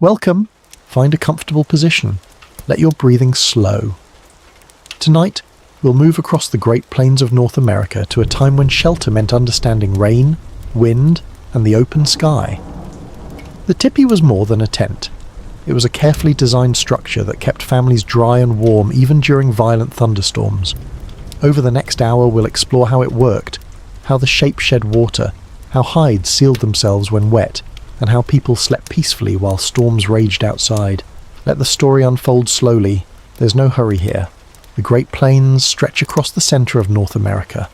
Welcome. Find a comfortable position. Let your breathing slow. Tonight, we'll move across the Great Plains of North America to a time when shelter meant understanding rain, wind, and the open sky. The Tipi was more than a tent. It was a carefully designed structure that kept families dry and warm even during violent thunderstorms. Over the next hour, we'll explore how it worked, how the shape shed water, how hides sealed themselves when wet, and how people slept peacefully while storms raged outside. Let the story unfold slowly. There's no hurry here. The Great Plains stretch across the centre of North America.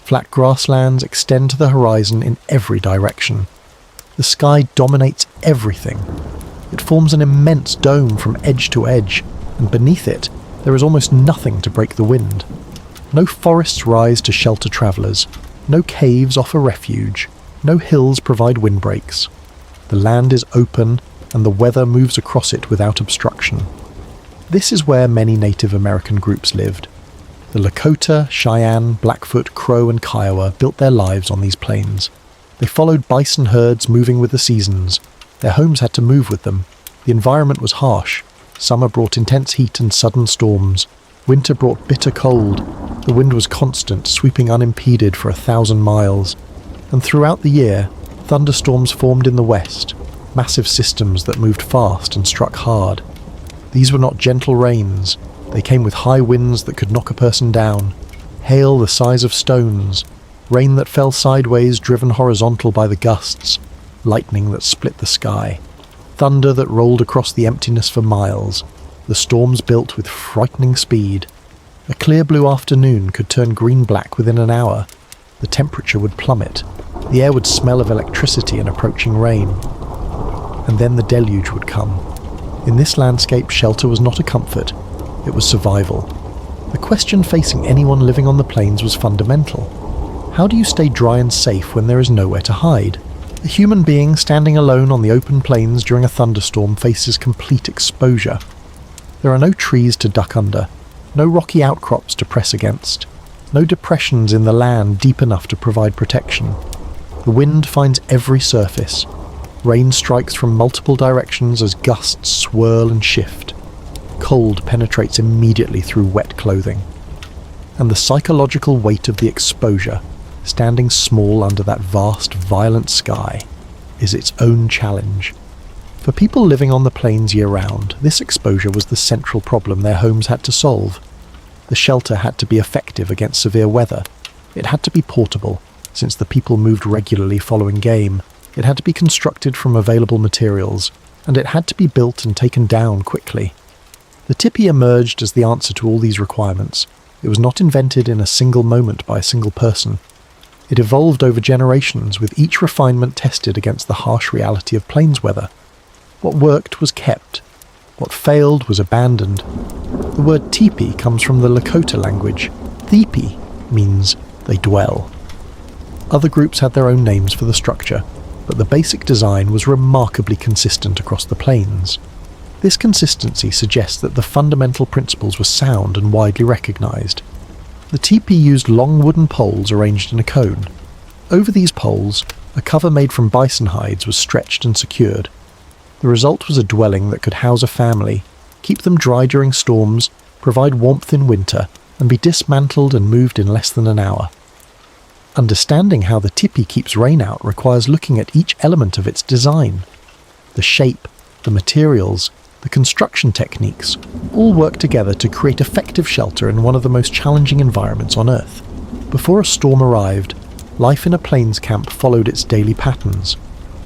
Flat grasslands extend to the horizon in every direction. The sky dominates everything. It forms an immense dome from edge to edge, and beneath it, there is almost nothing to break the wind. No forests rise to shelter travellers. No caves offer refuge. No hills provide windbreaks. The land is open, and the weather moves across it without obstruction. This is where many Native American groups lived. The Lakota, Cheyenne, Blackfoot, Crow, and Kiowa built their lives on these plains. They followed bison herds moving with the seasons. Their homes had to move with them. The environment was harsh. Summer brought intense heat and sudden storms. Winter brought bitter cold. The wind was constant, sweeping unimpeded for 1,000 miles. And throughout the year, thunderstorms formed in the west, massive systems that moved fast and struck hard. These were not gentle rains. They came with high winds that could knock a person down, hail the size of stones, rain that fell sideways driven horizontal by the gusts, lightning that split the sky, thunder that rolled across the emptiness for miles. The storms built with frightening speed. A clear blue afternoon could turn green-black within an hour. The temperature would plummet. The air would smell of electricity and approaching rain. And then the deluge would come. In this landscape, shelter was not a comfort. It was survival. The question facing anyone living on the plains was fundamental. How do you stay dry and safe when there is nowhere to hide? A human being standing alone on the open plains during a thunderstorm faces complete exposure. There are no trees to duck under, no rocky outcrops to press against, no depressions in the land deep enough to provide protection. The wind finds every surface. Rain strikes from multiple directions as gusts swirl and shift. Cold penetrates immediately through wet clothing. And the psychological weight of the exposure, standing small under that vast, violent sky, is its own challenge. For people living on the plains year-round, this exposure was the central problem their homes had to solve. The shelter had to be effective against severe weather. It had to be portable, since the people moved regularly following game. It had to be constructed from available materials, and it had to be built and taken down quickly. The Tipi emerged as the answer to all these requirements. It was not invented in a single moment by a single person. It evolved over generations, with each refinement tested against the harsh reality of plains weather. What worked was kept. What failed was abandoned. The word Teepee comes from the Lakota language. Teepee means they dwell. Other groups had their own names for the structure, but the basic design was remarkably consistent across the plains. This consistency suggests that the fundamental principles were sound and widely recognized. The Teepee used long wooden poles arranged in a cone. Over these poles, a cover made from bison hides was stretched and secured. The result was a dwelling that could house a family, keep them dry during storms, provide warmth in winter, and be dismantled and moved in less than an hour. Understanding how the Tipi keeps rain out requires looking at each element of its design. The shape, the materials, the construction techniques all work together to create effective shelter in one of the most challenging environments on Earth. Before a storm arrived, life in a plains camp followed its daily patterns.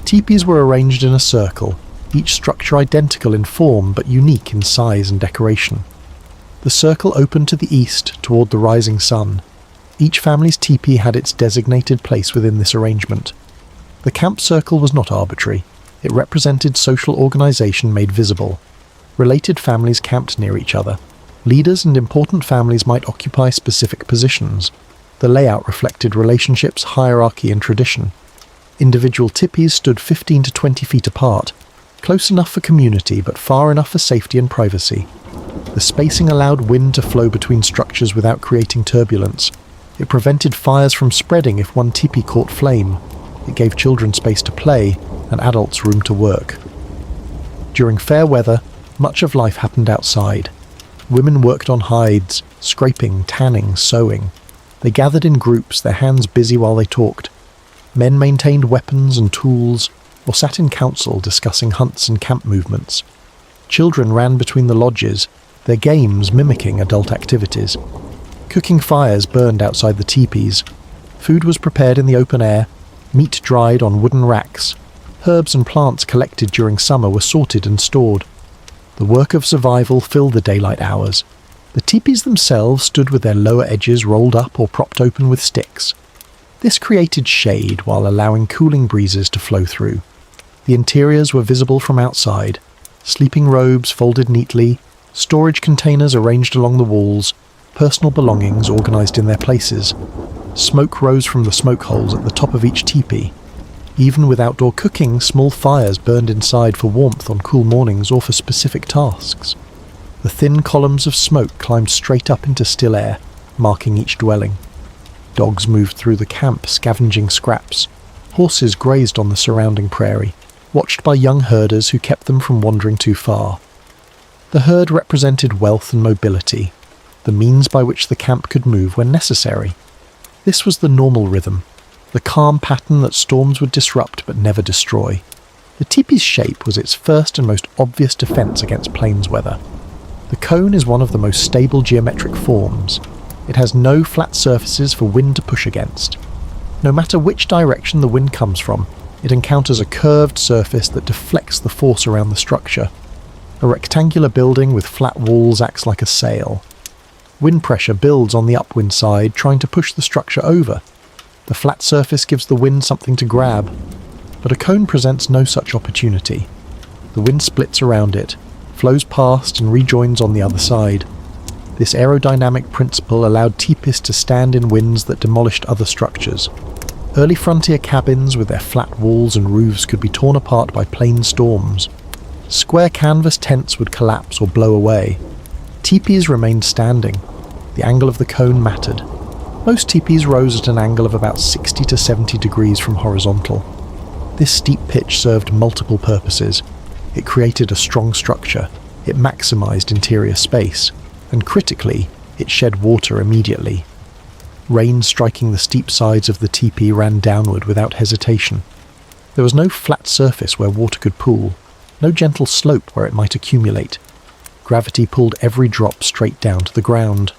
Teepees were arranged in a circle, each structure identical in form but unique in size and decoration. The circle opened to the east toward the rising sun. Each family's teepee had its designated place within this arrangement. The camp circle was not arbitrary. It represented social organization made visible. Related families camped near each other. Leaders and important families might occupy specific positions. The layout reflected relationships, hierarchy, and tradition. Individual teepees stood 15 to 20 feet apart, close enough for community but far enough for safety and privacy. The spacing allowed wind to flow between structures without creating turbulence. It prevented fires from spreading if one teepee caught flame. It gave children space to play and adults room to work. During fair weather, much of life happened outside. Women worked on hides, scraping, tanning, sewing. They gathered in groups, their hands busy while they talked. Men maintained weapons and tools, or sat in council discussing hunts and camp movements. Children ran between the lodges, their games mimicking adult activities. Cooking fires burned outside the teepees. Food was prepared in the open air, meat dried on wooden racks. Herbs and plants collected during summer were sorted and stored. The work of survival filled the daylight hours. The teepees themselves stood with their lower edges rolled up or propped open with sticks. This created shade while allowing cooling breezes to flow through. The interiors were visible from outside. Sleeping robes folded neatly, storage containers arranged along the walls, personal belongings organised in their places. Smoke rose from the smoke holes at the top of each teepee. Even with outdoor cooking, small fires burned inside for warmth on cool mornings or for specific tasks. The thin columns of smoke climbed straight up into still air, marking each dwelling. Dogs moved through the camp, scavenging scraps. Horses grazed on the surrounding prairie, watched by young herders who kept them from wandering too far. The herd represented wealth and mobility, the means by which the camp could move when necessary. This was the normal rhythm, the calm pattern that storms would disrupt but never destroy. The teepee's shape was its first and most obvious defence against plains weather. The cone is one of the most stable geometric forms. It has no flat surfaces for wind to push against. No matter which direction the wind comes from, it encounters a curved surface that deflects the force around the structure. A rectangular building with flat walls acts like a sail. Wind pressure builds on the upwind side, trying to push the structure over. The flat surface gives the wind something to grab, but a cone presents no such opportunity. The wind splits around it, flows past and rejoins on the other side. This aerodynamic principle allowed Tipis to stand in winds that demolished other structures. Early frontier cabins with their flat walls and roofs could be torn apart by plain storms. Square canvas tents would collapse or blow away. Teepees remained standing. The angle of the cone mattered. Most teepees rose at an angle of about 60 to 70 degrees from horizontal. This steep pitch served multiple purposes. It created a strong structure, it maximised interior space, and critically, it shed water immediately. Rain striking the steep sides of the teepee ran downward without hesitation. There was no flat surface where water could pool, no gentle slope where it might accumulate. Gravity pulled every drop straight down to the ground.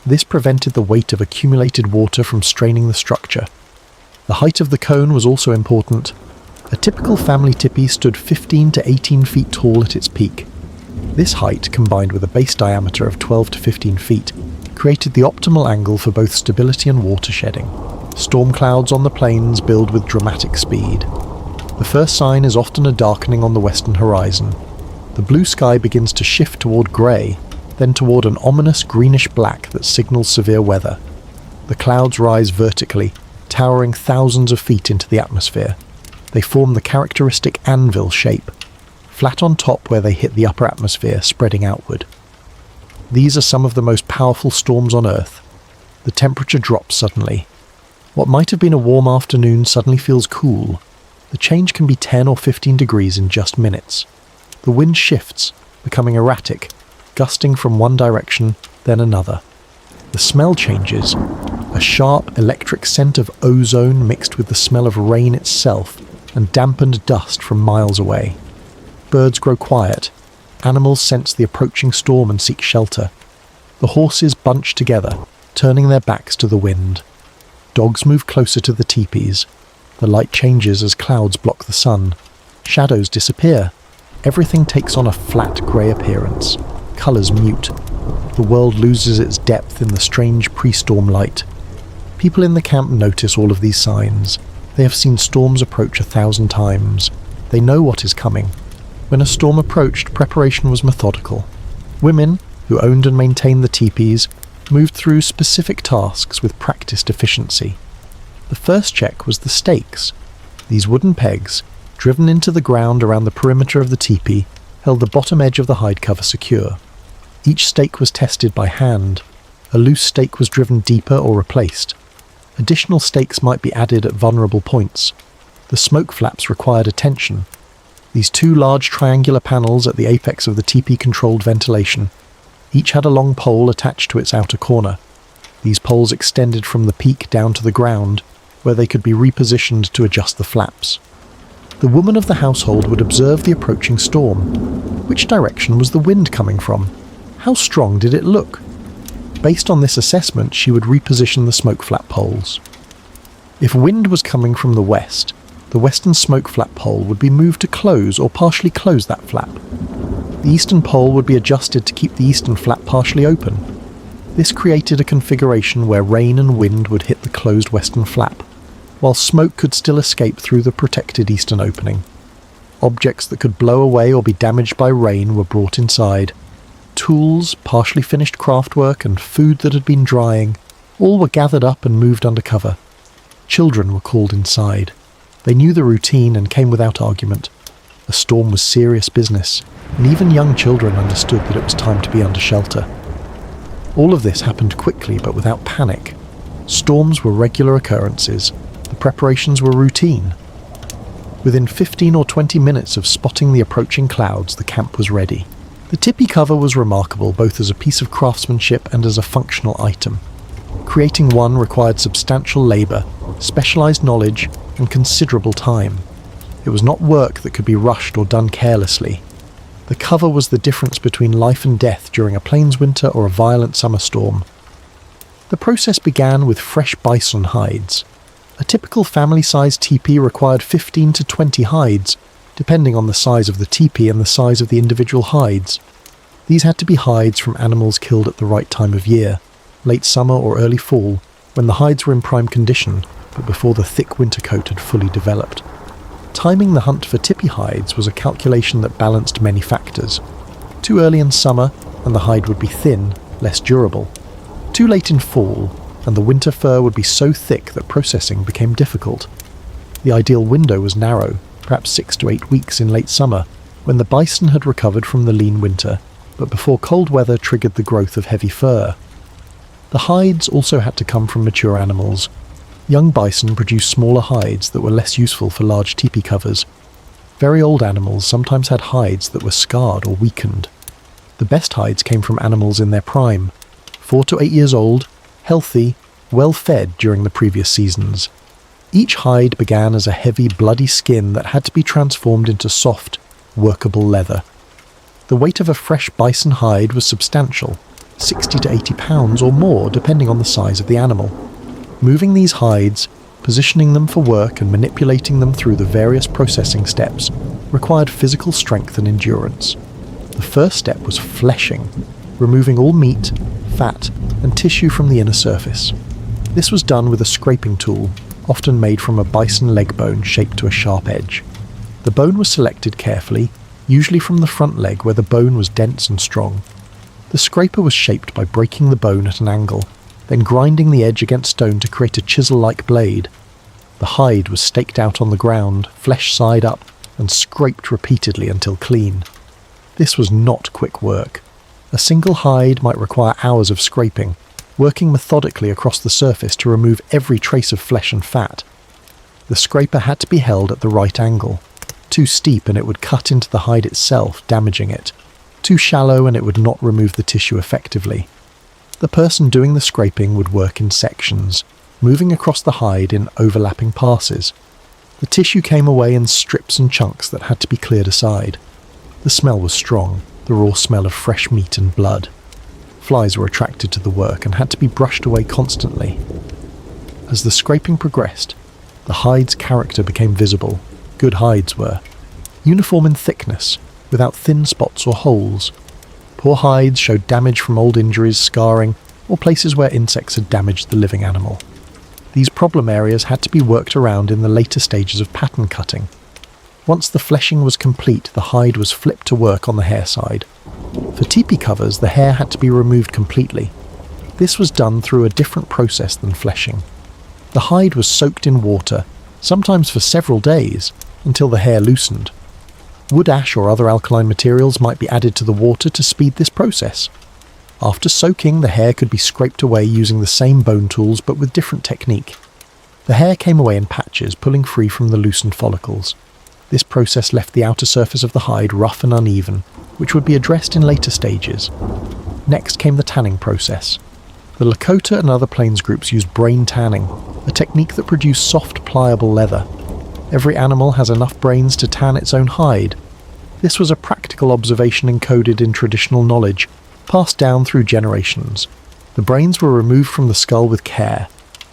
This prevented the weight of accumulated water from straining the structure. The height of the cone was also important. A typical family tipi stood 15 to 18 feet tall at its peak. This height, combined with a base diameter of 12 to 15 feet, created the optimal angle for both stability and water shedding. Storm clouds on the plains build with dramatic speed. The first sign is often a darkening on the western horizon. The blue sky begins to shift toward grey, then toward an ominous greenish-black that signals severe weather. The clouds rise vertically, towering thousands of feet into the atmosphere. They form the characteristic anvil shape, flat on top where they hit the upper atmosphere, spreading outward. These are some of the most powerful storms on Earth. The temperature drops suddenly. What might have been a warm afternoon suddenly feels cool. The change can be 10 or 15 degrees in just minutes. The wind shifts, becoming erratic, gusting from one direction, then another. The smell changes. A sharp electric scent of ozone mixed with the smell of rain itself and dampened dust from miles away. Birds grow quiet. Animals sense the approaching storm and seek shelter. The horses bunch together, turning their backs to the wind. Dogs move closer to the teepees. The light changes as clouds block the sun. Shadows disappear. Everything takes on a flat grey appearance. Colours mute. The world loses its depth in the strange pre-storm light. People in the camp notice all of these signs. They have seen storms approach 1,000 times. They know what is coming. When a storm approached, preparation was methodical. Women, who owned and maintained the teepees, moved through specific tasks with practiced efficiency. The first check was the stakes. These wooden pegs, driven into the ground around the perimeter of the teepee, held the bottom edge of the hide cover secure. Each stake was tested by hand. A loose stake was driven deeper or replaced. Additional stakes might be added at vulnerable points. The smoke flaps required attention. These two large triangular panels at the apex of the teepee controlled ventilation. Each had a long pole attached to its outer corner. These poles extended from the peak down to the ground, where they could be repositioned to adjust the flaps. The woman of the household would observe the approaching storm. Which direction was the wind coming from? How strong did it look? Based on this assessment, she would reposition the smoke flap poles. If wind was coming from the west, the western smoke flap pole would be moved to close or partially close that flap. The eastern pole would be adjusted to keep the eastern flap partially open. This created a configuration where rain and wind would hit the closed western flap, while smoke could still escape through the protected eastern opening. Objects that could blow away or be damaged by rain were brought inside. Tools, partially finished craftwork, and food that had been drying, all were gathered up and moved under cover. Children were called inside. They knew the routine and came without argument. A storm was serious business, and even young children understood that it was time to be under shelter. All of this happened quickly but without panic. Storms were regular occurrences. The preparations were routine. Within 15 or 20 minutes of spotting the approaching clouds, the camp was ready. The Tipi cover was remarkable both as a piece of craftsmanship and as a functional item. Creating one required substantial labour, specialised knowledge, and considerable time. It was not work that could be rushed or done carelessly. The cover was the difference between life and death during a plains winter or a violent summer storm. The process began with fresh bison hides. A typical family-sized teepee required 15 to 20 hides, depending on the size of the teepee and the size of the individual hides. These had to be hides from animals killed at the right time of year, late summer or early fall, when the hides were in prime condition, but before the thick winter coat had fully developed. Timing the hunt for tipi hides was a calculation that balanced many factors. Too early in summer, and the hide would be thin, less durable. Too late in fall, and the winter fur would be so thick that processing became difficult. The ideal window was narrow, perhaps 6 to 8 weeks in late summer, when the bison had recovered from the lean winter, but before cold weather triggered the growth of heavy fur. The hides also had to come from mature animals. Young bison produced smaller hides that were less useful for large teepee covers. Very old animals sometimes had hides that were scarred or weakened. The best hides came from animals in their prime, 4 to 8 years old, healthy, well fed during the previous seasons. Each hide began as a heavy, bloody skin that had to be transformed into soft, workable leather. The weight of a fresh bison hide was substantial, 60 to 80 pounds or more depending on the size of the animal. Moving these hides, positioning them for work and manipulating them through the various processing steps required physical strength and endurance. The first step was fleshing, removing all meat, fat, and tissue from the inner surface. This was done with a scraping tool, often made from a bison leg bone shaped to a sharp edge. The bone was selected carefully, usually from the front leg where the bone was dense and strong. The scraper was shaped by breaking the bone at an angle, then grinding the edge against stone to create a chisel-like blade. The hide was staked out on the ground, flesh side up, and scraped repeatedly until clean. This was not quick work. A single hide might require hours of scraping, working methodically across the surface to remove every trace of flesh and fat. The scraper had to be held at the right angle. Too steep and it would cut into the hide itself, damaging it. Too shallow and it would not remove the tissue effectively. The person doing the scraping would work in sections, moving across the hide in overlapping passes. The tissue came away in strips and chunks that had to be cleared aside. The smell was strong, the raw smell of fresh meat and blood. Flies were attracted to the work and had to be brushed away constantly. As the scraping progressed, the hide's character became visible. Good hides were. Uniform in thickness, without thin spots or holes. Poor hides showed damage from old injuries, scarring, or places where insects had damaged the living animal. These problem areas had to be worked around in the later stages of pattern cutting. Once the fleshing was complete, the hide was flipped to work on the hair side. For teepee covers, the hair had to be removed completely. This was done through a different process than fleshing. The hide was soaked in water, sometimes for several days, until the hair loosened. Wood ash or other alkaline materials might be added to the water to speed this process. After soaking, the hair could be scraped away using the same bone tools but with different technique. The hair came away in patches, pulling free from the loosened follicles. This process left the outer surface of the hide rough and uneven, which would be addressed in later stages. Next came the tanning process. The Lakota and other plains groups used brain tanning, a technique that produced soft, pliable leather. Every animal has enough brains to tan its own hide. This was a practical observation encoded in traditional knowledge, passed down through generations. The brains were removed from the skull with care.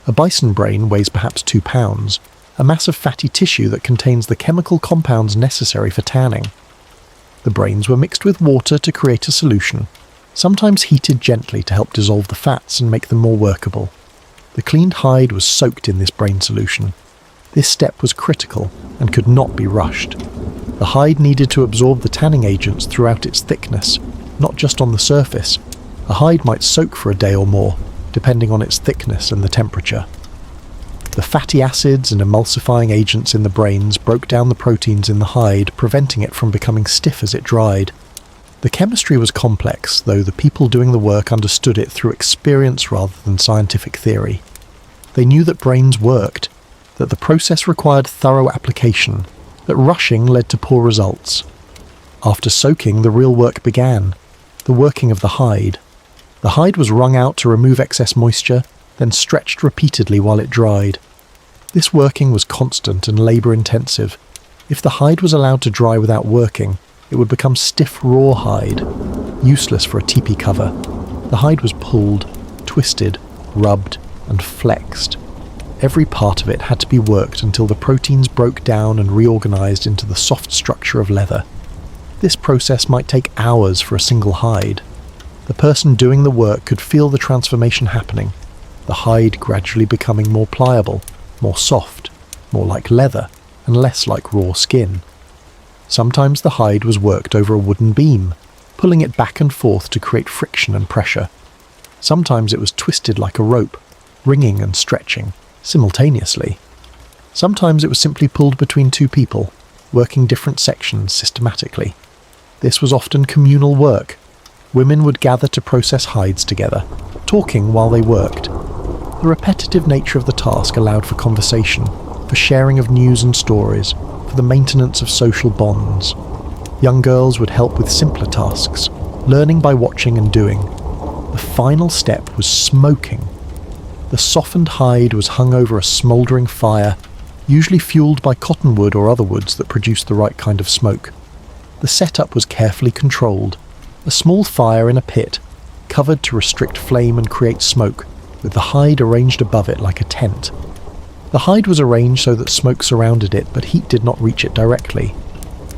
A bison brain weighs perhaps 2 pounds, a mass of fatty tissue that contains the chemical compounds necessary for tanning. The brains were mixed with water to create a solution, sometimes heated gently to help dissolve the fats and make them more workable. The cleaned hide was soaked in this brain solution. This step was critical and could not be rushed. The hide needed to absorb the tanning agents throughout its thickness, not just on the surface. A hide might soak for a day or more, depending on its thickness and the temperature. The fatty acids and emulsifying agents in the brains broke down the proteins in the hide, preventing it from becoming stiff as it dried. The chemistry was complex, though the people doing the work understood it through experience rather than scientific theory. They knew that brains worked, that the process required thorough application, that rushing led to poor results. After soaking, the real work began, the working of the hide. The hide was wrung out to remove excess moisture, then stretched repeatedly while it dried. This working was constant and labour-intensive. If the hide was allowed to dry without working, it would become stiff raw hide, useless for a teepee cover. The hide was pulled, twisted, rubbed, and flexed. Every part of it had to be worked until the proteins broke down and reorganized into the soft structure of leather. This process might take hours for a single hide. The person doing the work could feel the transformation happening, the hide gradually becoming more pliable, more soft, more like leather, and less like raw skin. Sometimes the hide was worked over a wooden beam, pulling it back and forth to create friction and pressure. Sometimes it was twisted like a rope, wringing and stretching simultaneously. Sometimes it was simply pulled between two people, working different sections systematically. This was often communal work. Women would gather to process hides together, talking while they worked. The repetitive nature of the task allowed for conversation, for sharing of news and stories, for the maintenance of social bonds. Young girls would help with simpler tasks, learning by watching and doing. The final step was smoking. The softened hide was hung over a smouldering fire, usually fueled by cottonwood or other woods that produced the right kind of smoke. The setup was carefully controlled. A small fire in a pit, covered to restrict flame and create smoke, with the hide arranged above it like a tent. The hide was arranged so that smoke surrounded it, but heat did not reach it directly.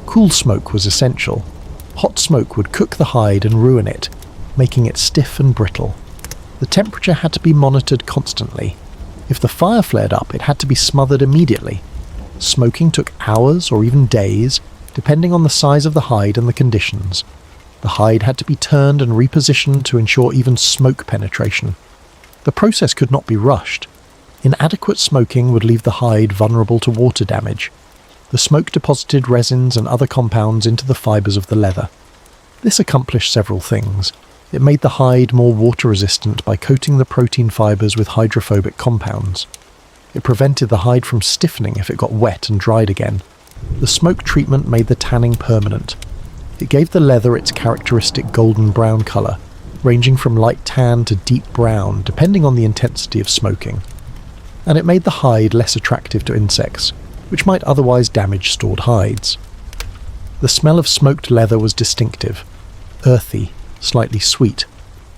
Cool smoke was essential. Hot smoke would cook the hide and ruin it, making it stiff and brittle. The temperature had to be monitored constantly. If the fire flared up, it had to be smothered immediately. Smoking took hours or even days, depending on the size of the hide and the conditions. The hide had to be turned and repositioned to ensure even smoke penetration. The process could not be rushed. Inadequate smoking would leave the hide vulnerable to water damage. The smoke deposited resins and other compounds into the fibres of the leather. This accomplished several things. It made the hide more water-resistant by coating the protein fibres with hydrophobic compounds. It prevented the hide from stiffening if it got wet and dried again. The smoke treatment made the tanning permanent. It gave the leather its characteristic golden brown colour, ranging from light tan to deep brown, depending on the intensity of smoking. And it made the hide less attractive to insects, which might otherwise damage stored hides. The smell of smoked leather was distinctive, earthy, slightly sweet,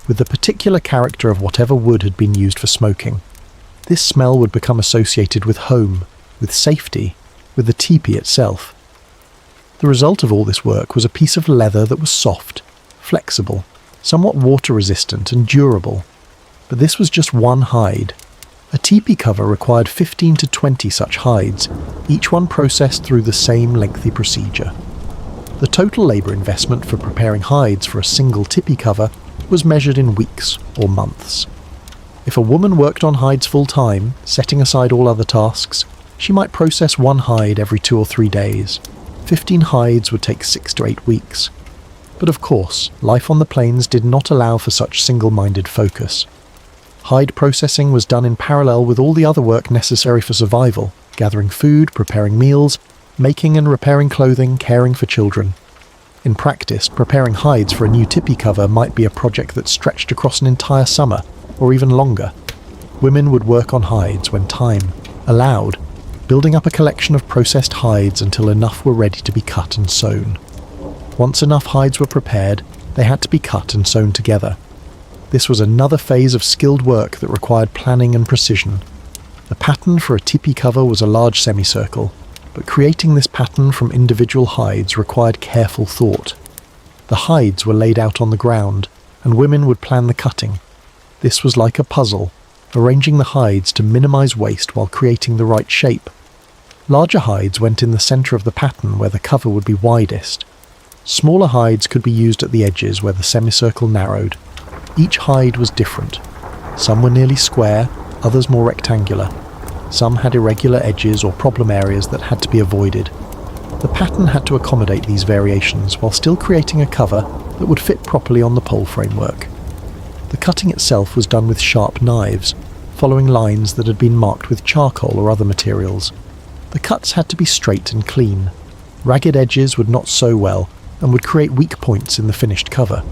with the particular character of whatever wood had been used for smoking. This smell would become associated with home, with safety, with the teepee itself. The result of all this work was a piece of leather that was soft, flexible, somewhat water-resistant and durable. But this was just one hide. A teepee cover required 15 to 20 such hides, each one processed through the same lengthy procedure. The total labour investment for preparing hides for a single teepee cover was measured in weeks or months. If a woman worked on hides full-time, setting aside all other tasks, she might process one hide every 2 or 3 days. 15 hides would take 6 to 8 weeks. But of course, life on the plains did not allow for such single-minded focus. Hide processing was done in parallel with all the other work necessary for survival, gathering food, preparing meals, making and repairing clothing, caring for children. In practice, preparing hides for a new Tipi cover might be a project that stretched across an entire summer, or even longer. Women would work on hides when time allowed, building up a collection of processed hides until enough were ready to be cut and sewn. Once enough hides were prepared, they had to be cut and sewn together. This was another phase of skilled work that required planning and precision. The pattern for a Tipi cover was a large semicircle, but creating this pattern from individual hides required careful thought. The hides were laid out on the ground, and women would plan the cutting. This was like a puzzle, arranging the hides to minimize waste while creating the right shape. Larger hides went in the center of the pattern where the cover would be widest. Smaller hides could be used at the edges where the semicircle narrowed. Each hide was different. Some were nearly square, others more rectangular. Some had irregular edges or problem areas that had to be avoided. The pattern had to accommodate these variations while still creating a cover that would fit properly on the pole framework. The cutting itself was done with sharp knives, following lines that had been marked with charcoal or other materials. The cuts had to be straight and clean. Ragged edges would not sew well and would create weak points in the finished cover.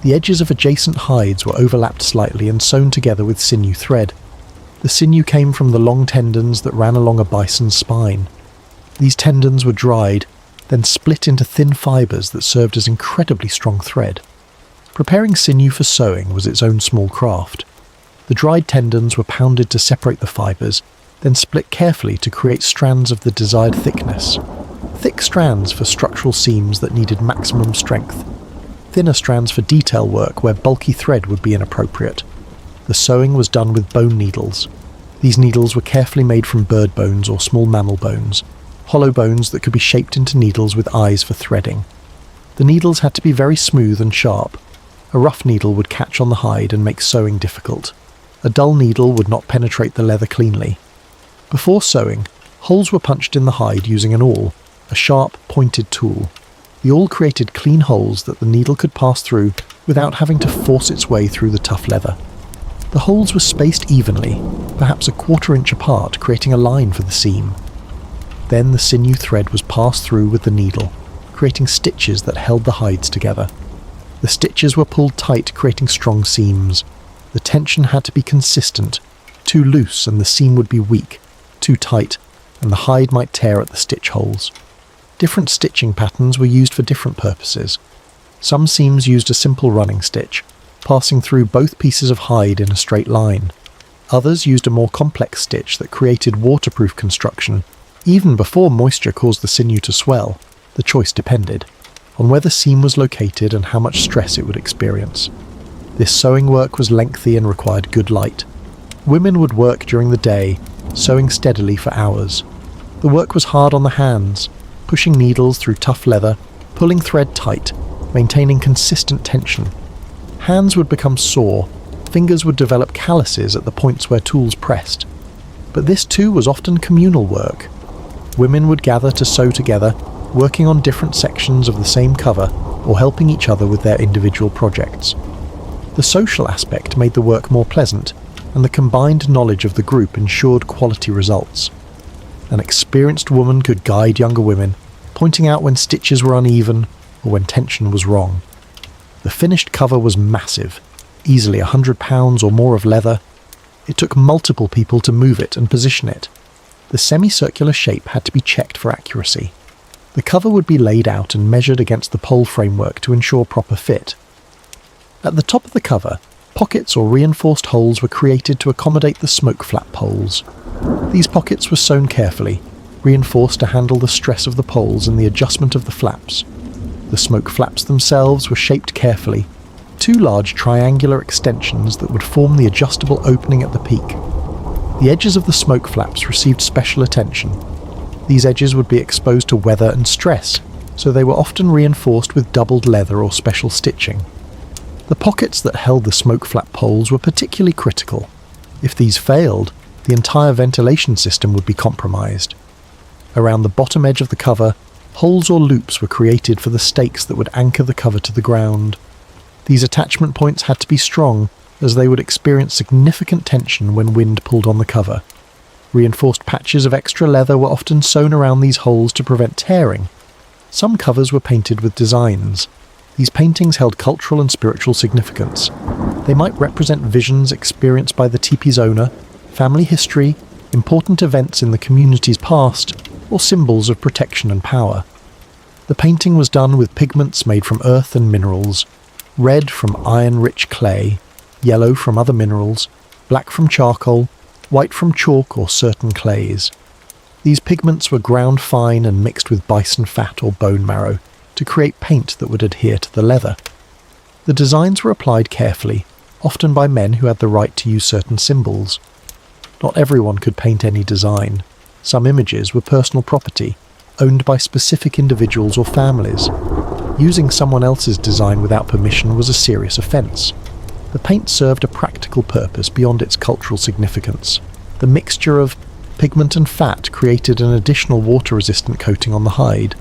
The edges of adjacent hides were overlapped slightly and sewn together with sinew thread. The sinew came from the long tendons that ran along a bison's spine. These tendons were dried, then split into thin fibres that served as incredibly strong thread. Preparing sinew for sewing was its own small craft. The dried tendons were pounded to separate the fibres, then split carefully to create strands of the desired thickness. Thick strands for structural seams that needed maximum strength. Thinner strands for detail work where bulky thread would be inappropriate. The sewing was done with bone needles. These needles were carefully made from bird bones or small mammal bones, hollow bones that could be shaped into needles with eyes for threading. The needles had to be very smooth and sharp. A rough needle would catch on the hide and make sewing difficult. A dull needle would not penetrate the leather cleanly. Before sewing, holes were punched in the hide using an awl, a sharp, pointed tool. The awl created clean holes that the needle could pass through without having to force its way through the tough leather. The holes were spaced evenly, perhaps a 1/4 inch apart, creating a line for the seam. Then the sinew thread was passed through with the needle, creating stitches that held the hides together. The stitches were pulled tight, creating strong seams. The tension had to be consistent. Too loose and the seam would be weak. Too tight, and the hide might tear at the stitch holes. Different stitching patterns were used for different purposes. Some seams used a simple running stitch, passing through both pieces of hide in a straight line. Others used a more complex stitch that created waterproof construction. Even before moisture caused the sinew to swell, the choice depended on where the seam was located and how much stress it would experience. This sewing work was lengthy and required good light. Women would work during the day, sewing steadily for hours. The work was hard on the hands, pushing needles through tough leather, pulling thread tight, maintaining consistent tension. Hands would become sore, fingers would develop calluses at the points where tools pressed. But this too was often communal work. Women would gather to sew together, working on different sections of the same cover or helping each other with their individual projects. The social aspect made the work more pleasant, and the combined knowledge of the group ensured quality results. An experienced woman could guide younger women, pointing out when stitches were uneven or when tension was wrong. The finished cover was massive, easily 100 pounds or more of leather. It took multiple people to move it and position it. The semicircular shape had to be checked for accuracy. The cover would be laid out and measured against the pole framework to ensure proper fit. At the top of the cover, pockets or reinforced holes were created to accommodate the smoke flap poles. These pockets were sewn carefully, reinforced to handle the stress of the poles and the adjustment of the flaps. The smoke flaps themselves were shaped carefully, 2 large triangular extensions that would form the adjustable opening at the peak. The edges of the smoke flaps received special attention. These edges would be exposed to weather and stress, so they were often reinforced with doubled leather or special stitching. The pockets that held the smoke flap poles were particularly critical. If these failed, the entire ventilation system would be compromised. Around the bottom edge of the cover, holes or loops were created for the stakes that would anchor the cover to the ground. These attachment points had to be strong, as they would experience significant tension when wind pulled on the cover. Reinforced patches of extra leather were often sewn around these holes to prevent tearing. Some covers were painted with designs. These paintings held cultural and spiritual significance. They might represent visions experienced by the teepee's owner, family history, important events in the community's past, or symbols of protection and power. The painting was done with pigments made from earth and minerals, red from iron-rich clay, yellow from other minerals, black from charcoal, white from chalk or certain clays. These pigments were ground fine and mixed with bison fat or bone marrow to create paint that would adhere to the leather. The designs were applied carefully, often by men who had the right to use certain symbols. Not everyone could paint any design. Some images were personal property, owned by specific individuals or families. Using someone else's design without permission was a serious offence. The paint served a practical purpose beyond its cultural significance. The mixture of pigment and fat created an additional water-resistant coating on the hide.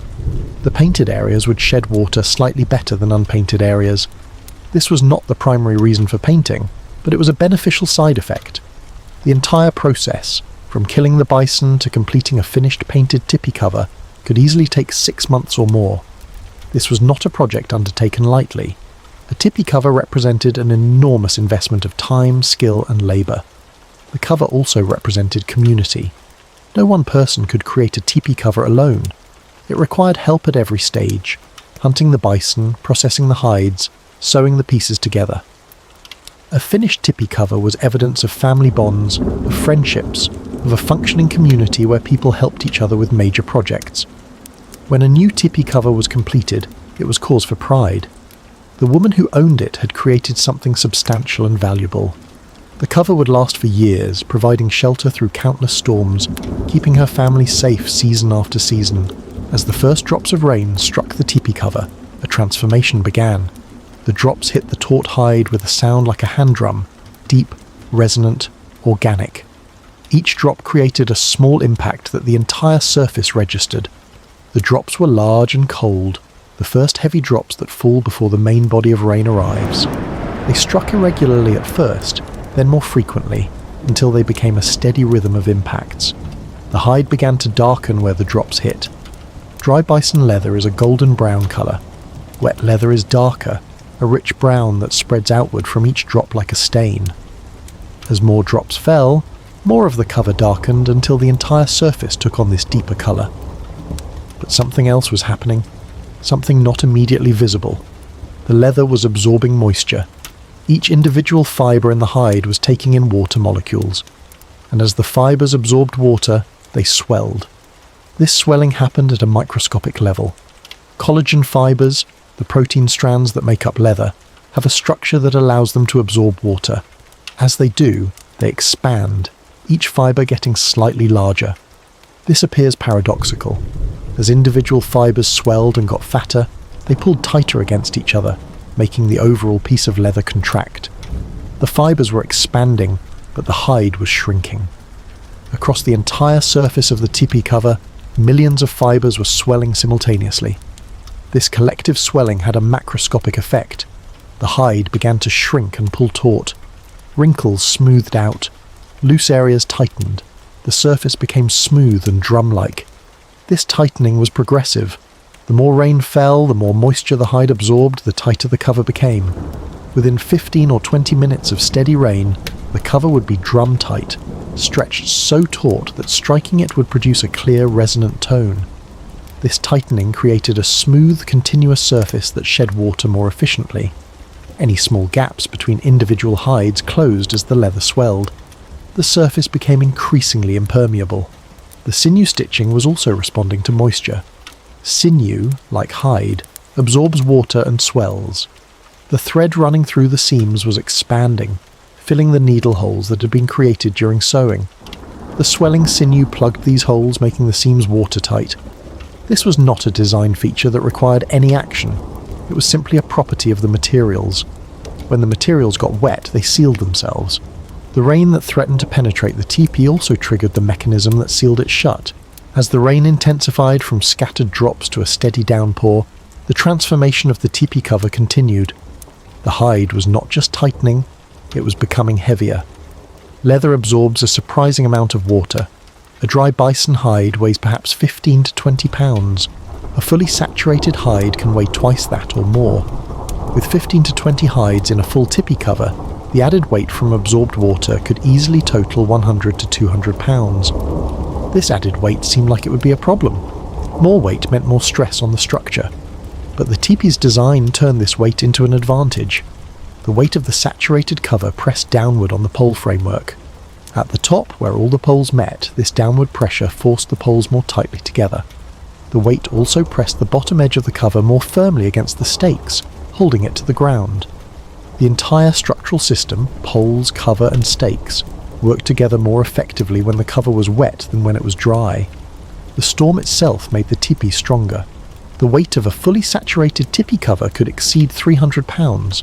The painted areas would shed water slightly better than unpainted areas. This was not the primary reason for painting, but it was a beneficial side effect. The entire process, from killing the bison to completing a finished painted tipi cover, could easily take 6 months or more. This was not a project undertaken lightly. A tipi cover represented an enormous investment of time, skill and labour. The cover also represented community. No one person could create a tipi cover alone. It required help at every stage, hunting the bison, processing the hides, sewing the pieces together. A finished tipi cover was evidence of family bonds, of friendships, of a functioning community where people helped each other with major projects. When a new tipi cover was completed, it was cause for pride. The woman who owned it had created something substantial and valuable. The cover would last for years, providing shelter through countless storms, keeping her family safe season after season. As the first drops of rain struck the tipi cover, a transformation began. The drops hit the taut hide with a sound like a hand drum, deep, resonant, organic. Each drop created a small impact that the entire surface registered. The drops were large and cold, the first heavy drops that fall before the main body of rain arrives. They struck irregularly at first, then more frequently, until they became a steady rhythm of impacts. The hide began to darken where the drops hit. Dry bison leather is a golden brown colour. Wet leather is darker, a rich brown that spreads outward from each drop like a stain. As more drops fell, more of the cover darkened until the entire surface took on this deeper colour. But something else was happening, something not immediately visible. The leather was absorbing moisture. Each individual fibre in the hide was taking in water molecules, and as the fibres absorbed water, they swelled. This swelling happened at a microscopic level. Collagen fibres, the protein strands that make up leather, have a structure that allows them to absorb water. As they do, they expand, each fibre getting slightly larger. This appears paradoxical. As individual fibres swelled and got fatter, they pulled tighter against each other, making the overall piece of leather contract. The fibres were expanding, but the hide was shrinking. Across the entire surface of the tipi cover, millions of fibres were swelling simultaneously. This collective swelling had a macroscopic effect. The hide began to shrink and pull taut. Wrinkles smoothed out. Loose areas tightened. The surface became smooth and drum-like. This tightening was progressive. The more rain fell, the more moisture the hide absorbed, the tighter the cover became. Within 15 or 20 minutes of steady rain, the cover would be drum-tight, stretched so taut that striking it would produce a clear, resonant tone. This tightening created a smooth, continuous surface that shed water more efficiently. Any small gaps between individual hides closed as the leather swelled. The surface became increasingly impermeable. The sinew stitching was also responding to moisture. Sinew, like hide, absorbs water and swells. The thread running through the seams was expanding, filling the needle holes that had been created during sewing. The swelling sinew plugged these holes, making the seams watertight. This was not a design feature that required any action. It was simply a property of the materials. When the materials got wet, they sealed themselves. The rain that threatened to penetrate the teepee also triggered the mechanism that sealed it shut. As the rain intensified from scattered drops to a steady downpour, the transformation of the teepee cover continued. The hide was not just tightening, it was becoming heavier. Leather absorbs a surprising amount of water, A dry bison hide weighs perhaps 15 to 20 pounds. A fully saturated hide can weigh twice that or more. With 15 to 20 hides in a full tipi cover, the added weight from absorbed water could easily total 100 to 200 pounds. This added weight seemed like it would be a problem. More weight meant more stress on the structure. But the teepee's design turned this weight into an advantage. The weight of the saturated cover pressed downward on the pole framework. At the top, where all the poles met, this downward pressure forced the poles more tightly together. The weight also pressed the bottom edge of the cover more firmly against the stakes, holding it to the ground. The entire structural system, poles, cover and stakes, worked together more effectively when the cover was wet than when it was dry. The storm itself made the tipi stronger. The weight of a fully saturated tipi cover could exceed 300 pounds.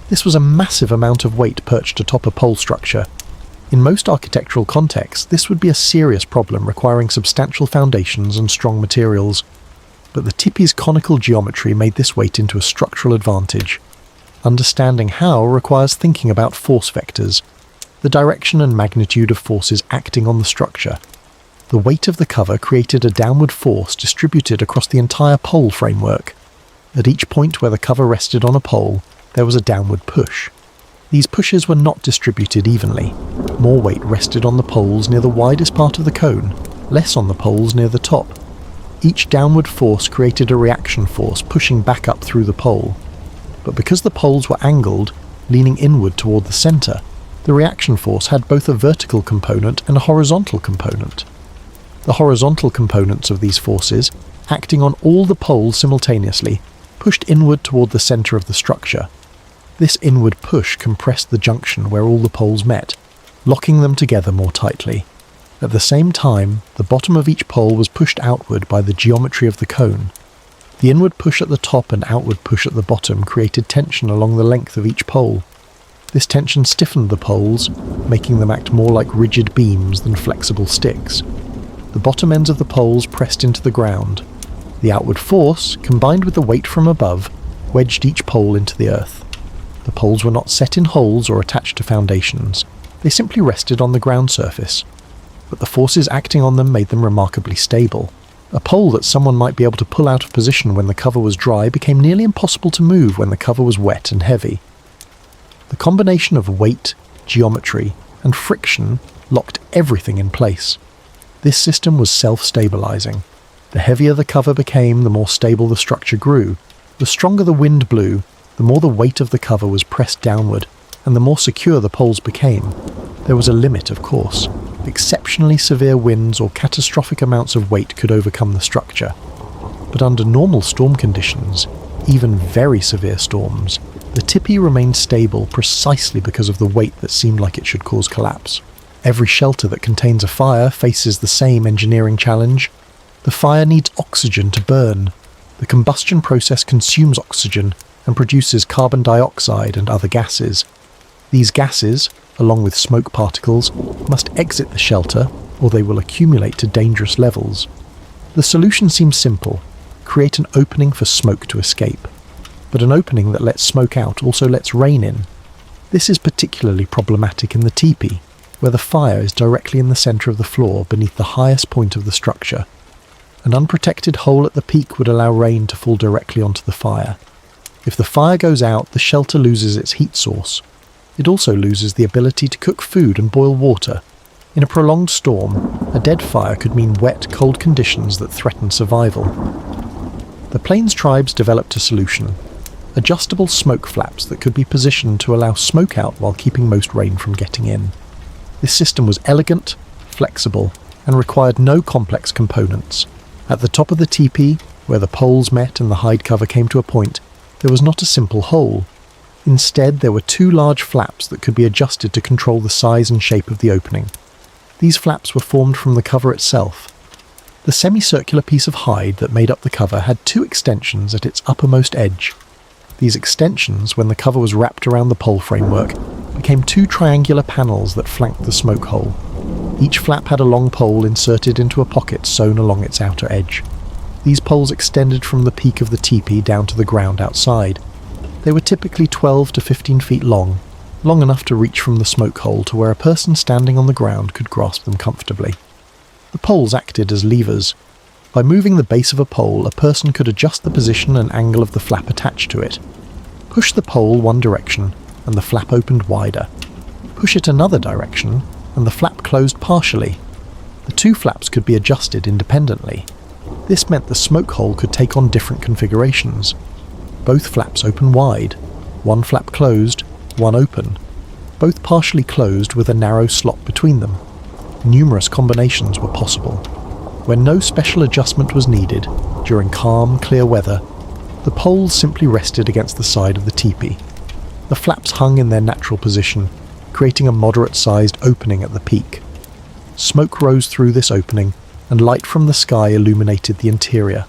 This was a massive amount of weight perched atop a pole structure. In most architectural contexts, this would be a serious problem requiring substantial foundations and strong materials. But the tipi's conical geometry made this weight into a structural advantage. Understanding how requires thinking about force vectors, the direction and magnitude of forces acting on the structure. The weight of the cover created a downward force distributed across the entire pole framework. At each point where the cover rested on a pole, there was a downward push. These pushes were not distributed evenly. More weight rested on the poles near the widest part of the cone, less on the poles near the top. Each downward force created a reaction force pushing back up through the pole. But because the poles were angled, leaning inward toward the centre, the reaction force had both a vertical component and a horizontal component. The horizontal components of these forces, acting on all the poles simultaneously, pushed inward toward the centre of the structure. This inward push compressed the junction where all the poles met, locking them together more tightly. At the same time, the bottom of each pole was pushed outward by the geometry of the cone. The inward push at the top and outward push at the bottom created tension along the length of each pole. This tension stiffened the poles, making them act more like rigid beams than flexible sticks. The bottom ends of the poles pressed into the ground. The outward force, combined with the weight from above, wedged each pole into the earth. The poles were not set in holes or attached to foundations. They simply rested on the ground surface. But the forces acting on them made them remarkably stable. A pole that someone might be able to pull out of position when the cover was dry became nearly impossible to move when the cover was wet and heavy. The combination of weight, geometry, and friction locked everything in place. This system was self-stabilizing. The heavier the cover became, the more stable the structure grew. The stronger the wind blew, the more the weight of the cover was pressed downward, and the more secure the poles became. There was a limit, of course. Exceptionally severe winds or catastrophic amounts of weight could overcome the structure. But under normal storm conditions, even very severe storms, the Tipi remained stable precisely because of the weight that seemed like it should cause collapse. Every shelter that contains a fire faces the same engineering challenge. The fire needs oxygen to burn. The combustion process consumes oxygen and produces carbon dioxide and other gases. These gases, along with smoke particles, must exit the shelter or they will accumulate to dangerous levels. The solution seems simple: create an opening for smoke to escape. But an opening that lets smoke out also lets rain in. This is particularly problematic in the teepee, where the fire is directly in the centre of the floor beneath the highest point of the structure. An unprotected hole at the peak would allow rain to fall directly onto the fire. If the fire goes out, the shelter loses its heat source. It also loses the ability to cook food and boil water. In a prolonged storm, a dead fire could mean wet, cold conditions that threaten survival. The Plains tribes developed a solution: adjustable smoke flaps that could be positioned to allow smoke out while keeping most rain from getting in. This system was elegant, flexible, and required no complex components. At the top of the teepee, where the poles met and the hide cover came to a point, there was not a simple hole. Instead, there were two large flaps that could be adjusted to control the size and shape of the opening. These flaps were formed from the cover itself. The semicircular piece of hide that made up the cover had two extensions at its uppermost edge. These extensions, when the cover was wrapped around the pole framework, became two triangular panels that flanked the smoke hole. Each flap had a long pole inserted into a pocket sewn along its outer edge. These poles extended from the peak of the teepee down to the ground outside. They were typically 12 to 15 feet long enough to reach from the smoke hole to where a person standing on the ground could grasp them comfortably. The poles acted as levers. By moving the base of a pole, a person could adjust the position and angle of the flap attached to it. Push the pole one direction, and the flap opened wider. Push it another direction, and the flap closed partially. The two flaps could be adjusted independently. This meant the smoke hole could take on different configurations. Both flaps open wide, one flap closed, one open, both partially closed with a narrow slot between them. Numerous combinations were possible. When no special adjustment was needed, during calm, clear weather, the poles simply rested against the side of the teepee. The flaps hung in their natural position, creating a moderate-sized opening at the peak. Smoke rose through this opening, and light from the sky illuminated the interior.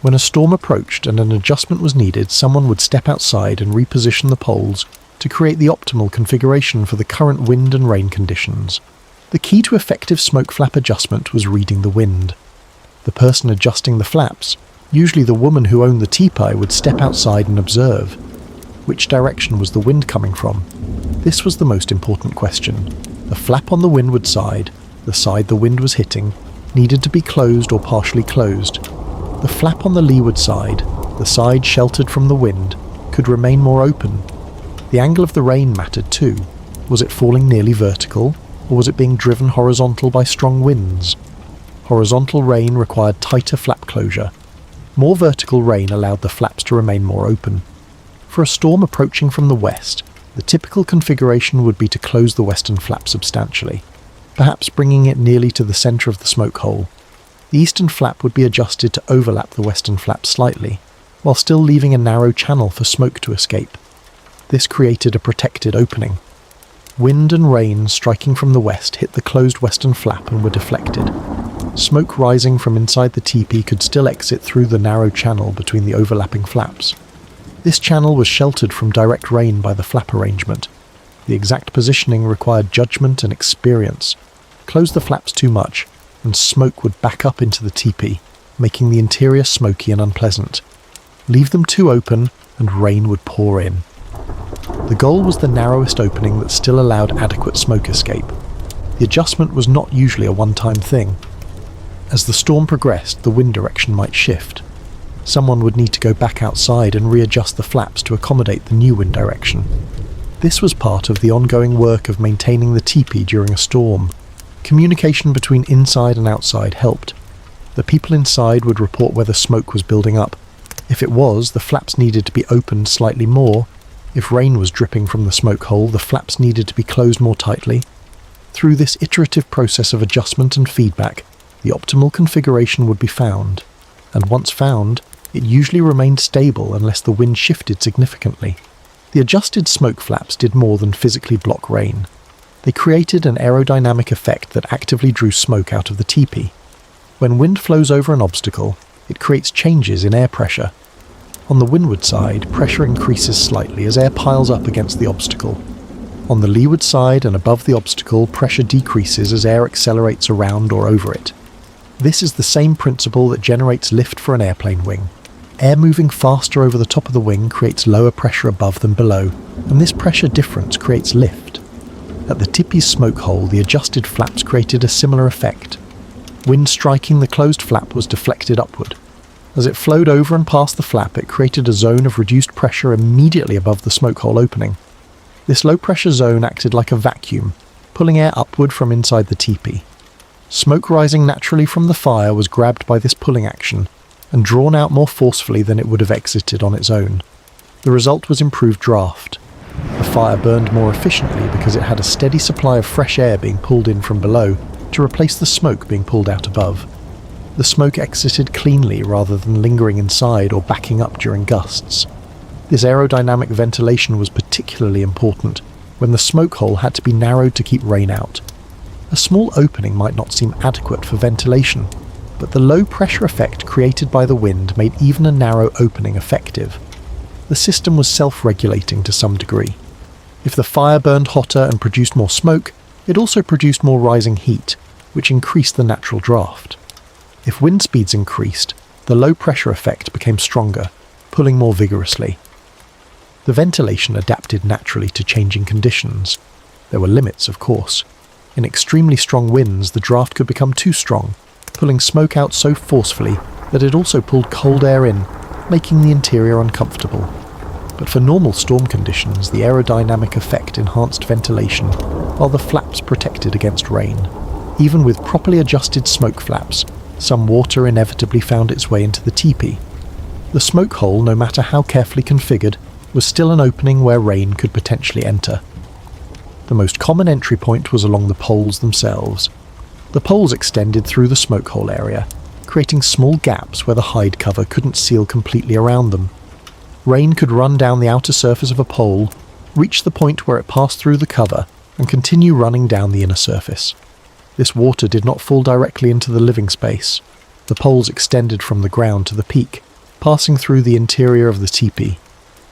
When a storm approached and an adjustment was needed, someone would step outside and reposition the poles to create the optimal configuration for the current wind and rain conditions. The key to effective smoke flap adjustment was reading the wind. The person adjusting the flaps, usually the woman who owned the teepee, would step outside and observe. Which direction was the wind coming from? This was the most important question. The flap on the windward side, the side the wind was hitting, needed to be closed or partially closed. The flap on the leeward side, the side sheltered from the wind, could remain more open. The angle of the rain mattered too. Was it falling nearly vertical, or was it being driven horizontal by strong winds? Horizontal rain required tighter flap closure. More vertical rain allowed the flaps to remain more open. For a storm approaching from the west, the typical configuration would be to close the western flap substantially, perhaps bringing it nearly to the centre of the smoke hole. The eastern flap would be adjusted to overlap the western flap slightly, while still leaving a narrow channel for smoke to escape. This created a protected opening. Wind and rain striking from the west hit the closed western flap and were deflected. Smoke rising from inside the teepee could still exit through the narrow channel between the overlapping flaps. This channel was sheltered from direct rain by the flap arrangement. The exact positioning required judgment and experience. Close the flaps too much, and smoke would back up into the teepee, making the interior smoky and unpleasant. Leave them too open, and rain would pour in. The goal was the narrowest opening that still allowed adequate smoke escape. The adjustment was not usually a one-time thing. As the storm progressed, the wind direction might shift. Someone would need to go back outside and readjust the flaps to accommodate the new wind direction. This was part of the ongoing work of maintaining the teepee during a storm. Communication between inside and outside helped. The people inside would report whether smoke was building up. If it was, the flaps needed to be opened slightly more. If rain was dripping from the smoke hole, the flaps needed to be closed more tightly. Through this iterative process of adjustment and feedback, the optimal configuration would be found. And once found, it usually remained stable unless the wind shifted significantly. The adjusted smoke flaps did more than physically block rain. They created an aerodynamic effect that actively drew smoke out of the teepee. When wind flows over an obstacle, it creates changes in air pressure. On the windward side, pressure increases slightly as air piles up against the obstacle. On the leeward side and above the obstacle, pressure decreases as air accelerates around or over it. This is the same principle that generates lift for an airplane wing. Air moving faster over the top of the wing creates lower pressure above than below, and this pressure difference creates lift. At the Tipi's smoke hole, the adjusted flaps created a similar effect. Wind striking the closed flap was deflected upward. As it flowed over and past the flap, it created a zone of reduced pressure immediately above the smoke hole opening. This low-pressure zone acted like a vacuum, pulling air upward from inside the teepee. Smoke rising naturally from the fire was grabbed by this pulling action and drawn out more forcefully than it would have exited on its own. The result was improved draft. The fire burned more efficiently because it had a steady supply of fresh air being pulled in from below to replace the smoke being pulled out above. The smoke exited cleanly rather than lingering inside or backing up during gusts. This aerodynamic ventilation was particularly important when the smoke hole had to be narrowed to keep rain out. A small opening might not seem adequate for ventilation, but the low pressure effect created by the wind made even a narrow opening effective. The system was self-regulating to some degree. If the fire burned hotter and produced more smoke, it also produced more rising heat, which increased the natural draft. If wind speeds increased, the low pressure effect became stronger, pulling more vigorously. The ventilation adapted naturally to changing conditions. There were limits, of course. In extremely strong winds, the draft could become too strong, pulling smoke out so forcefully that it also pulled cold air in, making the interior uncomfortable. But for normal storm conditions, the aerodynamic effect enhanced ventilation, while the flaps protected against rain. Even with properly adjusted smoke flaps, some water inevitably found its way into the teepee. The smoke hole, no matter how carefully configured, was still an opening where rain could potentially enter. The most common entry point was along the poles themselves. The poles extended through the smoke hole area, creating small gaps where the hide cover couldn't seal completely around them. Rain could run down the outer surface of a pole, reach the point where it passed through the cover, and continue running down the inner surface. This water did not fall directly into the living space. The poles extended from the ground to the peak, passing through the interior of the teepee.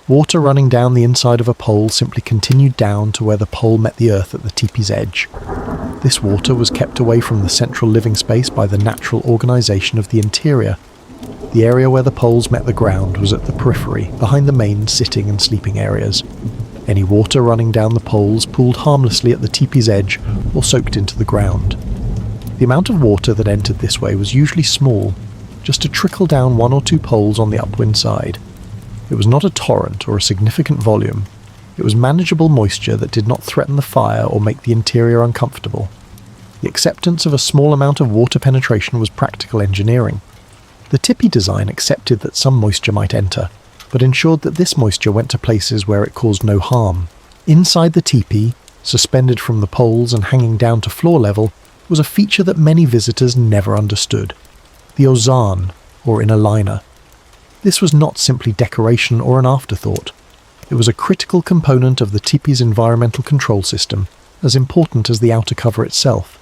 Water running down the inside of a pole simply continued down to where the pole met the earth at the teepee's edge. This water was kept away from the central living space by the natural organisation of the interior. The area where the poles met the ground was at the periphery, behind the main sitting and sleeping areas. Any water running down the poles pooled harmlessly at the teepee's edge or soaked into the ground. The amount of water that entered this way was usually small, just to trickle down one or two poles on the upwind side. It was not a torrent or a significant volume. It was manageable moisture that did not threaten the fire or make the interior uncomfortable. The acceptance of a small amount of water penetration was practical engineering. The Tipi design accepted that some moisture might enter, but ensured that this moisture went to places where it caused no harm. Inside the teepee, suspended from the poles and hanging down to floor level, was a feature that many visitors never understood: the ozan, or inner liner. This was not simply decoration or an afterthought. It was a critical component of the teepee's environmental control system, as important as the outer cover itself.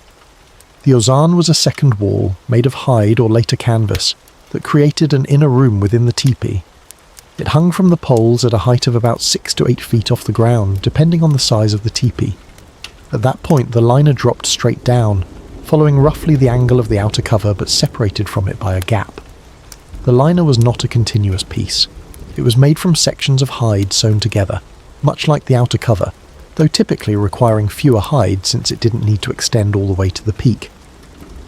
The ozan was a second wall, made of hide or later canvas, that created an inner room within the teepee. It hung from the poles at a height of about 6 to 8 feet off the ground, depending on the size of the teepee. At that point, the liner dropped straight down, following roughly the angle of the outer cover but separated from it by a gap. The liner was not a continuous piece. It was made from sections of hide sewn together, much like the outer cover, though typically requiring fewer hides since it didn't need to extend all the way to the peak.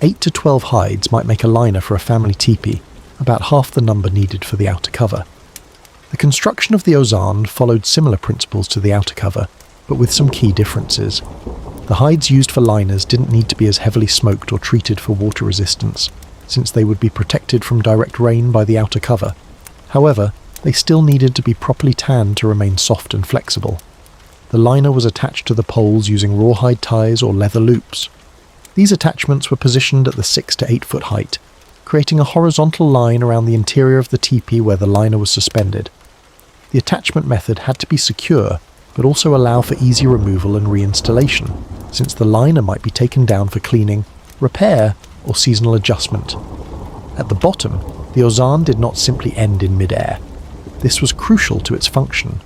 8 to 12 hides might make a liner for a family teepee, about half the number needed for the outer cover. The construction of the ozan followed similar principles to the outer cover, but with some key differences. The hides used for liners didn't need to be as heavily smoked or treated for water resistance, since they would be protected from direct rain by the outer cover. However, they still needed to be properly tanned to remain soft and flexible. The liner was attached to the poles using rawhide ties or leather loops. These attachments were positioned at the 6 to 8 foot height, creating a horizontal line around the interior of the teepee where the liner was suspended. The attachment method had to be secure, but also allow for easy removal and reinstallation, since the liner might be taken down for cleaning, repair, or seasonal adjustment. At the bottom, the ozan did not simply end in mid-air. This was crucial to its function.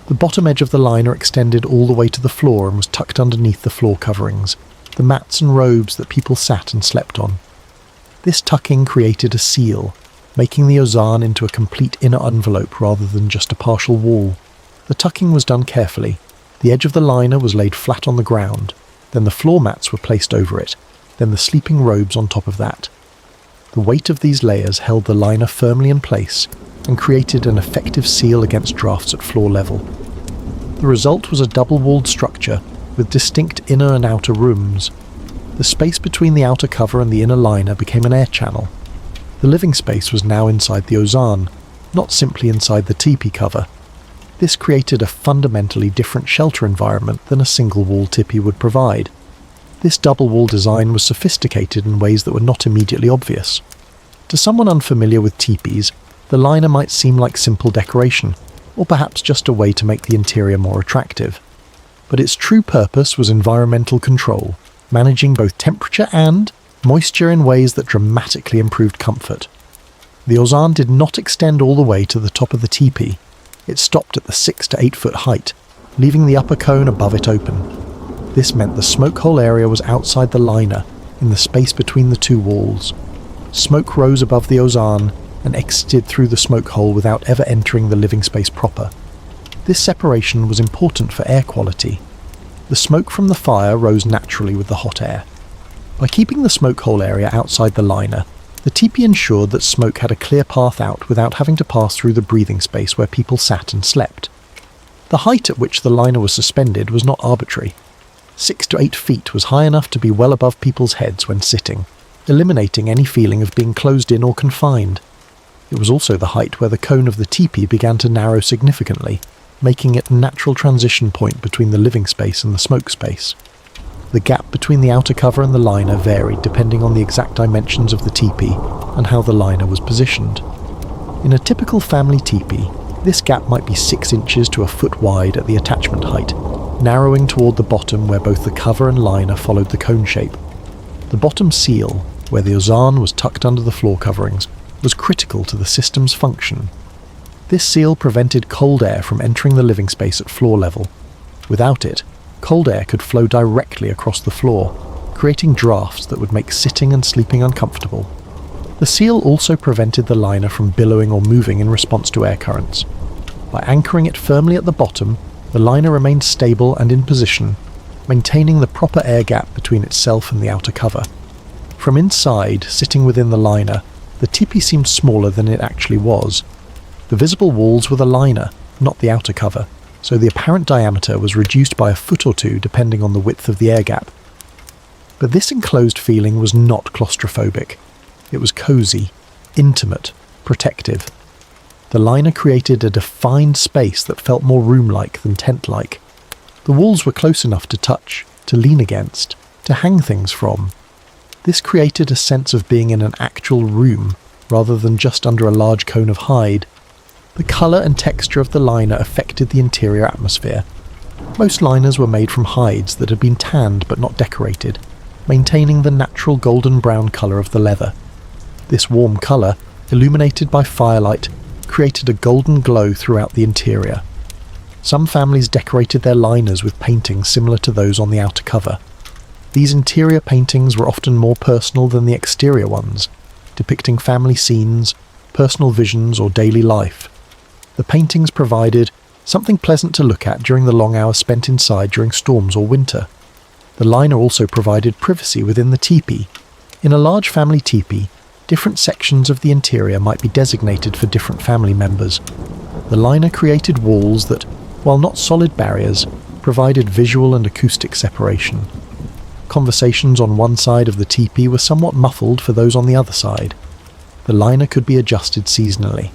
The bottom edge of the liner extended all the way to the floor and was tucked underneath the floor coverings, the mats and robes that people sat and slept on. This tucking created a seal, making the ozan into a complete inner envelope rather than just a partial wall. The tucking was done carefully. The edge of the liner was laid flat on the ground, then the floor mats were placed over it, then the sleeping robes on top of that. The weight of these layers held the liner firmly in place and created an effective seal against drafts at floor level. The result was a double-walled structure with distinct inner and outer rooms. The space between the outer cover and the inner liner became an air channel. The living space was now inside the ozan, not simply inside the teepee cover. This created a fundamentally different shelter environment than a single-wall teepee would provide. This double-wall design was sophisticated in ways that were not immediately obvious. To someone unfamiliar with teepees, the liner might seem like simple decoration, or perhaps just a way to make the interior more attractive. But its true purpose was environmental control, managing both temperature and moisture in ways that dramatically improved comfort. The ozan did not extend all the way to the top of the teepee. It stopped at the 6 to 8 foot height, leaving the upper cone above it open. This meant the smoke hole area was outside the liner, in the space between the two walls. Smoke rose above the ozan and exited through the smoke hole without ever entering the living space proper. This separation was important for air quality. The smoke from the fire rose naturally with the hot air. By keeping the smoke hole area outside the liner, the teepee ensured that smoke had a clear path out without having to pass through the breathing space where people sat and slept. The height at which the liner was suspended was not arbitrary. 6 to 8 feet was high enough to be well above people's heads when sitting, eliminating any feeling of being closed in or confined. It was also the height where the cone of the teepee began to narrow significantly, making it a natural transition point between the living space and the smoke space. The gap between the outer cover and the liner varied depending on the exact dimensions of the teepee and how the liner was positioned. In a typical family teepee, this gap might be 6 inches to a foot wide at the attachment height, narrowing toward the bottom where both the cover and liner followed the cone shape. The bottom seal, where the ozan was tucked under the floor coverings, was critical to the system's function. This seal prevented cold air from entering the living space at floor level. Without it, cold air could flow directly across the floor, creating drafts that would make sitting and sleeping uncomfortable. The seal also prevented the liner from billowing or moving in response to air currents. By anchoring it firmly at the bottom, the liner remained stable and in position, maintaining the proper air gap between itself and the outer cover. From inside, sitting within the liner, the teepee seemed smaller than it actually was. The visible walls were the liner, not the outer cover, so the apparent diameter was reduced by a foot or two depending on the width of the air gap. But this enclosed feeling was not claustrophobic. It was cozy, intimate, protective. The liner created a defined space that felt more room-like than tent-like. The walls were close enough to touch, to lean against, to hang things from. This created a sense of being in an actual room, rather than just under a large cone of hide. The colour and texture of the liner affected the interior atmosphere. Most liners were made from hides that had been tanned but not decorated, maintaining the natural golden brown colour of the leather. This warm colour, illuminated by firelight, created a golden glow throughout the interior. Some families decorated their liners with paintings similar to those on the outer cover. These interior paintings were often more personal than the exterior ones, depicting family scenes, personal visions, or daily life. The paintings provided something pleasant to look at during the long hours spent inside during storms or winter. The liner also provided privacy within the teepee. In a large family teepee, different sections of the interior might be designated for different family members. The liner created walls that, while not solid barriers, provided visual and acoustic separation. Conversations on one side of the teepee were somewhat muffled for those on the other side. The liner could be adjusted seasonally.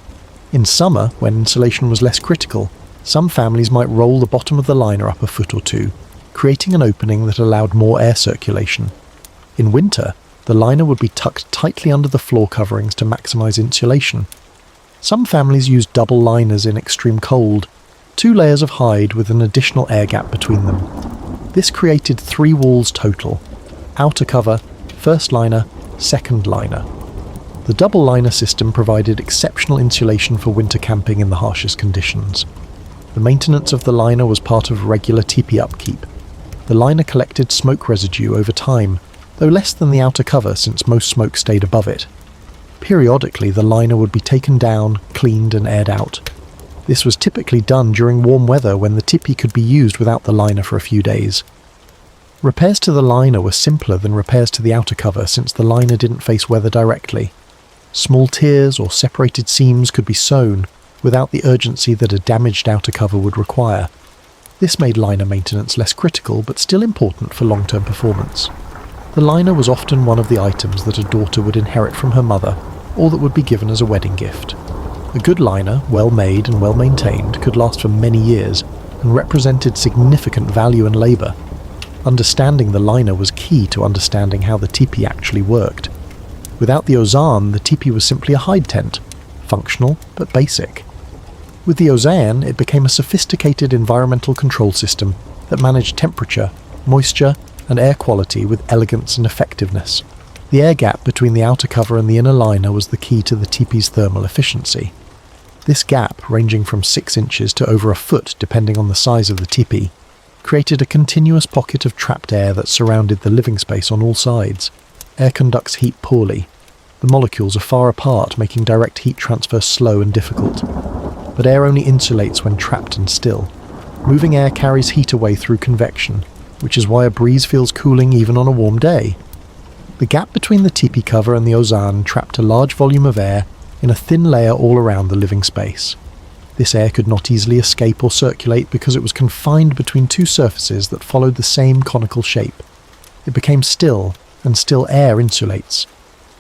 In summer, when insulation was less critical, some families might roll the bottom of the liner up a foot or two, creating an opening that allowed more air circulation. In winter, the liner would be tucked tightly under the floor coverings to maximize insulation. Some families used double liners in extreme cold, 2 layers of hide with an additional air gap between them. This created 3 walls total: outer cover, first liner, second liner. The double liner system provided exceptional insulation for winter camping in the harshest conditions. The maintenance of the liner was part of regular teepee upkeep. The liner collected smoke residue over time, though less than the outer cover since most smoke stayed above it. Periodically, the liner would be taken down, cleaned and aired out. This was typically done during warm weather when the teepee could be used without the liner for a few days. Repairs to the liner were simpler than repairs to the outer cover since the liner didn't face weather directly. Small tears or separated seams could be sewn without the urgency that a damaged outer cover would require. This made liner maintenance less critical but still important for long-term performance. The liner was often one of the items that a daughter would inherit from her mother, or that would be given as a wedding gift. A good liner, well made and well maintained, could last for many years and represented significant value and labour. Understanding the liner was key to understanding how the teepee actually worked. Without the ozan, the teepee was simply a hide tent, functional but basic. With the ozan, it became a sophisticated environmental control system that managed temperature, moisture, and air quality with elegance and effectiveness. The air gap between the outer cover and the inner liner was the key to the teepee's thermal efficiency. This gap, ranging from 6 inches to over a foot depending on the size of the teepee, created a continuous pocket of trapped air that surrounded the living space on all sides. Air conducts heat poorly. The molecules are far apart, making direct heat transfer slow and difficult. But air only insulates when trapped and still. Moving air carries heat away through convection, which is why a breeze feels cooling even on a warm day. The gap between the teepee cover and the ozan trapped a large volume of air in a thin layer all around the living space. This air could not easily escape or circulate because it was confined between two surfaces that followed the same conical shape. It became still, and still air insulates.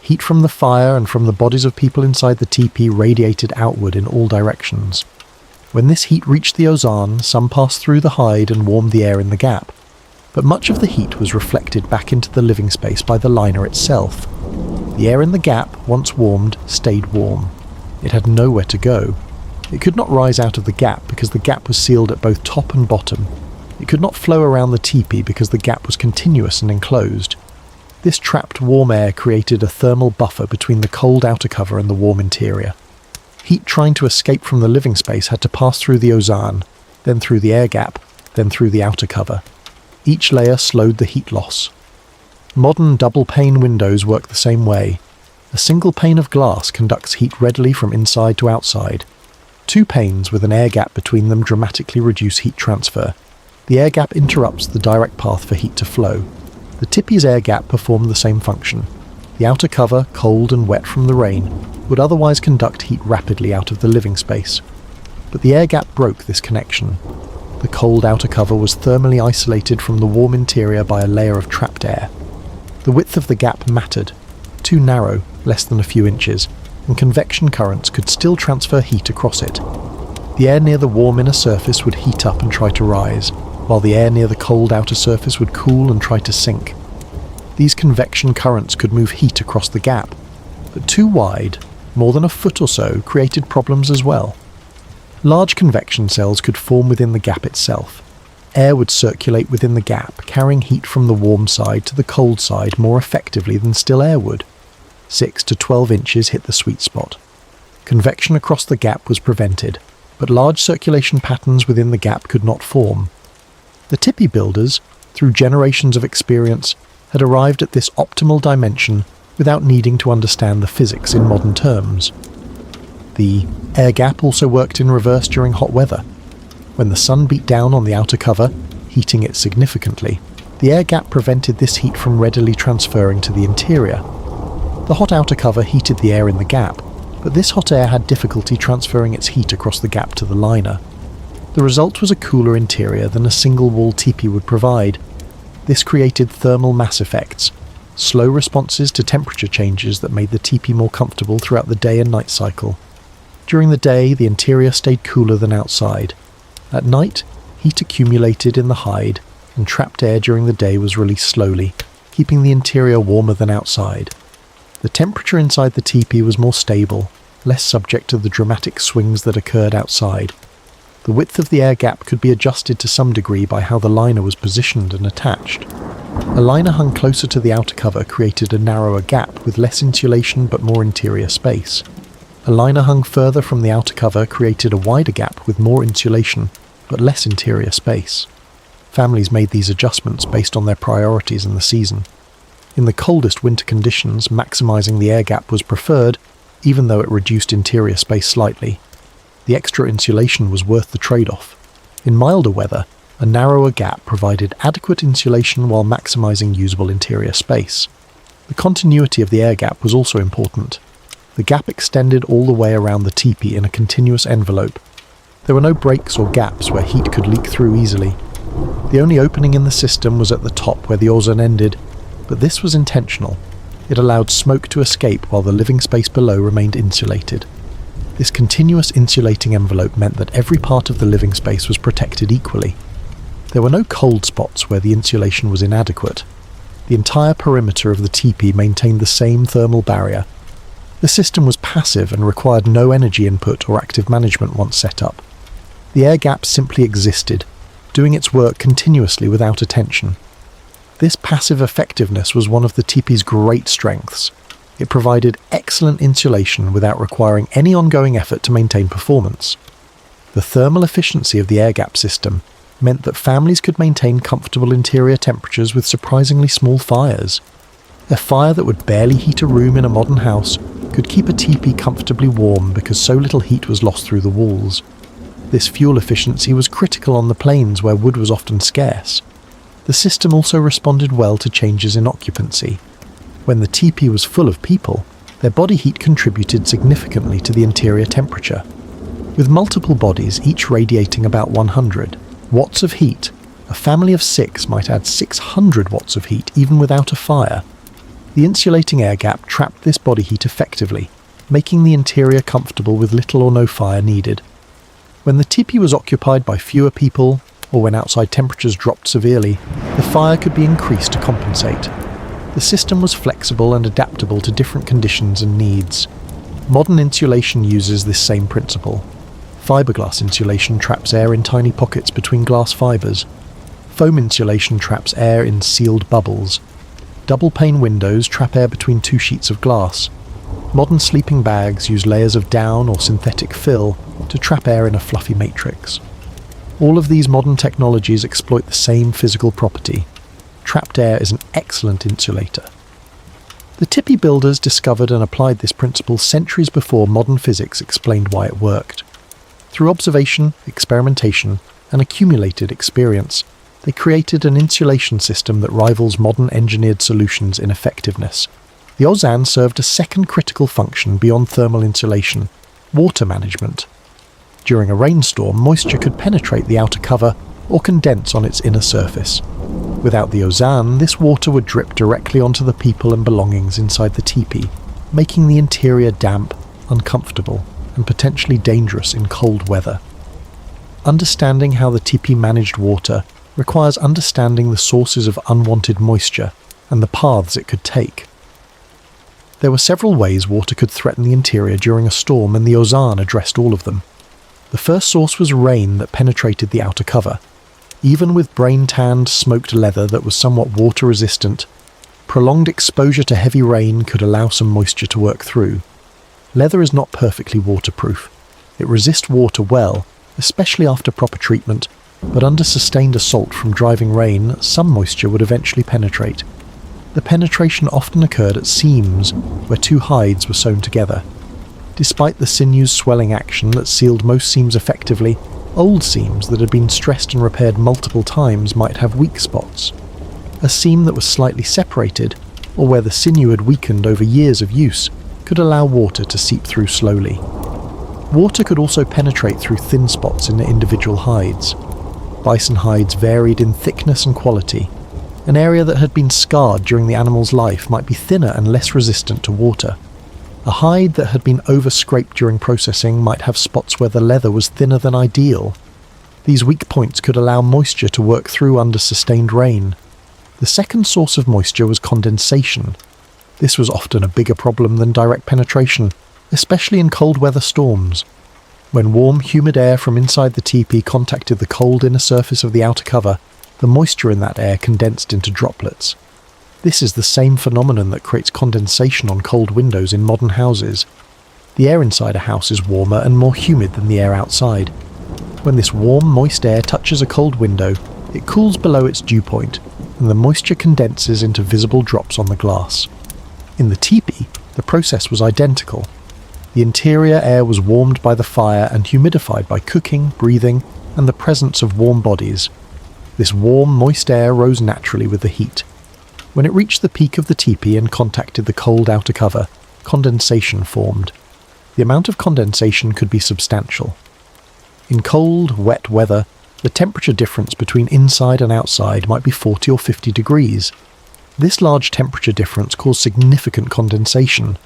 Heat from the fire and from the bodies of people inside the teepee radiated outward in all directions. When this heat reached the ozan, some passed through the hide and warmed the air in the gap, but much of the heat was reflected back into the living space by the liner itself. The air in the gap, once warmed, stayed warm. It had nowhere to go. It could not rise out of the gap because the gap was sealed at both top and bottom. It could not flow around the teepee because the gap was continuous and enclosed. This trapped warm air created a thermal buffer between the cold outer cover and the warm interior. Heat trying to escape from the living space had to pass through the ozan, then through the air gap, then through the outer cover. Each layer slowed the heat loss. Modern double-pane windows work the same way. A single pane of glass conducts heat readily from inside to outside. Two panes with an air gap between them dramatically reduce heat transfer. The air gap interrupts the direct path for heat to flow. The Tipi's air gap performed the same function. The outer cover, cold and wet from the rain, would otherwise conduct heat rapidly out of the living space. But the air gap broke this connection. The cold outer cover was thermally isolated from the warm interior by a layer of trapped air. The width of the gap mattered. Too narrow, less than a few inches, and convection currents could still transfer heat across it. The air near the warm inner surface would heat up and try to rise, while the air near the cold outer surface would cool and try to sink. These convection currents could move heat across the gap, but too wide, more than a foot or so, created problems as well. Large convection cells could form within the gap itself. Air would circulate within the gap, carrying heat from the warm side to the cold side more effectively than still air would. 6 to 12 inches hit the sweet spot. Convection across the gap was prevented, but large circulation patterns within the gap could not form. The Tipi builders, through generations of experience, had arrived at this optimal dimension without needing to understand the physics in modern terms. The air gap also worked in reverse during hot weather. When the sun beat down on the outer cover, heating it significantly, the air gap prevented this heat from readily transferring to the interior. The hot outer cover heated the air in the gap, but this hot air had difficulty transferring its heat across the gap to the liner. The result was a cooler interior than a single-wall teepee would provide. This created thermal mass effects, slow responses to temperature changes that made the teepee more comfortable throughout the day and night cycle. During the day, the interior stayed cooler than outside. At night, heat accumulated in the hide, and trapped air during the day was released slowly, keeping the interior warmer than outside. The temperature inside the teepee was more stable, less subject to the dramatic swings that occurred outside. The width of the air gap could be adjusted to some degree by how the liner was positioned and attached. A liner hung closer to the outer cover created a narrower gap with less insulation but more interior space. A liner hung further from the outer cover created a wider gap with more insulation but less interior space. Families made these adjustments based on their priorities in the season. In the coldest winter conditions, maximizing the air gap was preferred, even though it reduced interior space slightly. The extra insulation was worth the trade-off. In milder weather, a narrower gap provided adequate insulation while maximizing usable interior space. The continuity of the air gap was also important. The gap extended all the way around the teepee in a continuous envelope. There were no breaks or gaps where heat could leak through easily. The only opening in the system was at the top where the ozan ended, but this was intentional. It allowed smoke to escape while the living space below remained insulated. This continuous insulating envelope meant that every part of the living space was protected equally. There were no cold spots where the insulation was inadequate. The entire perimeter of the teepee maintained the same thermal barrier. The system was passive and required no energy input or active management once set up. The air gap simply existed, doing its work continuously without attention. This passive effectiveness was one of the teepee's great strengths. It provided excellent insulation without requiring any ongoing effort to maintain performance. The thermal efficiency of the air gap system meant that families could maintain comfortable interior temperatures with surprisingly small fires. A fire that would barely heat a room in a modern house could keep a teepee comfortably warm because so little heat was lost through the walls. This fuel efficiency was critical on the plains where wood was often scarce. The system also responded well to changes in occupancy. When the teepee was full of people, their body heat contributed significantly to the interior temperature. With multiple bodies, each radiating about 100 watts of heat, a family of 6 might add 600 watts of heat even without a fire. The insulating air gap trapped this body heat effectively, making the interior comfortable with little or no fire needed. When the teepee was occupied by fewer people, or when outside temperatures dropped severely, the fire could be increased to compensate. The system was flexible and adaptable to different conditions and needs. Modern insulation uses this same principle. Fiberglass insulation traps air in tiny pockets between glass fibers. Foam insulation traps air in sealed bubbles. Double-pane windows trap air between 2 sheets of glass. Modern sleeping bags use layers of down or synthetic fill to trap air in a fluffy matrix. All of these modern technologies exploit the same physical property. Trapped air is an excellent insulator. The Tipi builders discovered and applied this principle centuries before modern physics explained why it worked. Through observation, experimentation, and accumulated experience, they created an insulation system that rivals modern engineered solutions in effectiveness. The ozan served a second critical function beyond thermal insulation: water management. During a rainstorm, moisture could penetrate the outer cover or condense on its inner surface. Without the ozan, this water would drip directly onto the people and belongings inside the teepee, making the interior damp, uncomfortable, and potentially dangerous in cold weather. Understanding how the teepee managed water requires understanding the sources of unwanted moisture and the paths it could take. There were several ways water could threaten the interior during a storm, and the ozan addressed all of them. The first source was rain that penetrated the outer cover. Even with brain-tanned, smoked leather that was somewhat water-resistant, prolonged exposure to heavy rain could allow some moisture to work through. Leather is not perfectly waterproof. It resists water well, especially after proper treatment, but under sustained assault from driving rain, some moisture would eventually penetrate. The penetration often occurred at seams, where 2 hides were sewn together. Despite the sinews swelling action that sealed most seams effectively, old seams that had been stressed and repaired multiple times might have weak spots. A seam that was slightly separated, or where the sinew had weakened over years of use, could allow water to seep through slowly. Water could also penetrate through thin spots in the individual hides. Bison hides varied in thickness and quality. An area that had been scarred during the animal's life might be thinner and less resistant to water. A hide that had been over-scraped during processing might have spots where the leather was thinner than ideal. These weak points could allow moisture to work through under sustained rain. The second source of moisture was condensation. This was often a bigger problem than direct penetration, especially in cold weather storms. When warm, humid air from inside the teepee contacted the cold inner surface of the outer cover, the moisture in that air condensed into droplets. This is the same phenomenon that creates condensation on cold windows in modern houses. The air inside a house is warmer and more humid than the air outside. When this warm, moist air touches a cold window, it cools below its dew point, and the moisture condenses into visible drops on the glass. In the teepee, the process was identical. The interior air was warmed by the fire and humidified by cooking, breathing, and the presence of warm bodies. This warm, moist air rose naturally with the heat. When it reached the peak of the teepee and contacted the cold outer cover, condensation formed. The amount of condensation could be substantial. In cold, wet weather, the temperature difference between inside and outside might be 40 or 50 degrees. This large temperature difference caused significant condensation.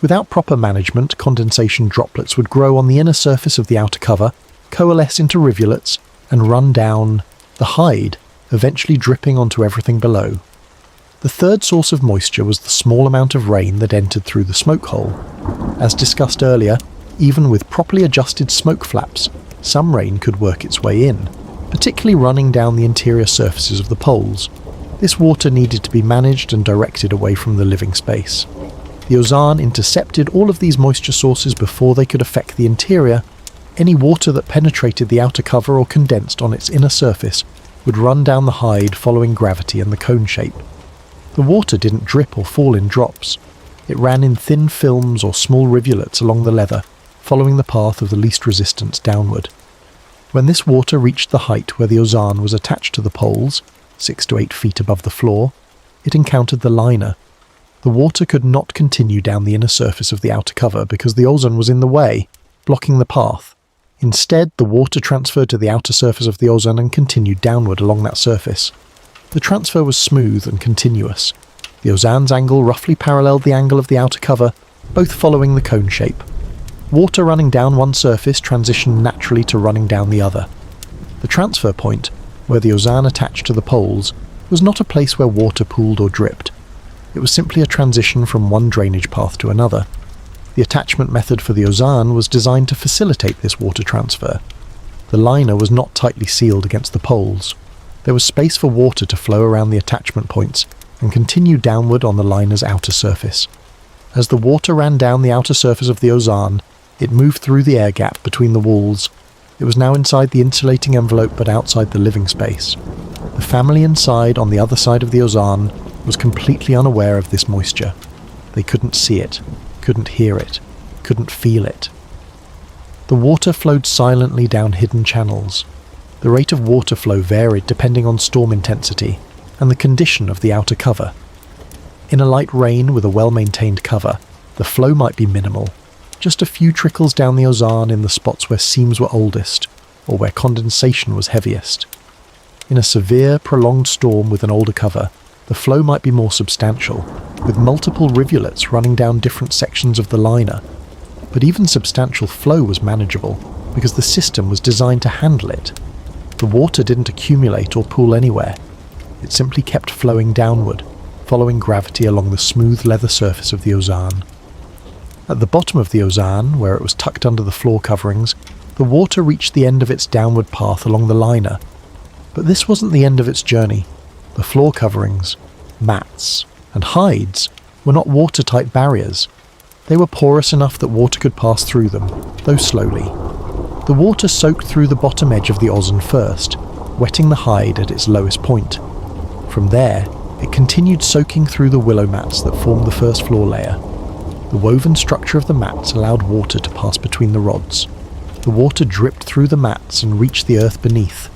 Without proper management, condensation droplets would grow on the inner surface of the outer cover, coalesce into rivulets, and run down the hide, eventually dripping onto everything below. The third source of moisture was the small amount of rain that entered through the smoke hole. As discussed earlier, even with properly adjusted smoke flaps, some rain could work its way in, particularly running down the interior surfaces of the poles. This water needed to be managed and directed away from the living space. The ozan intercepted all of these moisture sources before they could affect the interior. Any water that penetrated the outer cover or condensed on its inner surface would run down the hide following gravity and the cone shape. The water didn't drip or fall in drops. It ran in thin films or small rivulets along the leather, following the path of the least resistance downward. When this water reached the height where the ozan was attached to the poles, 6 to 8 feet above the floor, it encountered the liner. The water could not continue down the inner surface of the outer cover because the ozan was in the way, blocking the path. Instead, the water transferred to the outer surface of the ozan and continued downward along that surface. The transfer was smooth and continuous. The ozan's angle roughly paralleled the angle of the outer cover, both following the cone shape. Water running down one surface transitioned naturally to running down the other. The transfer point, where the ozan attached to the poles, was not a place where water pooled or dripped. It was simply a transition from one drainage path to another. The attachment method for the ozan was designed to facilitate this water transfer. The liner was not tightly sealed against the poles. There was space for water to flow around the attachment points and continue downward on the liner's outer surface. As the water ran down the outer surface of the ozan, it moved through the air gap between the walls. It was now inside the insulating envelope but outside the living space. The family inside on the other side of the ozan was completely unaware of this moisture. They couldn't see it, couldn't hear it, couldn't feel it. The water flowed silently down hidden channels. The rate of water flow varied depending on storm intensity and the condition of the outer cover. In a light rain with a well-maintained cover, the flow might be minimal, just a few trickles down the ozan in the spots where seams were oldest or where condensation was heaviest. In a severe, prolonged storm with an older cover, the flow might be more substantial, with multiple rivulets running down different sections of the liner. But even substantial flow was manageable, because the system was designed to handle it. The water didn't accumulate or pool anywhere. It simply kept flowing downward, following gravity along the smooth leather surface of the ozan. At the bottom of the ozan, where it was tucked under the floor coverings, the water reached the end of its downward path along the liner. But this wasn't the end of its journey. The floor coverings, mats, and hides were not watertight barriers. They were porous enough that water could pass through them, though slowly. The water soaked through the bottom edge of the ozan first, wetting the hide at its lowest point. From there, it continued soaking through the willow mats that formed the first floor layer. The woven structure of the mats allowed water to pass between the rods. The water dripped through the mats and reached the earth beneath.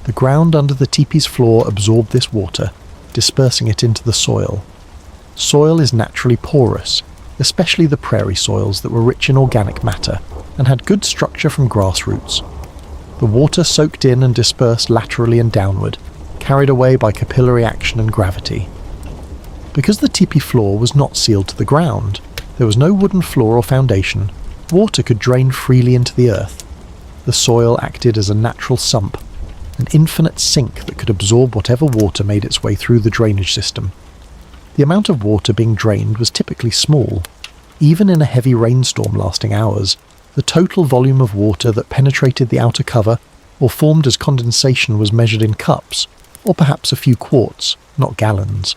The ground under the teepee's floor absorbed this water, dispersing it into the soil. Soil is naturally porous, especially the prairie soils that were rich in organic matter and had good structure from grass roots. The water soaked in and dispersed laterally and downward, carried away by capillary action and gravity. Because the teepee floor was not sealed to the ground, there was no wooden floor or foundation, water could drain freely into the earth. The soil acted as a natural sump, an infinite sink that could absorb whatever water made its way through the drainage system. The amount of water being drained was typically small. Even in a heavy rainstorm lasting hours, the total volume of water that penetrated the outer cover or formed as condensation was measured in cups, or perhaps a few quarts, not gallons.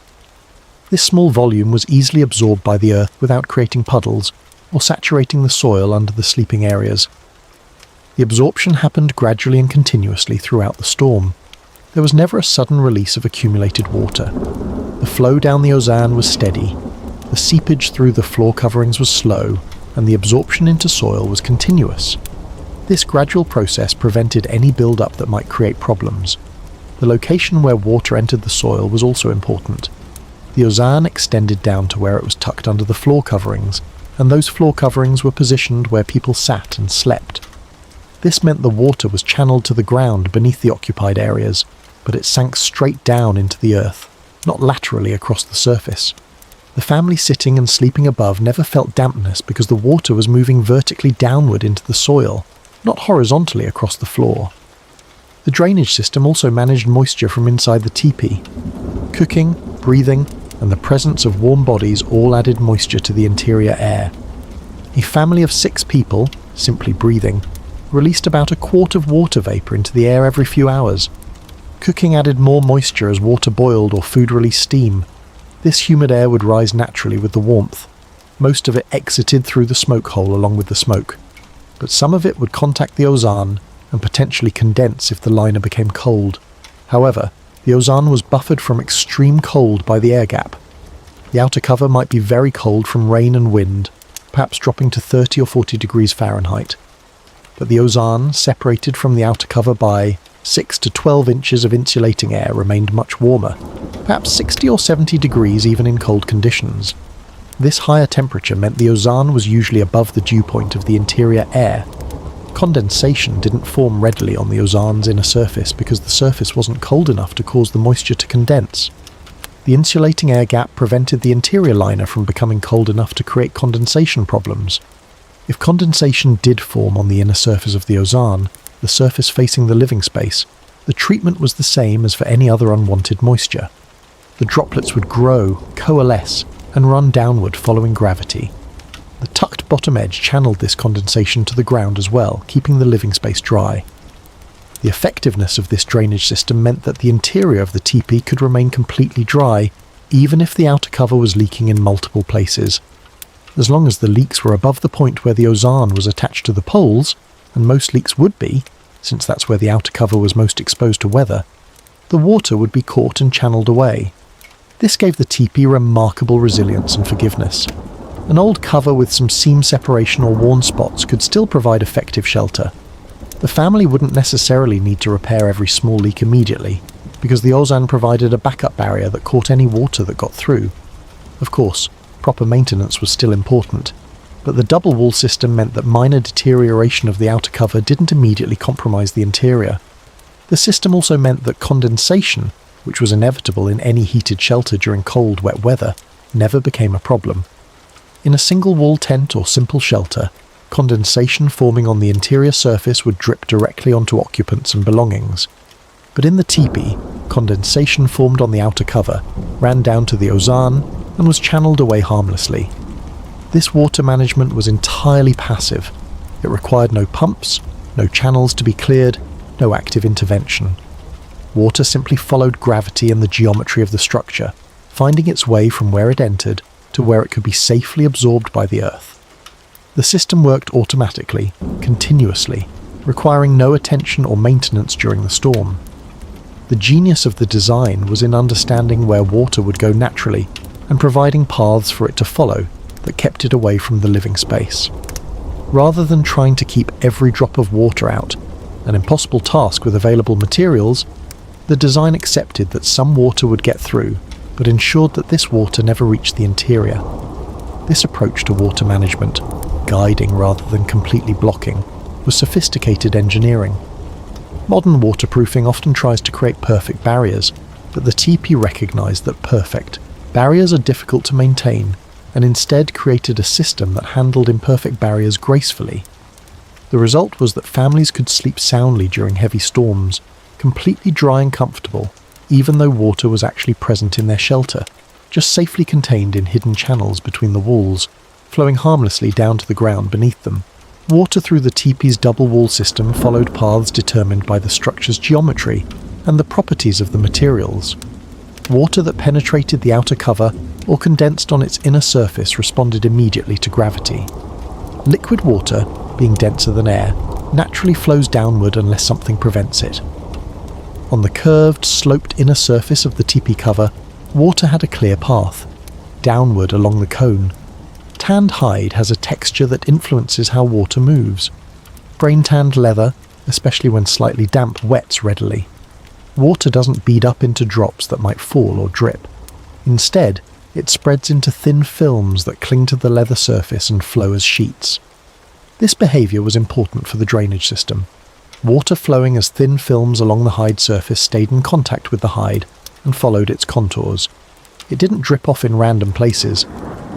This small volume was easily absorbed by the earth without creating puddles or saturating the soil under the sleeping areas. The absorption happened gradually and continuously throughout the storm. There was never a sudden release of accumulated water. The flow down the ozan was steady, the seepage through the floor coverings was slow, and the absorption into soil was continuous. This gradual process prevented any build-up that might create problems. The location where water entered the soil was also important. The ozan extended down to where it was tucked under the floor coverings, and those floor coverings were positioned where people sat and slept. This meant the water was channeled to the ground beneath the occupied areas, but it sank straight down into the earth, not laterally across the surface. The family sitting and sleeping above never felt dampness because the water was moving vertically downward into the soil, not horizontally across the floor. The drainage system also managed moisture from inside the teepee. Cooking, breathing, and the presence of warm bodies all added moisture to the interior air. A family of 6 people, simply breathing, released about a quart of water vapour into the air every few hours. Cooking added more moisture as water boiled or food released steam. This humid air would rise naturally with the warmth. Most of it exited through the smoke hole along with the smoke, but some of it would contact the ozan and potentially condense if the liner became cold. However, the ozan was buffered from extreme cold by the air gap. The outer cover might be very cold from rain and wind, perhaps dropping to 30 or 40 degrees Fahrenheit. But the ozan, separated from the outer cover by 6 to 12 inches of insulating air remained much warmer, perhaps 60 or 70 degrees even in cold conditions. This higher temperature meant the ozan was usually above the dew point of the interior air. Condensation didn't form readily on the ozan's inner surface because the surface wasn't cold enough to cause the moisture to condense. The insulating air gap prevented the interior liner from becoming cold enough to create condensation problems. If condensation did form on the inner surface of the ozan, the surface facing the living space, the treatment was the same as for any other unwanted moisture. The droplets would grow, coalesce, and run downward following gravity. The tucked bottom edge channeled this condensation to the ground as well, keeping the living space dry. The effectiveness of this drainage system meant that the interior of the teepee could remain completely dry, even if the outer cover was leaking in multiple places. As long as the leaks were above the point where the ozan was attached to the poles, and most leaks would be, since that's where the outer cover was most exposed to weather, the water would be caught and channeled away. This gave the teepee remarkable resilience and forgiveness. An old cover with some seam separation or worn spots could still provide effective shelter. The family wouldn't necessarily need to repair every small leak immediately, because the ozan provided a backup barrier that caught any water that got through. Of course, proper maintenance was still important, but the double wall system meant that minor deterioration of the outer cover didn't immediately compromise the interior. The system also meant that condensation, which was inevitable in any heated shelter during cold, wet weather, never became a problem. In a single-wall tent or simple shelter, condensation forming on the interior surface would drip directly onto occupants and belongings. But in the teepee, condensation formed on the outer cover, ran down to the ozan, and was channeled away harmlessly. This water management was entirely passive. It required no pumps, no channels to be cleared, no active intervention. Water simply followed gravity and the geometry of the structure, finding its way from where it entered to where it could be safely absorbed by the earth. The system worked automatically, continuously, requiring no attention or maintenance during the storm. The genius of the design was in understanding where water would go naturally and providing paths for it to follow that kept it away from the living space. Rather than trying to keep every drop of water out, an impossible task with available materials, the design accepted that some water would get through, but ensured that this water never reached the interior. This approach to water management, guiding rather than completely blocking, was sophisticated engineering. Modern waterproofing often tries to create perfect barriers, but the teepee recognized that perfect barriers are difficult to maintain, and instead created a system that handled imperfect barriers gracefully. The result was that families could sleep soundly during heavy storms, completely dry and comfortable, even though water was actually present in their shelter, just safely contained in hidden channels between the walls, flowing harmlessly down to the ground beneath them. Water through the teepee's double wall system followed paths determined by the structure's geometry and the properties of the materials. Water that penetrated the outer cover or condensed on its inner surface responded immediately to gravity. Liquid water, being denser than air, naturally flows downward unless something prevents it. On the curved, sloped inner surface of the teepee cover, water had a clear path, downward along the cone. Tanned hide has a texture that influences how water moves. Brain-tanned leather, especially when slightly damp, wets readily. Water doesn't bead up into drops that might fall or drip. Instead, it spreads into thin films that cling to the leather surface and flow as sheets. This behaviour was important for the drainage system. Water flowing as thin films along the hide surface stayed in contact with the hide and followed its contours. It didn't drip off in random places.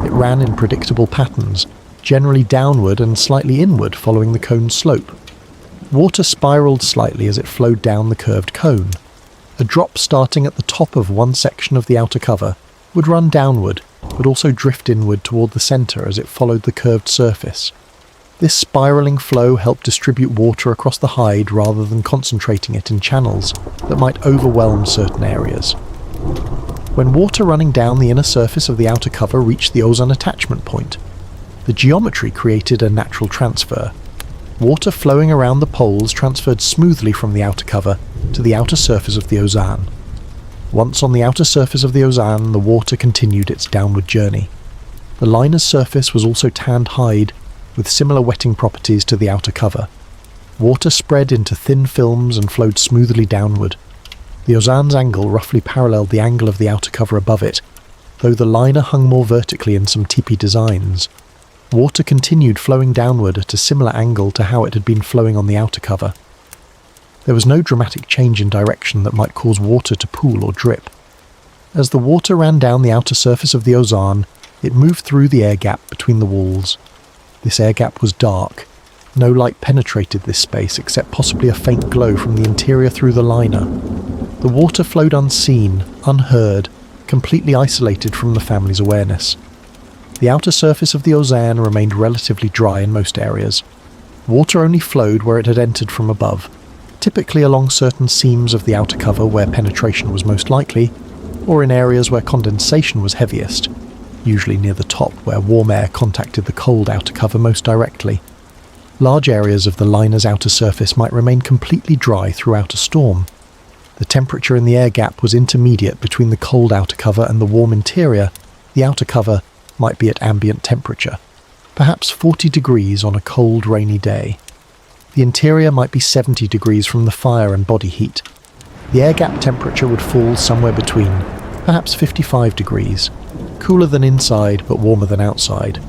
It ran in predictable patterns, generally downward and slightly inward following the cone's slope. Water spiraled slightly as it flowed down the curved cone. A drop starting at the top of one section of the outer cover would run downward, but also drift inward toward the centre as it followed the curved surface. This spiralling flow helped distribute water across the hide rather than concentrating it in channels that might overwhelm certain areas. When water running down the inner surface of the outer cover reached the ozan attachment point, the geometry created a natural transfer. Water flowing around the poles transferred smoothly from the outer cover to the outer surface of the ozan. Once on the outer surface of the ozan, the water continued its downward journey. The liner's surface was also tanned hide, with similar wetting properties to the outer cover. Water spread into thin films and flowed smoothly downward. The ozan's angle roughly paralleled the angle of the outer cover above it, though the liner hung more vertically in some Teepee designs. Water continued flowing downward at a similar angle to how it had been flowing on the outer cover. There was no dramatic change in direction that might cause water to pool or drip. As the water ran down the outer surface of the ozan, it moved through the air gap between the walls. This air gap was dark. No light penetrated this space except possibly a faint glow from the interior through the liner. The water flowed unseen, unheard, completely isolated from the family's awareness. The outer surface of the ozan remained relatively dry in most areas. Water only flowed where it had entered from above, typically along certain seams of the outer cover where penetration was most likely, or in areas where condensation was heaviest, usually near the top where warm air contacted the cold outer cover most directly. Large areas of the liner's outer surface might remain completely dry throughout a storm. The temperature in the air gap was intermediate between the cold outer cover and the warm interior. The outer cover might be at ambient temperature, perhaps 40 degrees on a cold, rainy day. The interior might be 70 degrees from the fire and body heat. The air gap temperature would fall somewhere between, perhaps 55 degrees, cooler than inside but warmer than outside.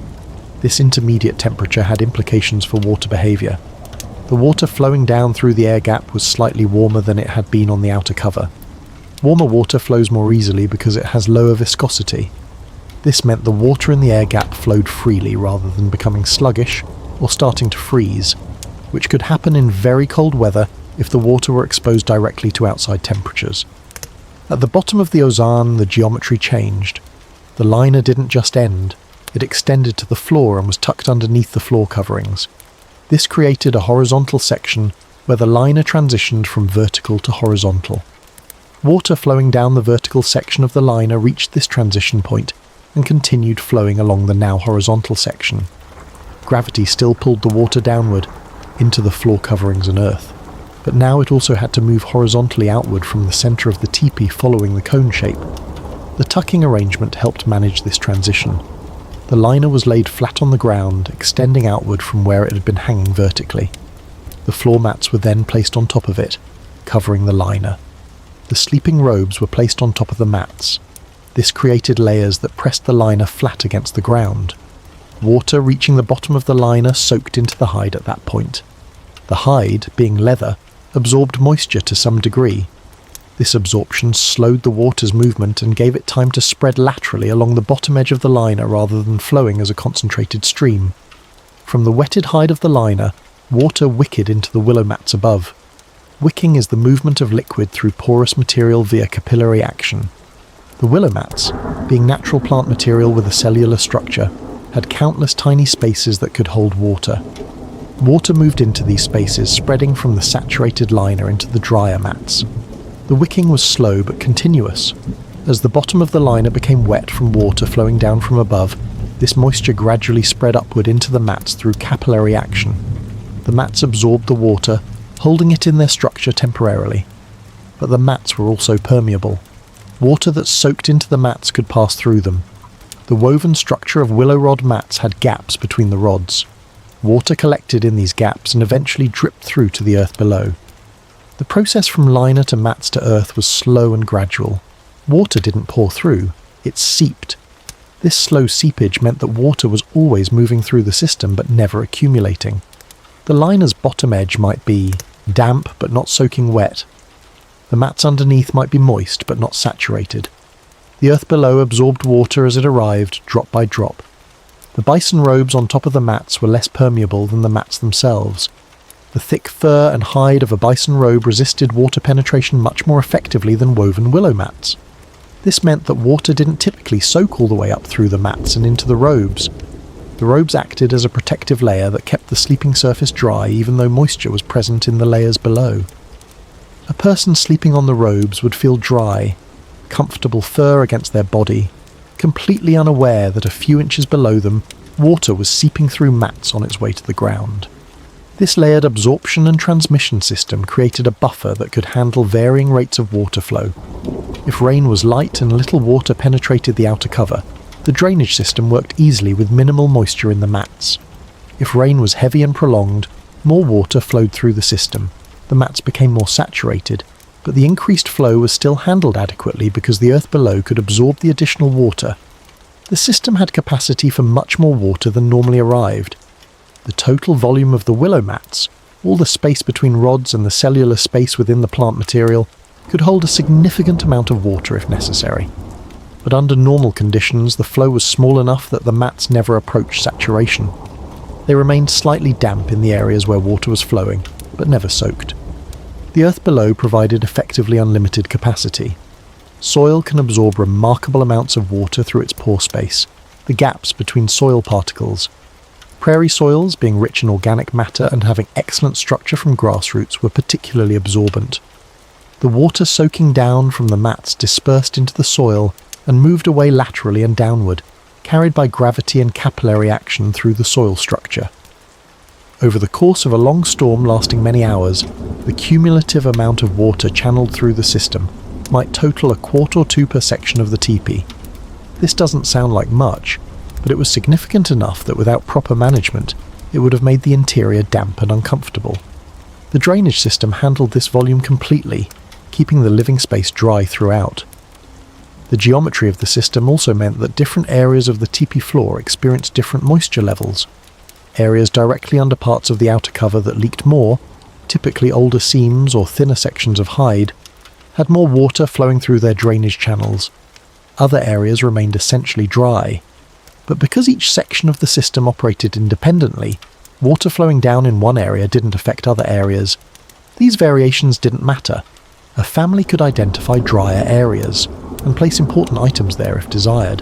This intermediate temperature had implications for water behaviour. The water flowing down through the air gap was slightly warmer than it had been on the outer cover. Warmer water flows more easily because it has lower viscosity. This meant the water in the air gap flowed freely rather than becoming sluggish or starting to freeze, which could happen in very cold weather if the water were exposed directly to outside temperatures. At the bottom of the ozan, the geometry changed. The liner didn't just end, it extended to the floor and was tucked underneath the floor coverings. This created a horizontal section where the liner transitioned from vertical to horizontal. Water flowing down the vertical section of the liner reached this transition point and continued flowing along the now horizontal section. Gravity still pulled the water downward into the floor coverings and earth, but now it also had to move horizontally outward from the centre of the teepee following the cone shape. The tucking arrangement helped manage this transition. The liner was laid flat on the ground, extending outward from where it had been hanging vertically. The floor mats were then placed on top of it, covering the liner. The sleeping robes were placed on top of the mats. This created layers that pressed the liner flat against the ground. Water reaching the bottom of the liner soaked into the hide at that point. The hide, being leather, absorbed moisture to some degree. This absorption slowed the water's movement and gave it time to spread laterally along the bottom edge of the liner rather than flowing as a concentrated stream. From the wetted hide of the liner, water wicked into the willow mats above. Wicking is the movement of liquid through porous material via capillary action. The willow mats, being natural plant material with a cellular structure, had countless tiny spaces that could hold water. Water moved into these spaces, spreading from the saturated liner into the drier mats. The wicking was slow but continuous. As the bottom of the liner became wet from water flowing down from above, this moisture gradually spread upward into the mats through capillary action. The mats absorbed the water, holding it in their structure temporarily. But the mats were also permeable. Water that soaked into the mats could pass through them. The woven structure of willow rod mats had gaps between the rods. Water collected in these gaps and eventually dripped through to the earth below. The process from liner to mats to earth was slow and gradual. Water didn't pour through, it seeped. This slow seepage meant that water was always moving through the system but never accumulating. The liner's bottom edge might be damp but not soaking wet. The mats underneath might be moist but not saturated. The earth below absorbed water as it arrived, drop by drop. The bison robes on top of the mats were less permeable than the mats themselves. The thick fur and hide of a bison robe resisted water penetration much more effectively than woven willow mats. This meant that water didn't typically soak all the way up through the mats and into the robes. The robes acted as a protective layer that kept the sleeping surface dry even though moisture was present in the layers below. A person sleeping on the robes would feel dry, comfortable fur against their body, completely unaware that a few inches below them, water was seeping through mats on its way to the ground. This layered absorption and transmission system created a buffer that could handle varying rates of water flow. If rain was light and little water penetrated the outer cover, the drainage system worked easily with minimal moisture in the mats. If rain was heavy and prolonged, More water flowed through the system. The mats became more saturated, but the increased flow was still handled adequately because the earth below could absorb the additional water. The system had capacity for much more water than normally arrived. The total volume of the willow mats, all the space between rods and the cellular space within the plant material, could hold a significant amount of water if necessary. But under normal conditions, the flow was small enough that the mats never approached saturation. They remained slightly damp in the areas where water was flowing, but never soaked. The earth below provided effectively unlimited capacity. Soil can absorb remarkable amounts of water through its pore space, the gaps between soil particles. Prairie soils, being rich in organic matter and having excellent structure from grassroots, were particularly absorbent. The water soaking down from the mats dispersed into the soil and moved away laterally and downward, carried by gravity and capillary action through the soil structure. Over the course of a long storm lasting many hours, the cumulative amount of water channeled through the system might total a quart or two per section of the teepee. This doesn't sound like much, but it was significant enough that without proper management, it would have made the interior damp and uncomfortable. The drainage system handled this volume completely, keeping the living space dry throughout. The geometry of the system also meant that different areas of the teepee floor experienced different moisture levels. Areas directly under parts of the outer cover that leaked more, typically older seams or thinner sections of hide, had more water flowing through their drainage channels. Other areas remained essentially dry. But because each section of the system operated independently, water flowing down in one area didn't affect other areas. These variations didn't matter. A family could identify drier areas and place important items there if desired,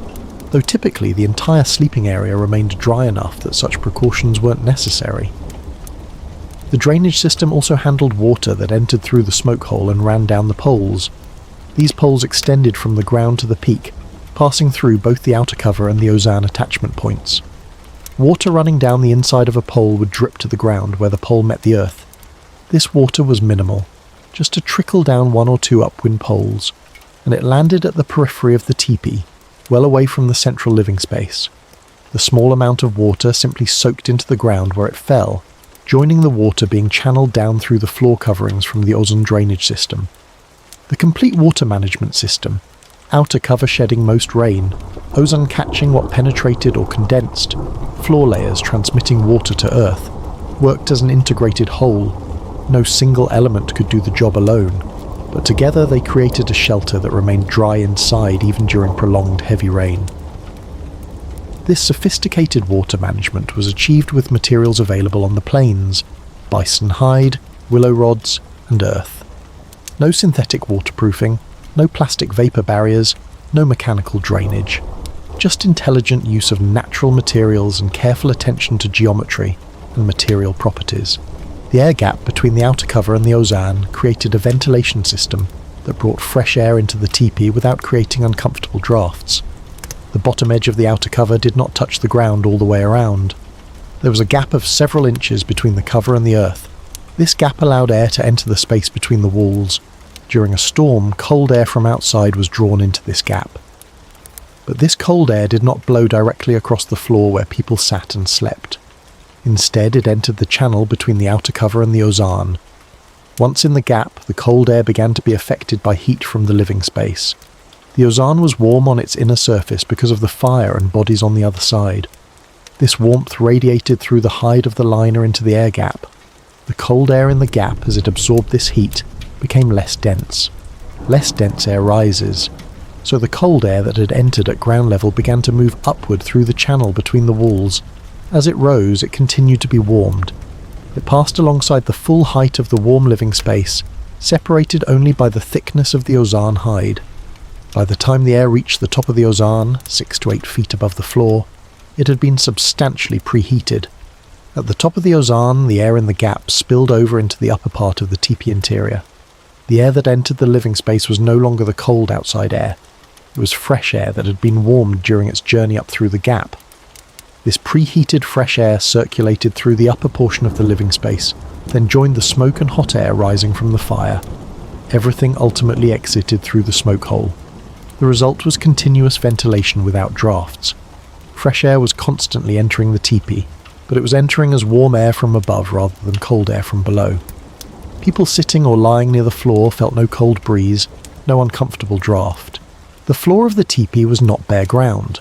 though typically the entire sleeping area remained dry enough that such precautions weren't necessary. The drainage system also handled water that entered through the smoke hole and ran down the poles. These poles extended from the ground to the peak, passing through both the outer cover and the ozan attachment points. Water running down the inside of a pole would drip to the ground where the pole met the earth. This water was minimal, just a trickle down one or two upwind poles, and it landed at the periphery of the teepee, well away from the central living space. The small amount of water simply soaked into the ground where it fell, joining the water being channeled down through the floor coverings from the ozan drainage system. The complete water management system, outer cover shedding most rain, ozan catching what penetrated or condensed, floor layers transmitting water to earth, worked as an integrated whole. No single element could do the job alone, but together they created a shelter that remained dry inside even during prolonged heavy rain. This sophisticated water management was achieved with materials available on the plains: bison hide, willow rods, and earth. No synthetic waterproofing, no plastic vapor barriers, no mechanical drainage. Just intelligent use of natural materials and careful attention to geometry and material properties. The air gap between the outer cover and the ozan created a ventilation system that brought fresh air into the teepee without creating uncomfortable drafts. The bottom edge of the outer cover did not touch the ground all the way around. There was a gap of several inches between the cover and the earth. This gap allowed air to enter the space between the walls. During a storm, cold air from outside was drawn into this gap. But this cold air did not blow directly across the floor where people sat and slept. Instead, it entered the channel between the outer cover and the ozan. Once in the gap, the cold air began to be affected by heat from the living space. The ozan was warm on its inner surface because of the fire and bodies on the other side. This warmth radiated through the hide of the liner into the air gap. The cold air in the gap, as it absorbed this heat, became less dense. Less dense air rises, so the cold air that had entered at ground level began to move upward through the channel between the walls. As it rose, it continued to be warmed. It passed alongside the full height of the warm living space, separated only by the thickness of the ozan hide. By the time the air reached the top of the ozan, 6 to 8 feet above the floor, it had been substantially preheated. At the top of the ozan, the air in the gap spilled over into the upper part of the teepee interior. The air that entered the living space was no longer the cold outside air. It was fresh air that had been warmed during its journey up through the gap. This preheated fresh air circulated through the upper portion of the living space, then joined the smoke and hot air rising from the fire. Everything ultimately exited through the smoke hole. The result was continuous ventilation without drafts. Fresh air was constantly entering the teepee. but it was entering as warm air from above rather than cold air from below. People sitting or lying near the floor felt no cold breeze, no uncomfortable draft. The floor of the teepee was not bare ground.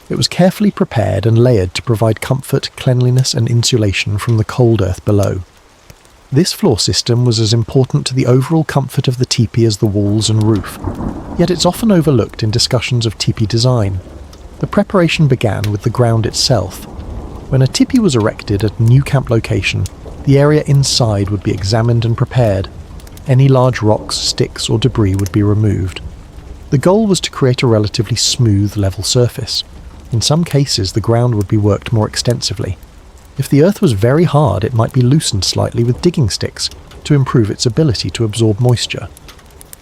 It was carefully prepared and layered to provide comfort, cleanliness and insulation from the cold earth below. This floor system was as important to the overall comfort of the teepee as the walls and roof, yet it's often overlooked in discussions of teepee design. The preparation began with the ground itself. When a teepee was erected at a new camp location, the area inside would be examined and prepared. Any large rocks, sticks or debris would be removed. The goal was to create a relatively smooth, level surface. In some cases, the ground would be worked more extensively. If the earth was very hard, it might be loosened slightly with digging sticks to improve its ability to absorb moisture.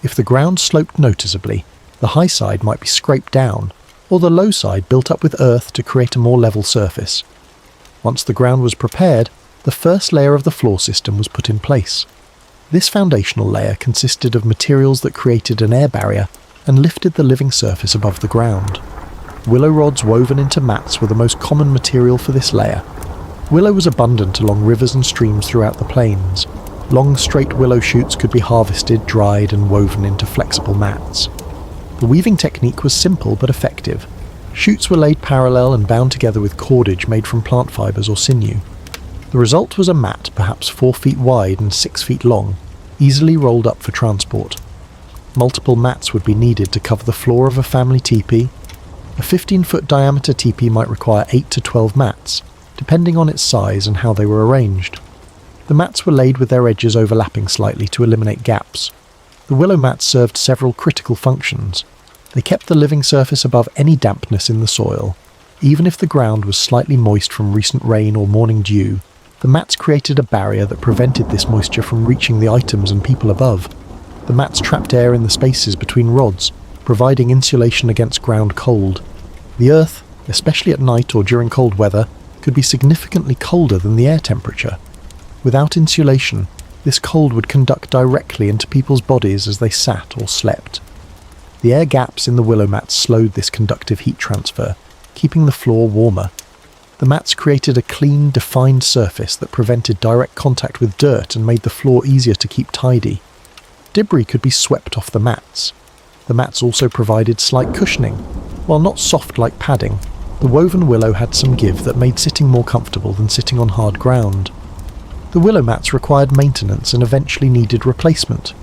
If the ground sloped noticeably, the high side might be scraped down, or the low side built up with earth to create a more level surface. Once the ground was prepared, the first layer of the floor system was put in place. This foundational layer consisted of materials that created an air barrier and lifted the living surface above the ground. Willow rods woven into mats were the most common material for this layer. Willow was abundant along rivers and streams throughout the plains. Long straight willow shoots could be harvested, dried and woven into flexible mats. The weaving technique was simple but effective. Shoots were laid parallel and bound together with cordage made from plant fibres or sinew. The result was a mat perhaps 4 feet wide and 6 feet long, easily rolled up for transport. Multiple mats would be needed to cover the floor of a family teepee. A 15-foot diameter teepee might require 8 to 12 mats, depending on its size and how they were arranged. The mats were laid with their edges overlapping slightly to eliminate gaps. The willow mats served several critical functions. They kept the living surface above any dampness in the soil. Even if the ground was slightly moist from recent rain or morning dew, the mats created a barrier that prevented this moisture from reaching the items and people above. The mats trapped air in the spaces between rods, providing insulation against ground cold. The earth, especially at night or during cold weather, could be significantly colder than the air temperature. Without insulation, this cold would conduct directly into people's bodies as they sat or slept. The air gaps in the willow mats slowed this conductive heat transfer, keeping the floor warmer. The mats created a clean, defined surface that prevented direct contact with dirt and made the floor easier to keep tidy. Debris could be swept off the mats. The mats also provided slight cushioning. While not soft like padding, the woven willow had some give that made sitting more comfortable than sitting on hard ground. The willow mats required maintenance and eventually needed replacement.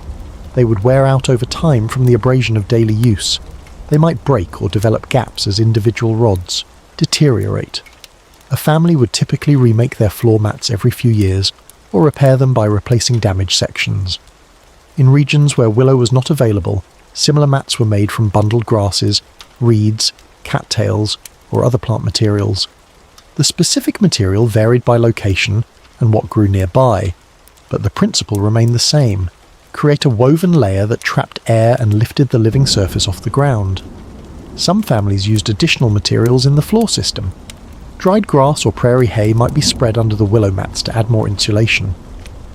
They would wear out over time from the abrasion of daily use. They might break or develop gaps as individual rods deteriorate. A family would typically remake their floor mats every few years or repair them by replacing damaged sections. In regions where willow was not available, similar mats were made from bundled grasses, reeds, cattails, or other plant materials. The specific material varied by location and what grew nearby, but the principle remained the same: create a woven layer that trapped air and lifted the living surface off the ground. Some families used additional materials in the floor system. Dried grass or prairie hay might be spread under the willow mats to add more insulation.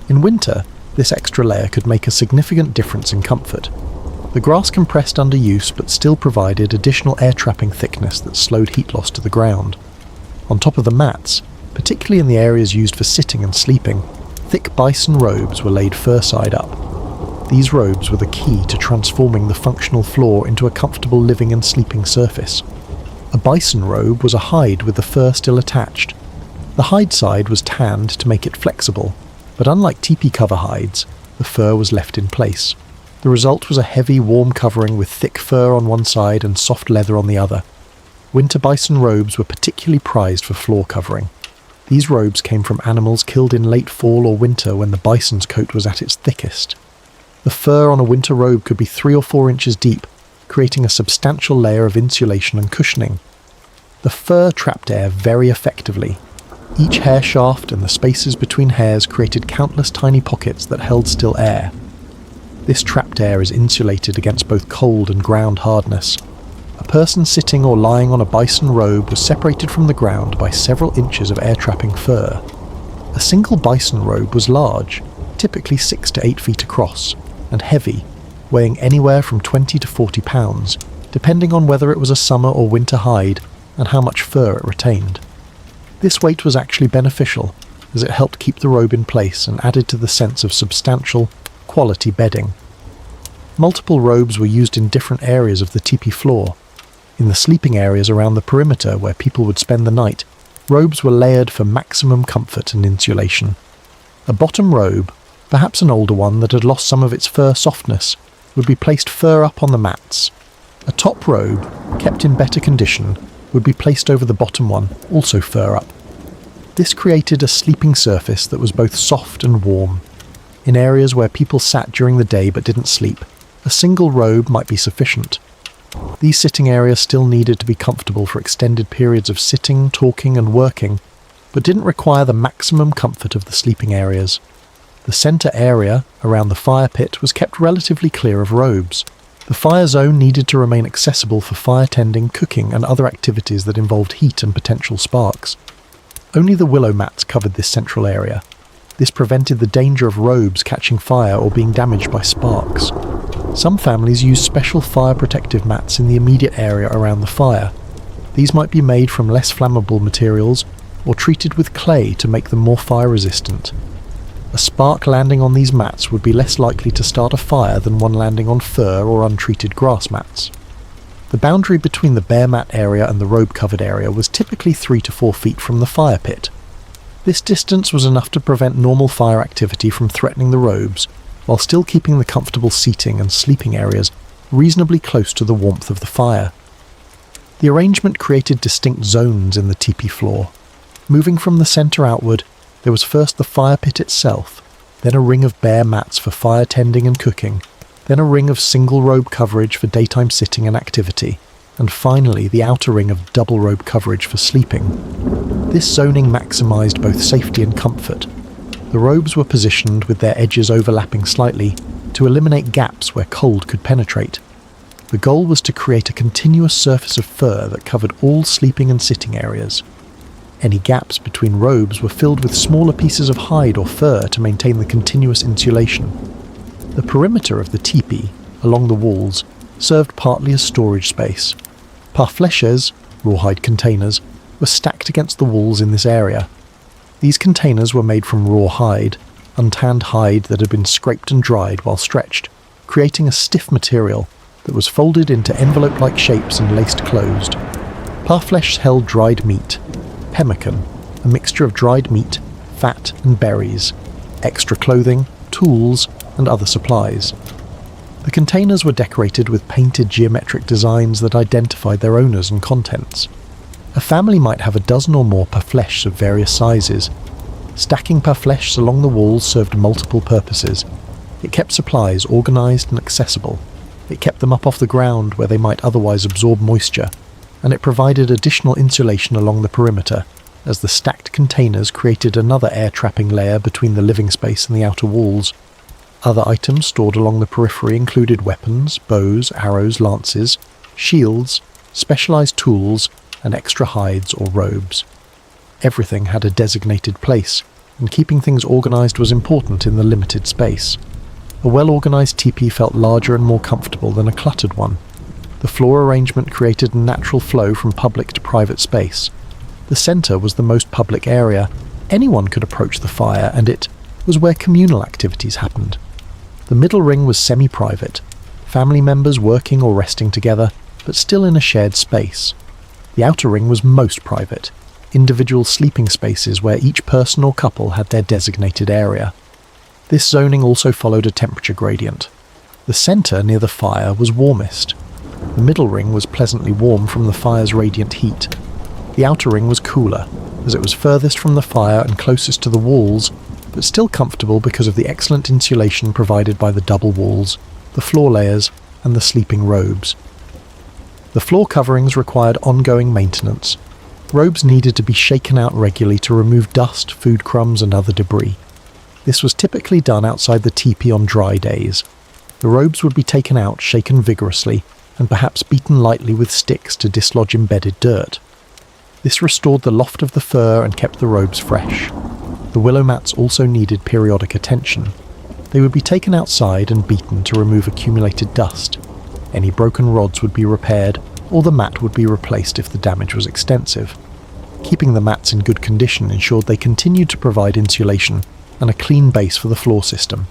In winter, this extra layer could make a significant difference in comfort. The grass compressed under use but still provided additional air-trapping thickness that slowed heat loss to the ground. On top of the mats, particularly in the areas used for sitting and sleeping, thick bison robes were laid fur side up. These robes were the key to transforming the functional floor into a comfortable living and sleeping surface. A bison robe was a hide with the fur still attached. The hide side was tanned to make it flexible, but unlike teepee cover hides, the fur was left in place. The result was a heavy, warm covering with thick fur on one side and soft leather on the other. Winter bison robes were particularly prized for floor covering. These robes came from animals killed in late fall or winter when the bison's coat was at its thickest. The fur on a winter robe could be 3 or 4 inches deep, creating a substantial layer of insulation and cushioning. The fur trapped air very effectively. Each hair shaft and the spaces between hairs created countless tiny pockets that held still air. This trapped air is insulated against both cold and ground hardness. A person sitting or lying on a bison robe was separated from the ground by several inches of air-trapping fur. A single bison robe was large, typically 6 to 8 feet across, and heavy, weighing anywhere from 20 to 40 pounds, depending on whether it was a summer or winter hide and how much fur it retained. This weight was actually beneficial, as it helped keep the robe in place and added to the sense of substantial, quality bedding. Multiple robes were used in different areas of the teepee floor. In the sleeping areas around the perimeter where people would spend the night, robes were layered for maximum comfort and insulation. A bottom robe, perhaps an older one that had lost some of its fur softness, would be placed fur up on the mats. A top robe, kept in better condition, would be placed over the bottom one, also fur up. This created a sleeping surface that was both soft and warm. In areas where people sat during the day but didn't sleep, a single robe might be sufficient. These sitting areas still needed to be comfortable for extended periods of sitting, talking and working, but didn't require the maximum comfort of the sleeping areas. The centre area, around the fire pit, was kept relatively clear of robes. The fire zone needed to remain accessible for fire tending, cooking and other activities that involved heat and potential sparks. Only the willow mats covered this central area. This prevented the danger of robes catching fire or being damaged by sparks. Some families used special fire protective mats in the immediate area around the fire. These might be made from less flammable materials or treated with clay to make them more fire resistant. A spark landing on these mats would be less likely to start a fire than one landing on fur or untreated grass mats. The boundary between the bare mat area and the robe-covered area was typically 3 to 4 feet from the fire pit. This distance was enough to prevent normal fire activity from threatening the robes, while still keeping the comfortable seating and sleeping areas reasonably close to the warmth of the fire. The arrangement created distinct zones in the teepee floor. Moving from the centre outward, there was first the fire pit itself, then a ring of bare mats for fire tending and cooking, then a ring of single robe coverage for daytime sitting and activity, and finally the outer ring of double robe coverage for sleeping. This zoning maximised both safety and comfort. The robes were positioned with their edges overlapping slightly to eliminate gaps where cold could penetrate. The goal was to create a continuous surface of fur that covered all sleeping and sitting areas. Any gaps between robes were filled with smaller pieces of hide or fur to maintain the continuous insulation. The perimeter of the teepee, along the walls, served partly as storage space. Parfleches, rawhide containers, were stacked against the walls in this area. These containers were made from raw hide, untanned hide that had been scraped and dried while stretched, creating a stiff material that was folded into envelope-like shapes and laced closed. Parfleches held dried meat, pemmican, a mixture of dried meat, fat and berries, extra clothing, tools and other supplies. The containers were decorated with painted geometric designs that identified their owners and contents. A family might have a dozen or more parfleches of various sizes. Stacking parfleches along the walls served multiple purposes. It kept supplies organised and accessible. It kept them up off the ground where they might otherwise absorb moisture, and it provided additional insulation along the perimeter, as the stacked containers created another air-trapping layer between the living space and the outer walls. Other items stored along the periphery included weapons, bows, arrows, lances, shields, specialised tools, and extra hides or robes. Everything had a designated place, and keeping things organised was important in the limited space. A well-organised teepee felt larger and more comfortable than a cluttered one. The floor arrangement created a natural flow from public to private space. The centre was the most public area. Anyone could approach the fire, and it was where communal activities happened. The middle ring was semi-private, family members working or resting together, but still in a shared space. The outer ring was most private, individual sleeping spaces where each person or couple had their designated area. This zoning also followed a temperature gradient. The centre near the fire was warmest. The middle ring was pleasantly warm from the fire's radiant heat. The outer ring was cooler, as it was furthest from the fire and closest to the walls, but still comfortable because of the excellent insulation provided by the double walls, the floor layers, and the sleeping robes. The floor coverings required ongoing maintenance. Robes needed to be shaken out regularly to remove dust, food crumbs, and other debris. This was typically done outside the teepee on dry days. The robes would be taken out, shaken vigorously, and perhaps beaten lightly with sticks to dislodge embedded dirt. This restored the loft of the fur and kept the robes fresh. The willow mats also needed periodic attention. They would be taken outside and beaten to remove accumulated dust. Any broken rods would be repaired, or the mat would be replaced if the damage was extensive. Keeping the mats in good condition ensured they continued to provide insulation and a clean base for the floor system.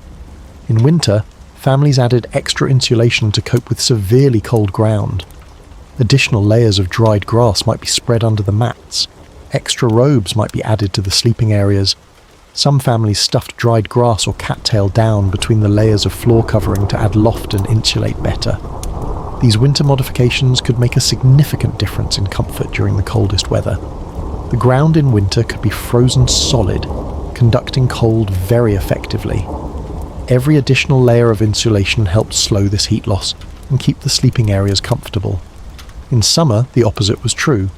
In winter, families added extra insulation to cope with severely cold ground. Additional layers of dried grass might be spread under the mats. Extra robes might be added to the sleeping areas. Some families stuffed dried grass or cattail down between the layers of floor covering to add loft and insulate better. These winter modifications could make a significant difference in comfort during the coldest weather. The ground in winter could be frozen solid, conducting cold very effectively. Every additional layer of insulation helped slow this heat loss and keep the sleeping areas comfortable. In summer, the opposite was true.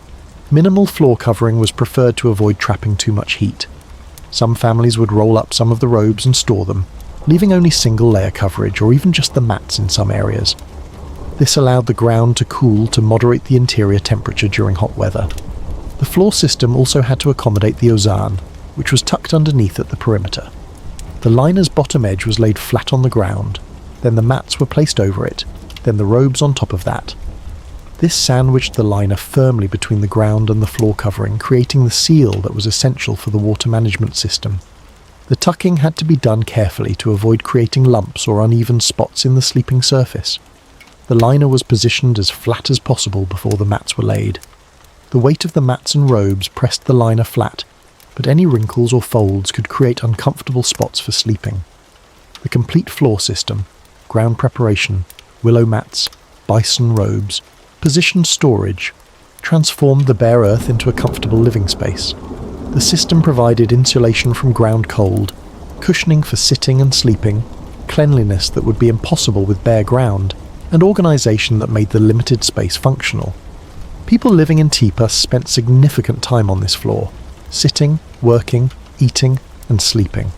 Minimal floor covering was preferred to avoid trapping too much heat. Some families would roll up some of the robes and store them, leaving only single layer coverage or even just the mats in some areas. This allowed the ground to cool to moderate the interior temperature during hot weather. The floor system also had to accommodate the ozan, which was tucked underneath at the perimeter. The liner's bottom edge was laid flat on the ground, then the mats were placed over it, then the robes on top of that. This sandwiched the liner firmly between the ground and the floor covering, creating the seal that was essential for the water management system. The tucking had to be done carefully to avoid creating lumps or uneven spots in the sleeping surface. The liner was positioned as flat as possible before the mats were laid. The weight of the mats and robes pressed the liner flat, but any wrinkles or folds could create uncomfortable spots for sleeping. The complete floor system, ground preparation, willow mats, bison robes, positioned storage, transformed the bare earth into a comfortable living space. The system provided insulation from ground cold, cushioning for sitting and sleeping, cleanliness that would be impossible with bare ground, and organisation that made the limited space functional. People living in Teepee spent significant time on this floor, sitting, working, eating, and sleeping.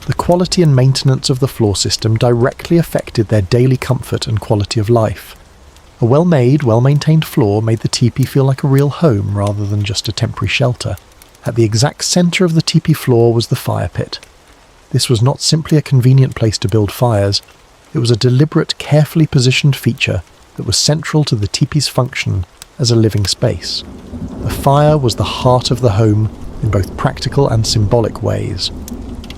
The quality and maintenance of the floor system directly affected their daily comfort and quality of life. A well-made, well-maintained floor made the teepee feel like a real home rather than just a temporary shelter. At the exact centre of the teepee floor was the fire pit. This was not simply a convenient place to build fires, it was a deliberate, carefully positioned feature that was central to the teepee's function as a living space. The fire was the heart of the home in both practical and symbolic ways.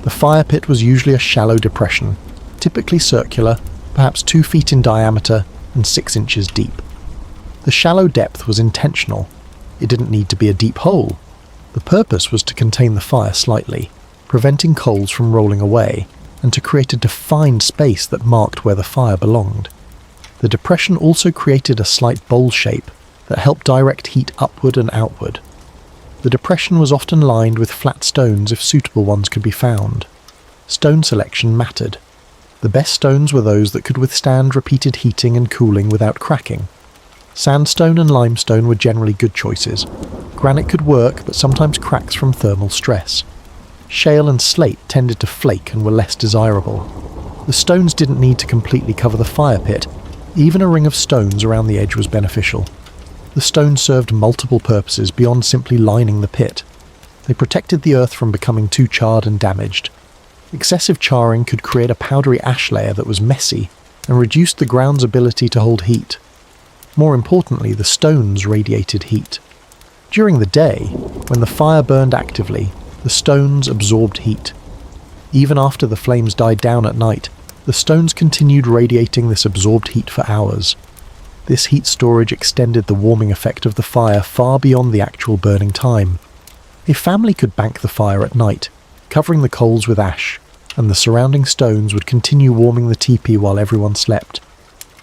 The fire pit was usually a shallow depression, typically circular, perhaps 2 feet in diameter and 6 inches deep. The shallow depth was intentional. It didn't need to be a deep hole. The purpose was to contain the fire slightly, preventing coals from rolling away, and to create a defined space that marked where the fire belonged. The depression also created a slight bowl shape that helped direct heat upward and outward. The depression was often lined with flat stones if suitable ones could be found. Stone selection mattered. The best stones were those that could withstand repeated heating and cooling without cracking. Sandstone and limestone were generally good choices. Granite could work, but sometimes cracks from thermal stress. Shale and slate tended to flake and were less desirable. The stones didn't need to completely cover the fire pit. Even a ring of stones around the edge was beneficial. The stones served multiple purposes beyond simply lining the pit. They protected the earth from becoming too charred and damaged. Excessive charring could create a powdery ash layer that was messy and reduced the ground's ability to hold heat. More importantly, the stones radiated heat. During the day, when the fire burned actively, the stones absorbed heat. Even after the flames died down at night, the stones continued radiating this absorbed heat for hours. This heat storage extended the warming effect of the fire far beyond the actual burning time. A family could bank the fire at night, covering the coals with ash, and the surrounding stones would continue warming the teepee while everyone slept.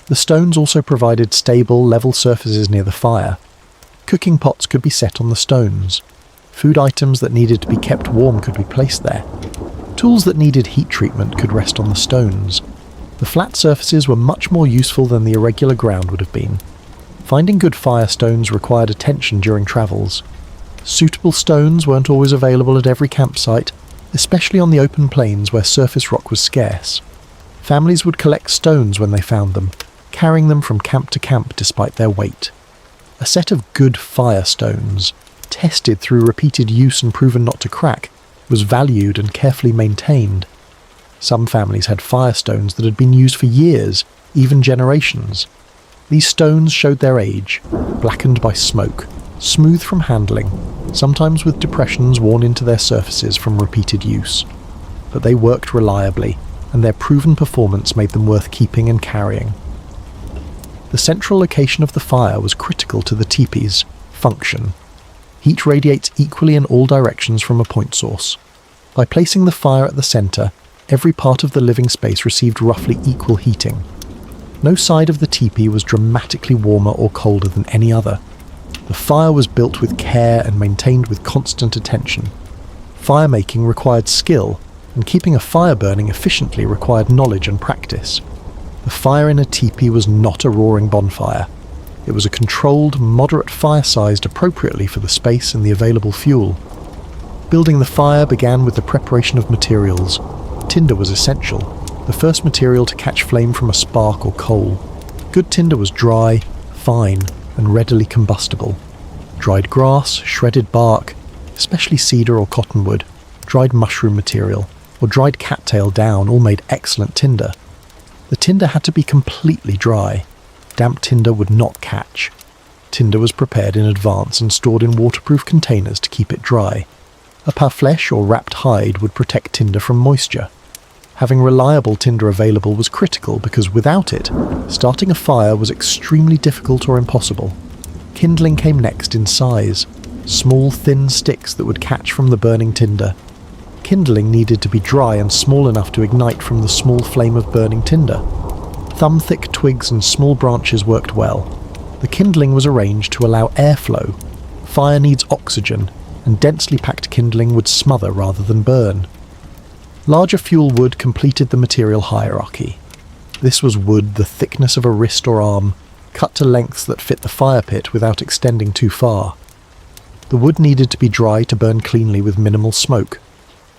The stones also provided stable, level surfaces near the fire. Cooking pots could be set on the stones. Food items that needed to be kept warm could be placed there. Tools that needed heat treatment could rest on the stones. The flat surfaces were much more useful than the irregular ground would have been. Finding good fire stones required attention during travels. Suitable stones weren't always available at every campsite, especially on the open plains where surface rock was scarce. Families would collect stones when they found them, carrying them from camp to camp despite their weight. A set of good fire stones, tested through repeated use and proven not to crack, was valued and carefully maintained. Some families had fire stones that had been used for years, even generations. These stones showed their age, blackened by smoke, smooth from handling, sometimes with depressions worn into their surfaces from repeated use. But they worked reliably, and their proven performance made them worth keeping and carrying. The central location of the fire was critical to the teepee's function. Heat radiates equally in all directions from a point source. By placing the fire at the centre, every part of the living space received roughly equal heating. No side of the teepee was dramatically warmer or colder than any other. The fire was built with care and maintained with constant attention. Fire-making required skill, and keeping a fire burning efficiently required knowledge and practice. The fire in a teepee was not a roaring bonfire. It was a controlled, moderate fire sized appropriately for the space and the available fuel. Building the fire began with the preparation of materials. Tinder was essential, the first material to catch flame from a spark or coal. Good tinder was dry, fine, and readily combustible. Dried grass, shredded bark, especially cedar or cottonwood, dried mushroom material, or dried cattail down all made excellent tinder. The tinder had to be completely dry. Damp tinder would not catch. Tinder was prepared in advance and stored in waterproof containers to keep it dry. A parfleche or wrapped hide would protect tinder from moisture. Having reliable tinder available was critical because without it, starting a fire was extremely difficult or impossible. Kindling came next in size, small thin sticks that would catch from the burning tinder. Kindling needed to be dry and small enough to ignite from the small flame of burning tinder. Thumb-thick twigs and small branches worked well. The kindling was arranged to allow airflow. Fire needs oxygen, and densely packed kindling would smother rather than burn. Larger fuel wood completed the material hierarchy. This was wood the thickness of a wrist or arm, cut to lengths that fit the fire pit without extending too far. The wood needed to be dry to burn cleanly with minimal smoke.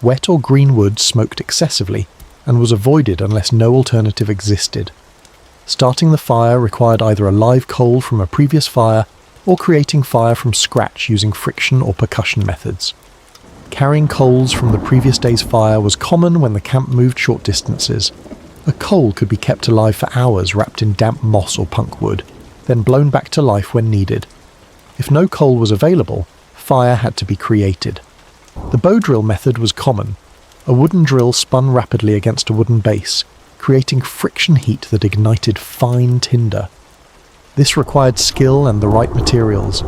Wet or green wood smoked excessively, and was avoided unless no alternative existed. Starting the fire required either a live coal from a previous fire or creating fire from scratch using friction or percussion methods. Carrying coals from the previous day's fire was common when the camp moved short distances. A coal could be kept alive for hours wrapped in damp moss or punk wood, then blown back to life when needed. If no coal was available, fire had to be created. The bow drill method was common. A wooden drill spun rapidly against a wooden base, creating friction heat that ignited fine tinder. This required skill and the right materials.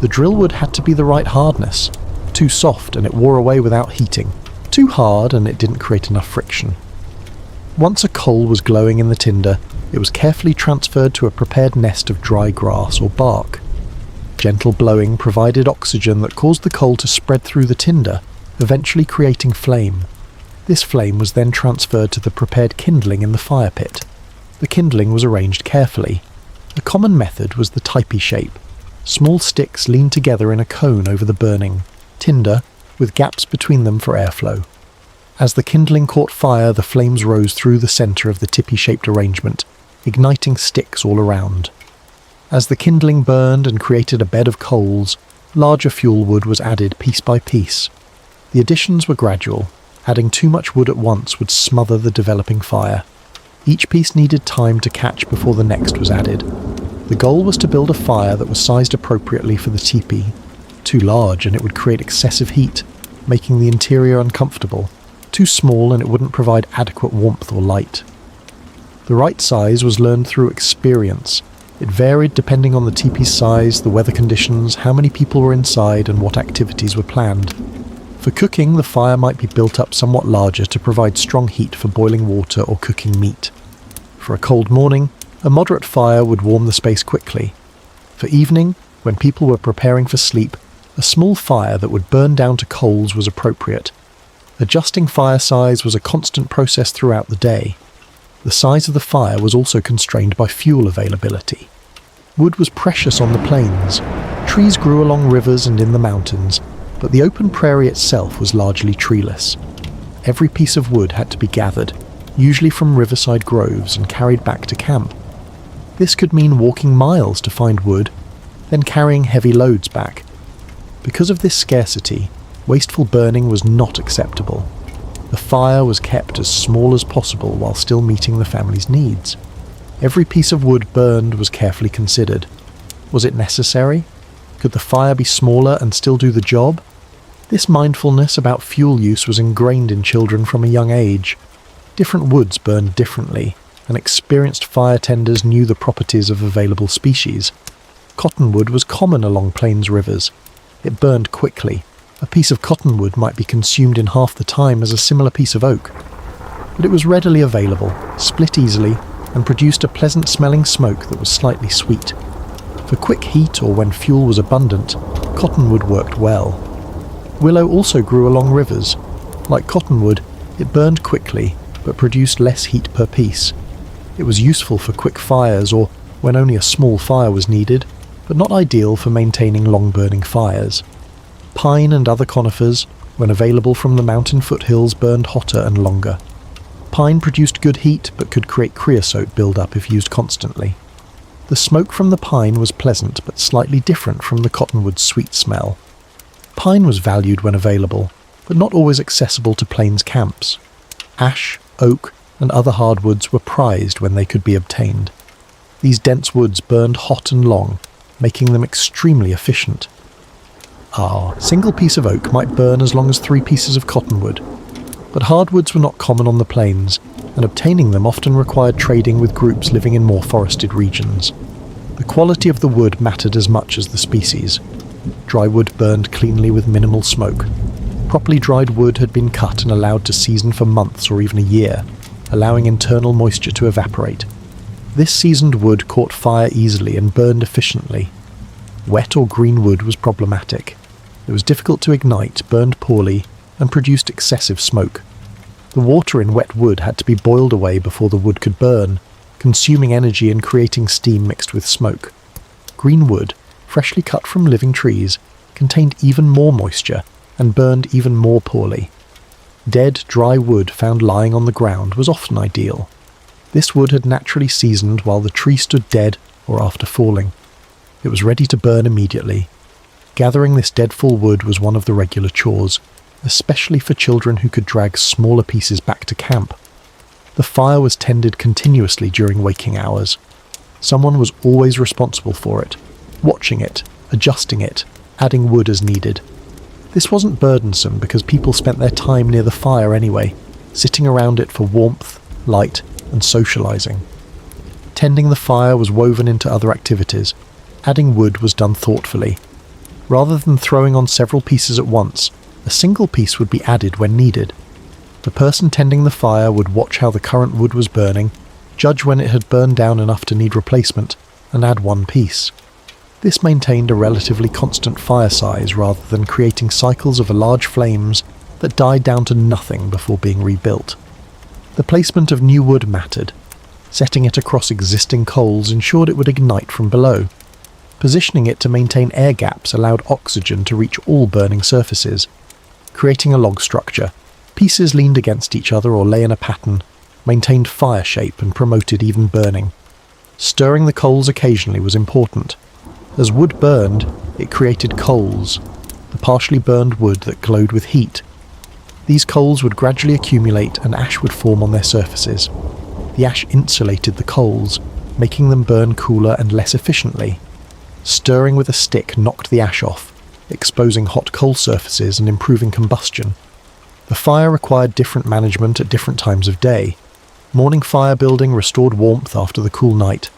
The drill wood had to be the right hardness. Too soft and it wore away without heating. Too hard and it didn't create enough friction. Once a coal was glowing in the tinder, it was carefully transferred to a prepared nest of dry grass or bark. Gentle blowing provided oxygen that caused the coal to spread through the tinder, eventually creating flame. This flame was then transferred to the prepared kindling in the fire pit. The kindling was arranged carefully. A common method was the Tipi shape. Small sticks leaned together in a cone over the burning tinder, with gaps between them for airflow. As the kindling caught fire, the flames rose through the centre of the Tipi-shaped arrangement, igniting sticks all around. As the kindling burned and created a bed of coals, larger fuel wood was added piece by piece. The additions were gradual. Adding too much wood at once would smother the developing fire. Each piece needed time to catch before the next was added. The goal was to build a fire that was sized appropriately for the teepee. Too large and it would create excessive heat, making the interior uncomfortable. Too small and it wouldn't provide adequate warmth or light. The right size was learned through experience. It varied depending on the teepee's size, the weather conditions, how many people were inside, and what activities were planned. For cooking, the fire might be built up somewhat larger to provide strong heat for boiling water or cooking meat. For a cold morning, a moderate fire would warm the space quickly. For evening, when people were preparing for sleep, a small fire that would burn down to coals was appropriate. Adjusting fire size was a constant process throughout the day. The size of the fire was also constrained by fuel availability. Wood was precious on the plains. Trees grew along rivers and in the mountains, but the open prairie itself was largely treeless. Every piece of wood had to be gathered, usually from riverside groves, and carried back to camp. This could mean walking miles to find wood, then carrying heavy loads back. Because of this scarcity, wasteful burning was not acceptable. The fire was kept as small as possible while still meeting the family's needs. Every piece of wood burned was carefully considered. Was it necessary? Could the fire be smaller and still do the job? This mindfulness about fuel use was ingrained in children from a young age. Different woods burned differently, and experienced fire tenders knew the properties of available species. Cottonwood was common along plains rivers. It burned quickly. A piece of cottonwood might be consumed in half the time as a similar piece of oak. But it was readily available, split easily, and produced a pleasant-smelling smoke that was slightly sweet. For quick heat or when fuel was abundant, cottonwood worked well. Willow also grew along rivers. Like cottonwood, it burned quickly, but produced less heat per piece. It was useful for quick fires or when only a small fire was needed, but not ideal for maintaining long-burning fires. Pine and other conifers, when available from the mountain foothills, burned hotter and longer. Pine produced good heat but could create creosote build-up if used constantly. The smoke from the pine was pleasant but slightly different from the cottonwood's sweet smell. Pine was valued when available, but not always accessible to plains camps. Ash, oak, and other hardwoods were prized when they could be obtained. These dense woods burned hot and long, making them extremely efficient. A single piece of oak might burn as long as 3 pieces of cottonwood, but hardwoods were not common on the plains, and obtaining them often required trading with groups living in more forested regions. The quality of the wood mattered as much as the species. Dry wood burned cleanly with minimal smoke. Properly dried wood had been cut and allowed to season for months or even a year, allowing internal moisture to evaporate. This seasoned wood caught fire easily and burned efficiently. Wet or green wood was problematic. It was difficult to ignite, burned poorly, and produced excessive smoke. The water in wet wood had to be boiled away before the wood could burn, consuming energy and creating steam mixed with smoke. Green wood, freshly cut from living trees, contained even more moisture and burned even more poorly. Dead, dry wood found lying on the ground was often ideal. This wood had naturally seasoned while the tree stood dead or after falling. It was ready to burn immediately. Gathering this dead-fall wood was one of the regular chores, especially for children who could drag smaller pieces back to camp. The fire was tended continuously during waking hours. Someone was always responsible for it, watching it, adjusting it, adding wood as needed. This wasn't burdensome because people spent their time near the fire anyway, sitting around it for warmth, light, and socializing. Tending the fire was woven into other activities. Adding wood was done thoughtfully. Rather than throwing on several pieces at once, a single piece would be added when needed. The person tending the fire would watch how the current wood was burning, judge when it had burned down enough to need replacement, and add one piece. This maintained a relatively constant fire size rather than creating cycles of large flames that died down to nothing before being rebuilt. The placement of new wood mattered. Setting it across existing coals ensured it would ignite from below. Positioning it to maintain air gaps allowed oxygen to reach all burning surfaces. Creating a log structure, pieces leaned against each other or lay in a pattern, maintained fire shape and promoted even burning. Stirring the coals occasionally was important. As wood burned, it created coals, the partially burned wood that glowed with heat. These coals would gradually accumulate and ash would form on their surfaces. The ash insulated the coals, making them burn cooler and less efficiently. Stirring with a stick knocked the ash off, exposing hot coal surfaces and improving combustion. The fire required different management at different times of day. Morning fire building restored warmth after the cool night.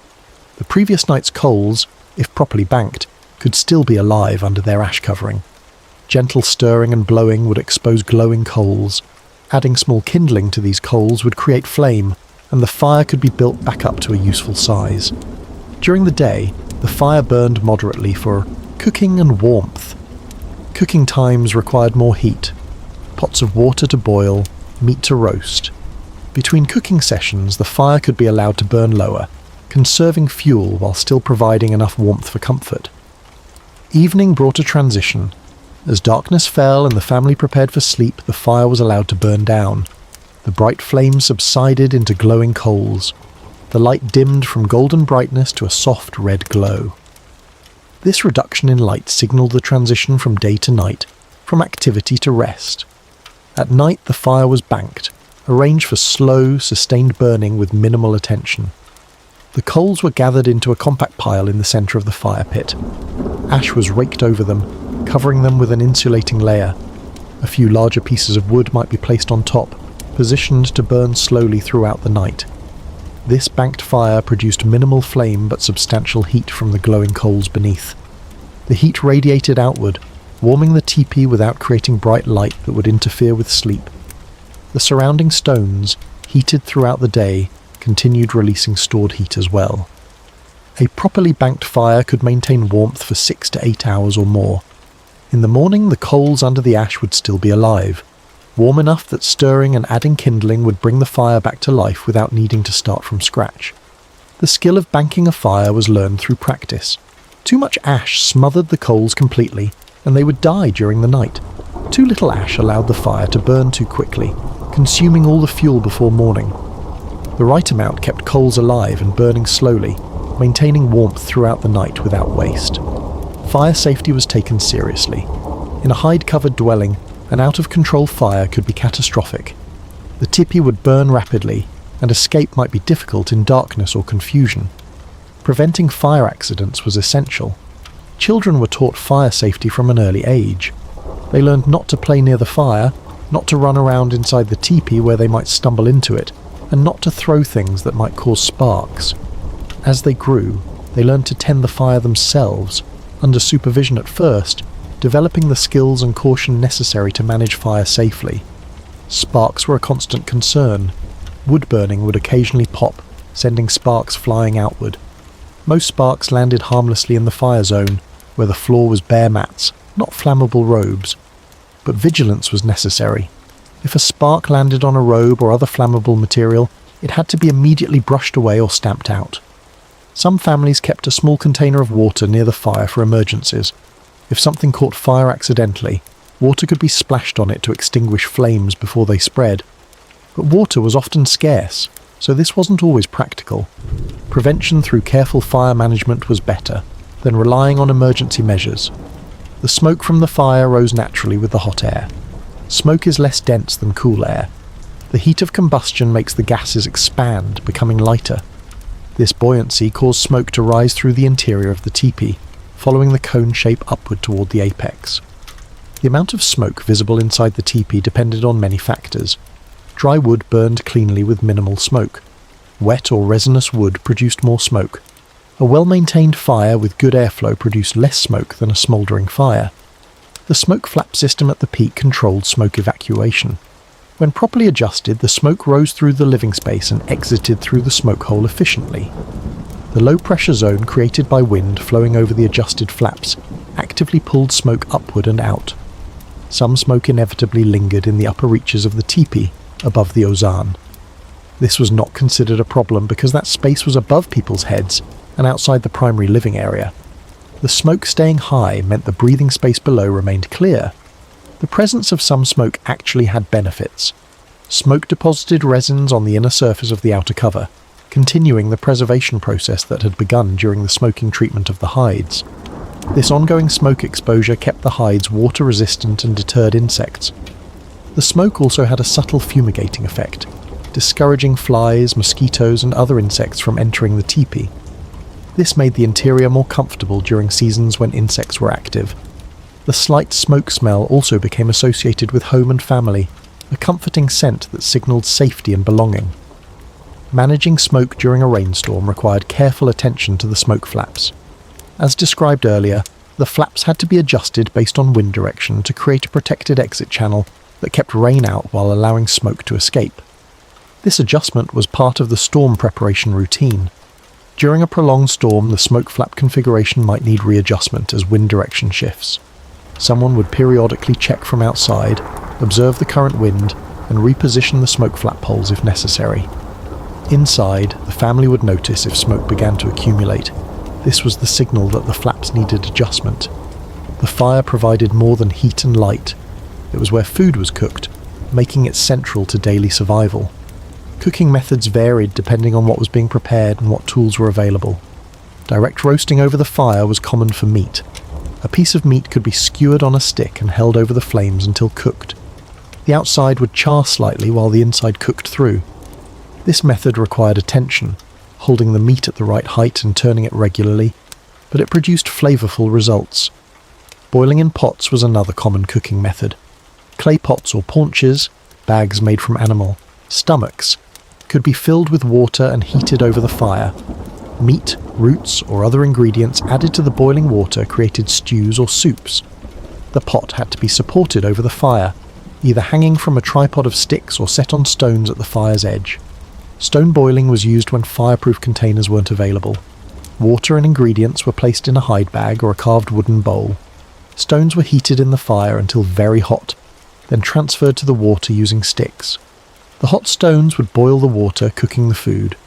The previous night's coals, if properly banked, could still be alive under their ash covering. Gentle stirring and blowing would expose glowing coals. Adding small kindling to these coals would create flame, and the fire could be built back up to a useful size. During the day, the fire burned moderately for cooking and warmth. Cooking times required more heat. Pots of water to boil, meat to roast. Between cooking sessions, the fire could be allowed to burn lower, conserving fuel while still providing enough warmth for comfort. Evening brought a transition. As darkness fell and the family prepared for sleep, the fire was allowed to burn down. The bright flames subsided into glowing coals. The light dimmed from golden brightness to a soft red glow. This reduction in light signaled the transition from day to night, from activity to rest. At night the fire was banked, arranged for slow, sustained burning with minimal attention. The coals were gathered into a compact pile in the centre of the fire pit. Ash was raked over them, covering them with an insulating layer. A few larger pieces of wood might be placed on top, positioned to burn slowly throughout the night. This banked fire produced minimal flame but substantial heat from the glowing coals beneath. The heat radiated outward, warming the teepee without creating bright light that would interfere with sleep. The surrounding stones, heated throughout the day, continued releasing stored heat as well. A properly banked fire could maintain warmth for 6 to 8 hours or more. In the morning, the coals under the ash would still be alive, warm enough that stirring and adding kindling would bring the fire back to life without needing to start from scratch. The skill of banking a fire was learned through practice. Too much ash smothered the coals completely, and they would die during the night. Too little ash allowed the fire to burn too quickly, consuming all the fuel before morning. The right amount kept coals alive and burning slowly, maintaining warmth throughout the night without waste. Fire safety was taken seriously. In a hide-covered dwelling, an out-of-control fire could be catastrophic. The tipi would burn rapidly, and escape might be difficult in darkness or confusion. Preventing fire accidents was essential. Children were taught fire safety from an early age. They learned not to play near the fire, not to run around inside the teepee where they might stumble into it, and not to throw things that might cause sparks. As they grew, they learned to tend the fire themselves, under supervision at first, developing the skills and caution necessary to manage fire safely. Sparks were a constant concern. Wood burning would occasionally pop, sending sparks flying outward. Most sparks landed harmlessly in the fire zone, where the floor was bare mats, not flammable robes. But vigilance was necessary. If a spark landed on a robe or other flammable material, it had to be immediately brushed away or stamped out. Some families kept a small container of water near the fire for emergencies. If something caught fire accidentally, water could be splashed on it to extinguish flames before they spread. But water was often scarce, so this wasn't always practical. Prevention through careful fire management was better than relying on emergency measures. The smoke from the fire rose naturally with the hot air. Smoke is less dense than cool air. The heat of combustion makes the gases expand, becoming lighter. This buoyancy caused smoke to rise through the interior of the teepee, following the cone shape upward toward the apex. The amount of smoke visible inside the teepee depended on many factors. Dry wood burned cleanly with minimal smoke. Wet or resinous wood produced more smoke. A well-maintained fire with good airflow produced less smoke than a smouldering fire. The smoke flap system at the peak controlled smoke evacuation. When properly adjusted, the smoke rose through the living space and exited through the smoke hole efficiently. The low-pressure zone created by wind flowing over the adjusted flaps actively pulled smoke upward and out. Some smoke inevitably lingered in the upper reaches of the teepee, above the ozan. This was not considered a problem because that space was above people's heads and outside the primary living area. The smoke staying high meant the breathing space below remained clear. The presence of some smoke actually had benefits. Smoke deposited resins on the inner surface of the outer cover, continuing the preservation process that had begun during the smoking treatment of the hides. This ongoing smoke exposure kept the hides water resistant and deterred insects. The smoke also had a subtle fumigating effect, discouraging flies, mosquitoes and other insects from entering the teepee. This made the interior more comfortable during seasons when insects were active. The slight smoke smell also became associated with home and family, a comforting scent that signalled safety and belonging. Managing smoke during a rainstorm required careful attention to the smoke flaps. As described earlier, the flaps had to be adjusted based on wind direction to create a protected exit channel that kept rain out while allowing smoke to escape. This adjustment was part of the storm preparation routine. During a prolonged storm, the smoke flap configuration might need readjustment as wind direction shifts. Someone would periodically check from outside, observe the current wind, and reposition the smoke flap holes if necessary. Inside, the family would notice if smoke began to accumulate. This was the signal that the flaps needed adjustment. The fire provided more than heat and light. It was where food was cooked, making it central to daily survival. Cooking methods varied depending on what was being prepared and what tools were available. Direct roasting over the fire was common for meat. A piece of meat could be skewered on a stick and held over the flames until cooked. The outside would char slightly while the inside cooked through. This method required attention, holding the meat at the right height and turning it regularly. but it produced flavourful results. Boiling in pots was another common cooking method. Clay pots or paunches, bags made from animal stomachs, could be filled with water and heated over the fire. Meat, roots, or other ingredients added to the boiling water created stews or soups. The pot had to be supported over the fire, either hanging from a tripod of sticks or set on stones at the fire's edge. Stone boiling was used when fireproof containers weren't available. Water and ingredients were placed in a hide bag or a carved wooden bowl. Stones were heated in the fire until very hot, then transferred to the water using sticks. The hot stones would boil the water, cooking the food.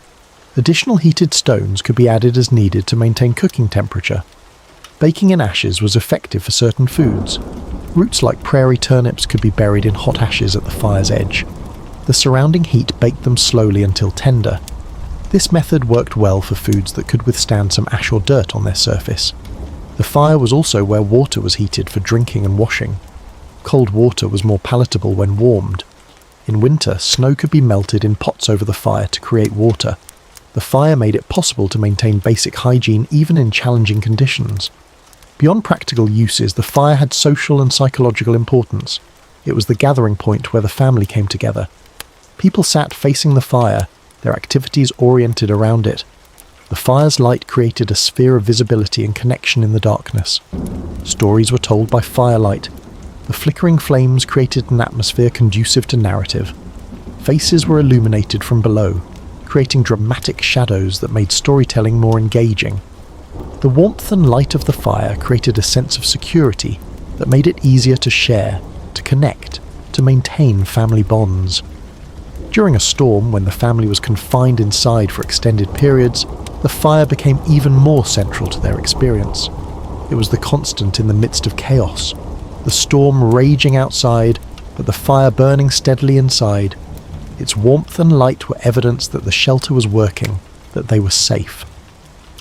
Additional heated stones could be added as needed to maintain cooking temperature. Baking in ashes was effective for certain foods. Roots like prairie turnips could be buried in hot ashes at the fire's edge. The surrounding heat baked them slowly until tender. This method worked well for foods that could withstand some ash or dirt on their surface. The fire was also where water was heated for drinking and washing. Cold water was more palatable when warmed. In winter, snow could be melted in pots over the fire to create water. The fire made it possible to maintain basic hygiene even in challenging conditions. Beyond practical uses, the fire had social and psychological importance. It was the gathering point where the family came together. People sat facing the fire, their activities oriented around it. The fire's light created a sphere of visibility and connection in the darkness. Stories were told by firelight. The flickering flames created an atmosphere conducive to narrative. Faces were illuminated from below, creating dramatic shadows that made storytelling more engaging. The warmth and light of the fire created a sense of security that made it easier to share, to connect, to maintain family bonds. During a storm, when the family was confined inside for extended periods, the fire became even more central to their experience. It was the constant in the midst of chaos. The storm raging outside, but the fire burning steadily inside. Its warmth and light were evidence that the shelter was working, that they were safe.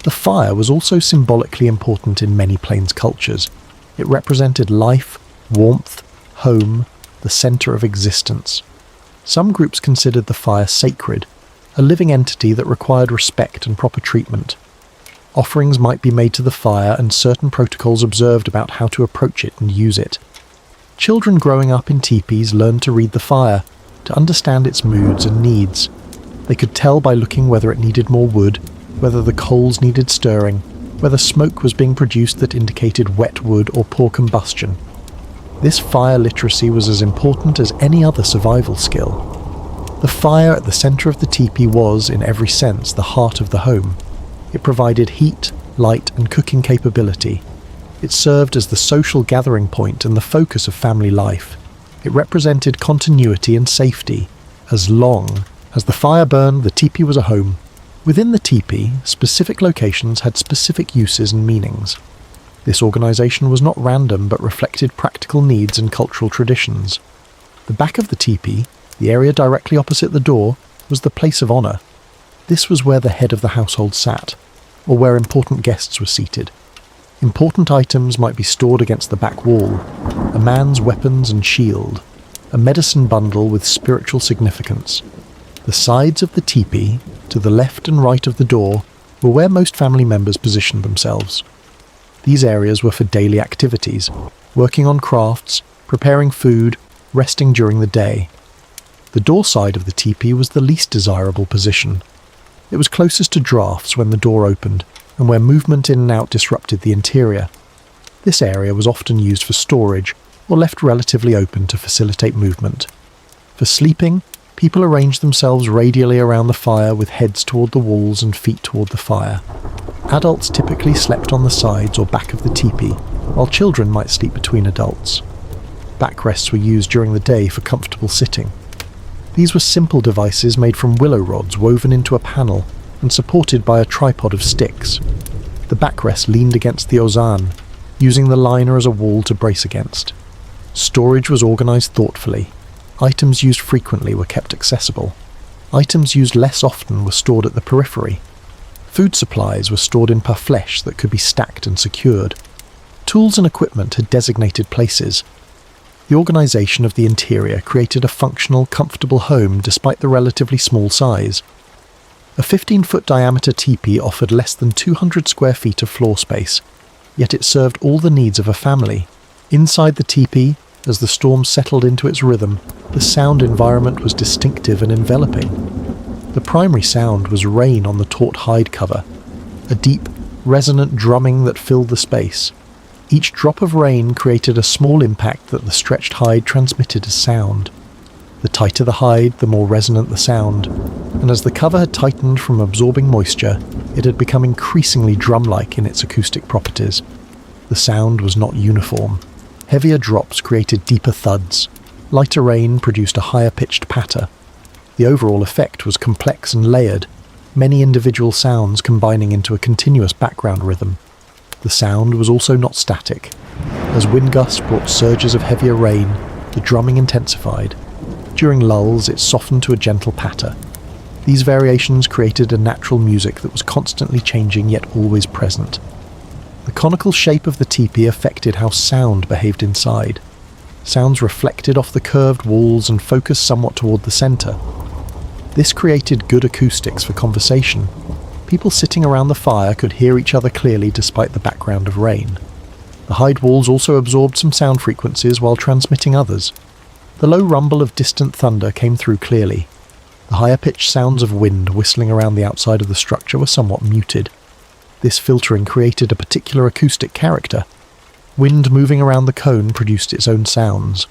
The fire was also symbolically important in many Plains cultures. It represented life, warmth, home, the centre of existence. Some groups considered the fire sacred, a living entity that required respect and proper treatment. Offerings might be made to the fire and certain protocols observed about how to approach it and use it. Children growing up in teepees learned to read the fire, to understand its moods and needs. They could tell by looking whether it needed more wood, whether the coals needed stirring, whether smoke was being produced that indicated wet wood or poor combustion. This fire literacy was as important as any other survival skill. The fire at the centre of the teepee was, in every sense, the heart of the home. It provided heat, light, and cooking capability. It served as the social gathering point and the focus of family life. It represented continuity and safety. As long as the fire burned, the teepee was a home. Within the teepee, specific locations had specific uses and meanings. This organisation was not random but reflected practical needs and cultural traditions. The back of the teepee, the area directly opposite the door, was the place of honour. This was where the head of the household sat, or where important guests were seated. Important items might be stored against the back wall, a man's weapons and shield, a medicine bundle with spiritual significance. The sides of the teepee, to the left and right of the door, were where most family members positioned themselves. These areas were for daily activities, working on crafts, preparing food, resting during the day. The door side of the teepee was the least desirable position. It was closest to drafts when the door opened, and where movement in and out disrupted the interior. This area was often used for storage, or left relatively open to facilitate movement. For sleeping, people arranged themselves radially around the fire with heads toward the walls and feet toward the fire. Adults typically slept on the sides or back of the teepee, while children might sleep between adults. Backrests were used during the day for comfortable sitting. These were simple devices made from willow rods woven into a panel and supported by a tripod of sticks. The backrest leaned against the ozan, using the liner as a wall to brace against. Storage was organised thoughtfully. Items used frequently were kept accessible. Items used less often were stored at the periphery. Food supplies were stored in parfleche that could be stacked and secured. Tools and equipment had designated places. The organisation of the interior created a functional, comfortable home despite the relatively small size. A 15-foot diameter teepee offered less than 200 square feet of floor space, yet it served all the needs of a family. Inside the teepee, as the storm settled into its rhythm, the sound environment was distinctive and enveloping. The primary sound was rain on the taut hide cover, a deep, resonant drumming that filled the space. Each drop of rain created a small impact that the stretched hide transmitted as sound. The tighter the hide, the more resonant the sound, and as the cover had tightened from absorbing moisture, it had become increasingly drum-like in its acoustic properties. The sound was not uniform. Heavier drops created deeper thuds. Lighter rain produced a higher-pitched patter. The overall effect was complex and layered, many individual sounds combining into a continuous background rhythm. The sound was also not static. As wind gusts brought surges of heavier rain, the drumming intensified. During lulls, it softened to a gentle patter. These variations created a natural music that was constantly changing yet always present. The conical shape of the teepee affected how sound behaved inside. Sounds reflected off the curved walls and focused somewhat toward the center. This created good acoustics for conversation. People sitting around the fire could hear each other clearly despite the background of rain. The hide walls also absorbed some sound frequencies while transmitting others. The low rumble of distant thunder came through clearly. The higher-pitched sounds of wind whistling around the outside of the structure were somewhat muted. This filtering created a particular acoustic character. Wind moving around the cone produced its own sounds.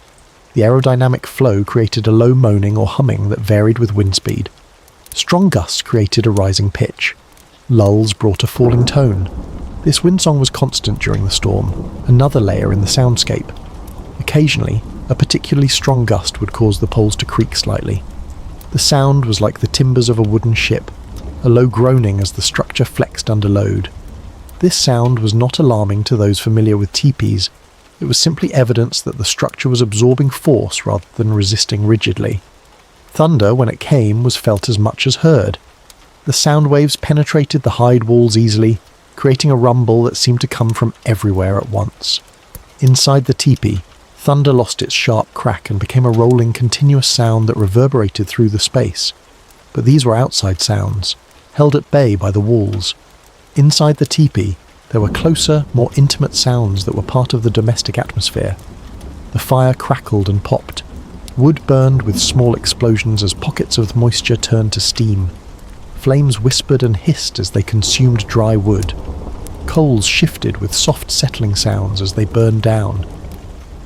The aerodynamic flow created a low moaning or humming that varied with wind speed. Strong gusts created a rising pitch. Lulls brought a falling tone. This windsong was constant during the storm, another layer in the soundscape. Occasionally, a particularly strong gust would cause the poles to creak slightly. The sound was like the timbers of a wooden ship, a low groaning as the structure flexed under load. This sound was not alarming to those familiar with teepees. It was simply evidence that the structure was absorbing force rather than resisting rigidly. Thunder, when it came, was felt as much as heard. The sound waves penetrated the hide walls easily, creating a rumble that seemed to come from everywhere at once. Inside the teepee, thunder lost its sharp crack and became a rolling, continuous sound that reverberated through the space. But these were outside sounds, held at bay by the walls. Inside the teepee, there were closer, more intimate sounds that were part of the domestic atmosphere. The fire crackled and popped. Wood burned with small explosions as pockets of moisture turned to steam. Flames whispered and hissed as they consumed dry wood. Coals shifted with soft settling sounds as they burned down.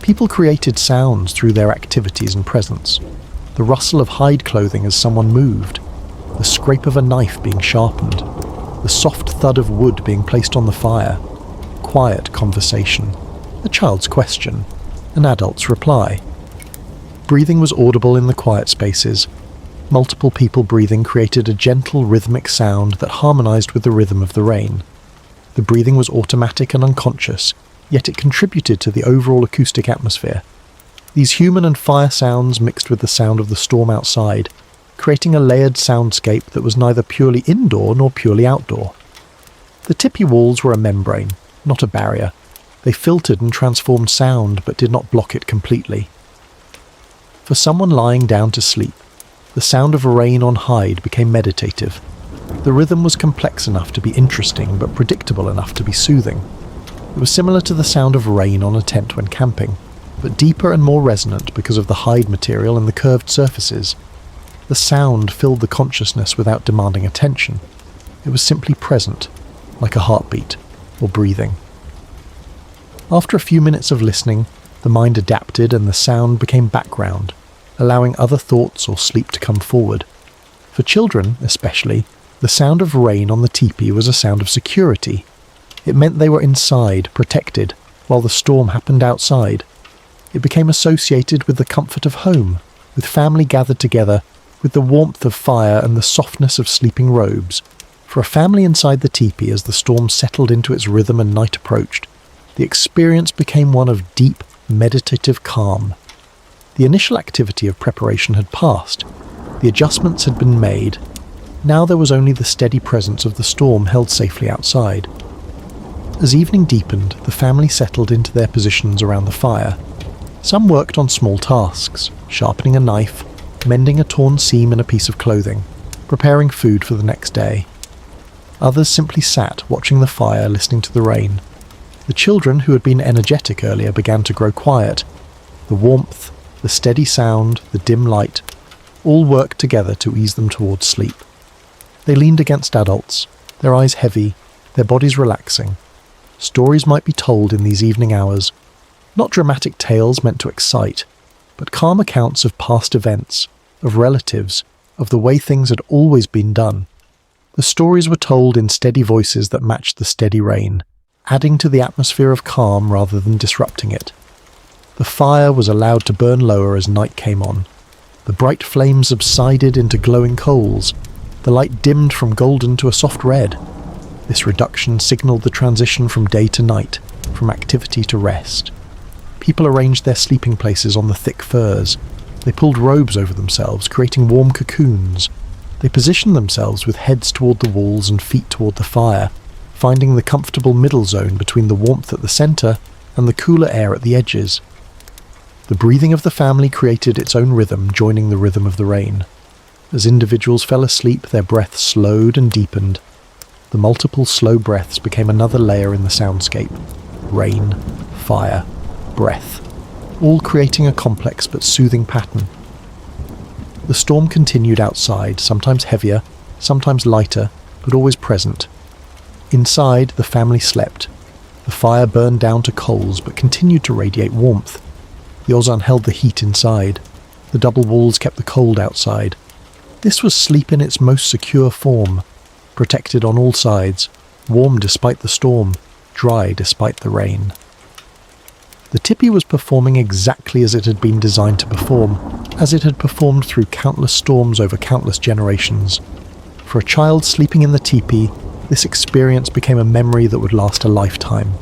People created sounds through their activities and presence. The rustle of hide clothing as someone moved. The scrape of a knife being sharpened. The soft thud of wood being placed on the fire. Quiet conversation. A child's question. An adult's reply. Breathing was audible in the quiet spaces. Multiple people breathing created a gentle rhythmic sound that harmonized with the rhythm of the rain. The breathing was automatic and unconscious, yet it contributed to the overall acoustic atmosphere. These human and fire sounds mixed with the sound of the storm outside, creating a layered soundscape that was neither purely indoor nor purely outdoor. The tippy walls were a membrane, not a barrier. They filtered and transformed sound, but did not block it completely. For someone lying down to sleep, the sound of rain on hide became meditative. The rhythm was complex enough to be interesting, but predictable enough to be soothing. It was similar to the sound of rain on a tent when camping, but deeper and more resonant because of the hide material and the curved surfaces. The sound filled the consciousness without demanding attention. It was simply present, like a heartbeat or breathing. After a few minutes of listening, the mind adapted and the sound became background, allowing other thoughts or sleep to come forward. For children, especially, the sound of rain on the teepee was a sound of security. It meant they were inside, protected, while the storm happened outside. It became associated with the comfort of home, with family gathered together, with the warmth of fire and the softness of sleeping robes. For a family inside the teepee, as the storm settled into its rhythm and night approached, the experience became one of deep, meditative calm. The initial activity of preparation had passed. The adjustments had been made. Now there was only the steady presence of the storm held safely outside. As evening deepened, the family settled into their positions around the fire. Some worked on small tasks, sharpening a knife, mending a torn seam in a piece of clothing. preparing food for the next day. Others simply sat, watching the fire, listening to the rain. The children, who had been energetic earlier, began to grow quiet. The warmth, the steady sound, the dim light, all worked together to ease them towards sleep. They leaned against adults, their eyes heavy, their bodies relaxing. Stories might be told in these evening hours, not dramatic tales meant to excite, but calm accounts of past events, of relatives, of the way things had always been done. The stories were told in steady voices that matched the steady rain, adding to the atmosphere of calm rather than disrupting it. The fire was allowed to burn lower as night came on. The bright flames subsided into glowing coals. The light dimmed from golden to a soft red. This reduction signalled the transition from day to night, from activity to rest. People arranged their sleeping places on the thick furs. They pulled robes over themselves, creating warm cocoons. They positioned themselves with heads toward the walls and feet toward the fire, finding the comfortable middle zone between the warmth at the centre and the cooler air at the edges. The breathing of the family created its own rhythm, joining the rhythm of the rain. As individuals fell asleep, their breath slowed and deepened. The multiple slow breaths became another layer in the soundscape. Rain, fire, breath, all creating a complex but soothing pattern. The storm continued outside, sometimes heavier, sometimes lighter, but always present. Inside, the family slept. The fire burned down to coals but continued to radiate warmth. The ozan held the heat inside. The double walls kept the cold outside. This was sleep in its most secure form, protected on all sides, warm despite the storm, dry despite the rain. The Tipi was performing exactly as it had been designed to perform, as it had performed through countless storms over countless generations. For a child sleeping in the Teepee, this experience became a memory that would last a lifetime.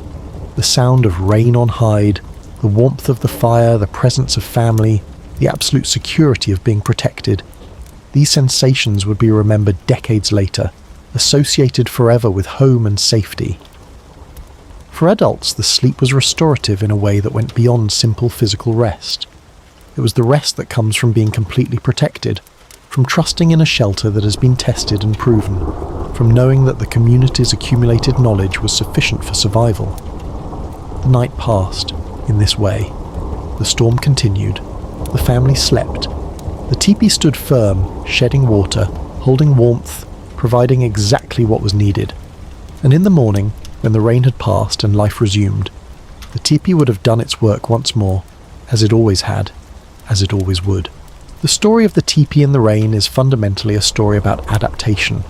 The sound of rain on hide, the warmth of the fire, the presence of family, the absolute security of being protected. These sensations would be remembered decades later, associated forever with home and safety. For adults, the sleep was restorative in a way that went beyond simple physical rest. It was the rest that comes from being completely protected, from trusting in a shelter that has been tested and proven, from knowing that the community's accumulated knowledge was sufficient for survival. The night passed in this way. The storm continued. The family slept. The teepee stood firm, shedding water, holding warmth, providing exactly what was needed. And in the morning, when the rain had passed and life resumed, the teepee would have done its work once more, as it always had, as it always would. The story of the teepee in the rain is fundamentally a story about adaptation.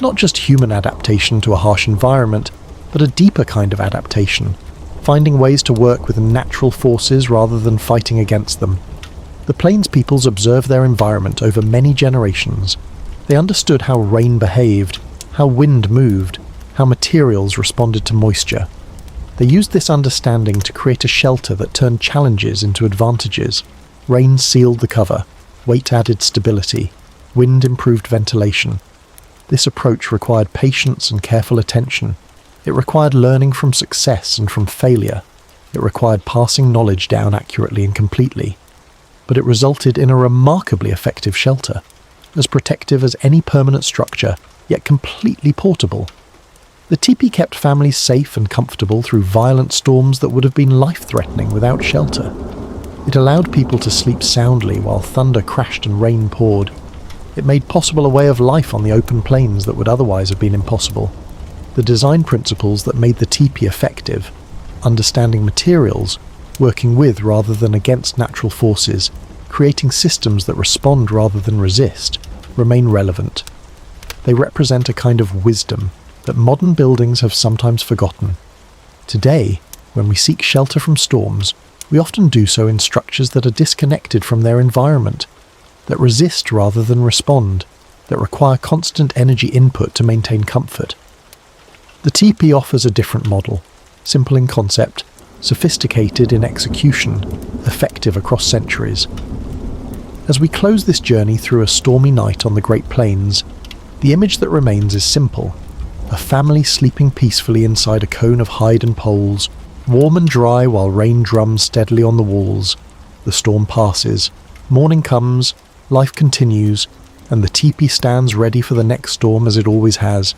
Not just human adaptation to a harsh environment, but a deeper kind of adaptation, finding ways to work with natural forces rather than fighting against them. The Plains peoples observed their environment over many generations. They understood how rain behaved, how wind moved, how materials responded to moisture. They used this understanding to create a shelter that turned challenges into advantages. Rain sealed the cover, weight added stability, wind improved ventilation. This approach required patience and careful attention. It required learning from success and from failure. It required passing knowledge down accurately and completely. But it resulted in a remarkably effective shelter, as protective as any permanent structure, yet completely portable. The teepee kept families safe and comfortable through violent storms that would have been life-threatening without shelter. It allowed people to sleep soundly while thunder crashed and rain poured. It made possible a way of life on the open plains that would otherwise have been impossible. The design principles that made the teepee effective, understanding materials, working with rather than against natural forces, creating systems that respond rather than resist, remain relevant. They represent a kind of wisdom that modern buildings have sometimes forgotten. Today, when we seek shelter from storms, we often do so in structures that are disconnected from their environment, that resist rather than respond, that require constant energy input to maintain comfort. The teepee offers a different model, simple in concept, sophisticated in execution, effective across centuries. As we close this journey through a stormy night on the Great Plains, the image that remains is simple: a family sleeping peacefully inside a cone of hide and poles, warm and dry while rain drums steadily on the walls. The storm passes, morning comes, life continues, and the teepee stands ready for the next storm as it always has,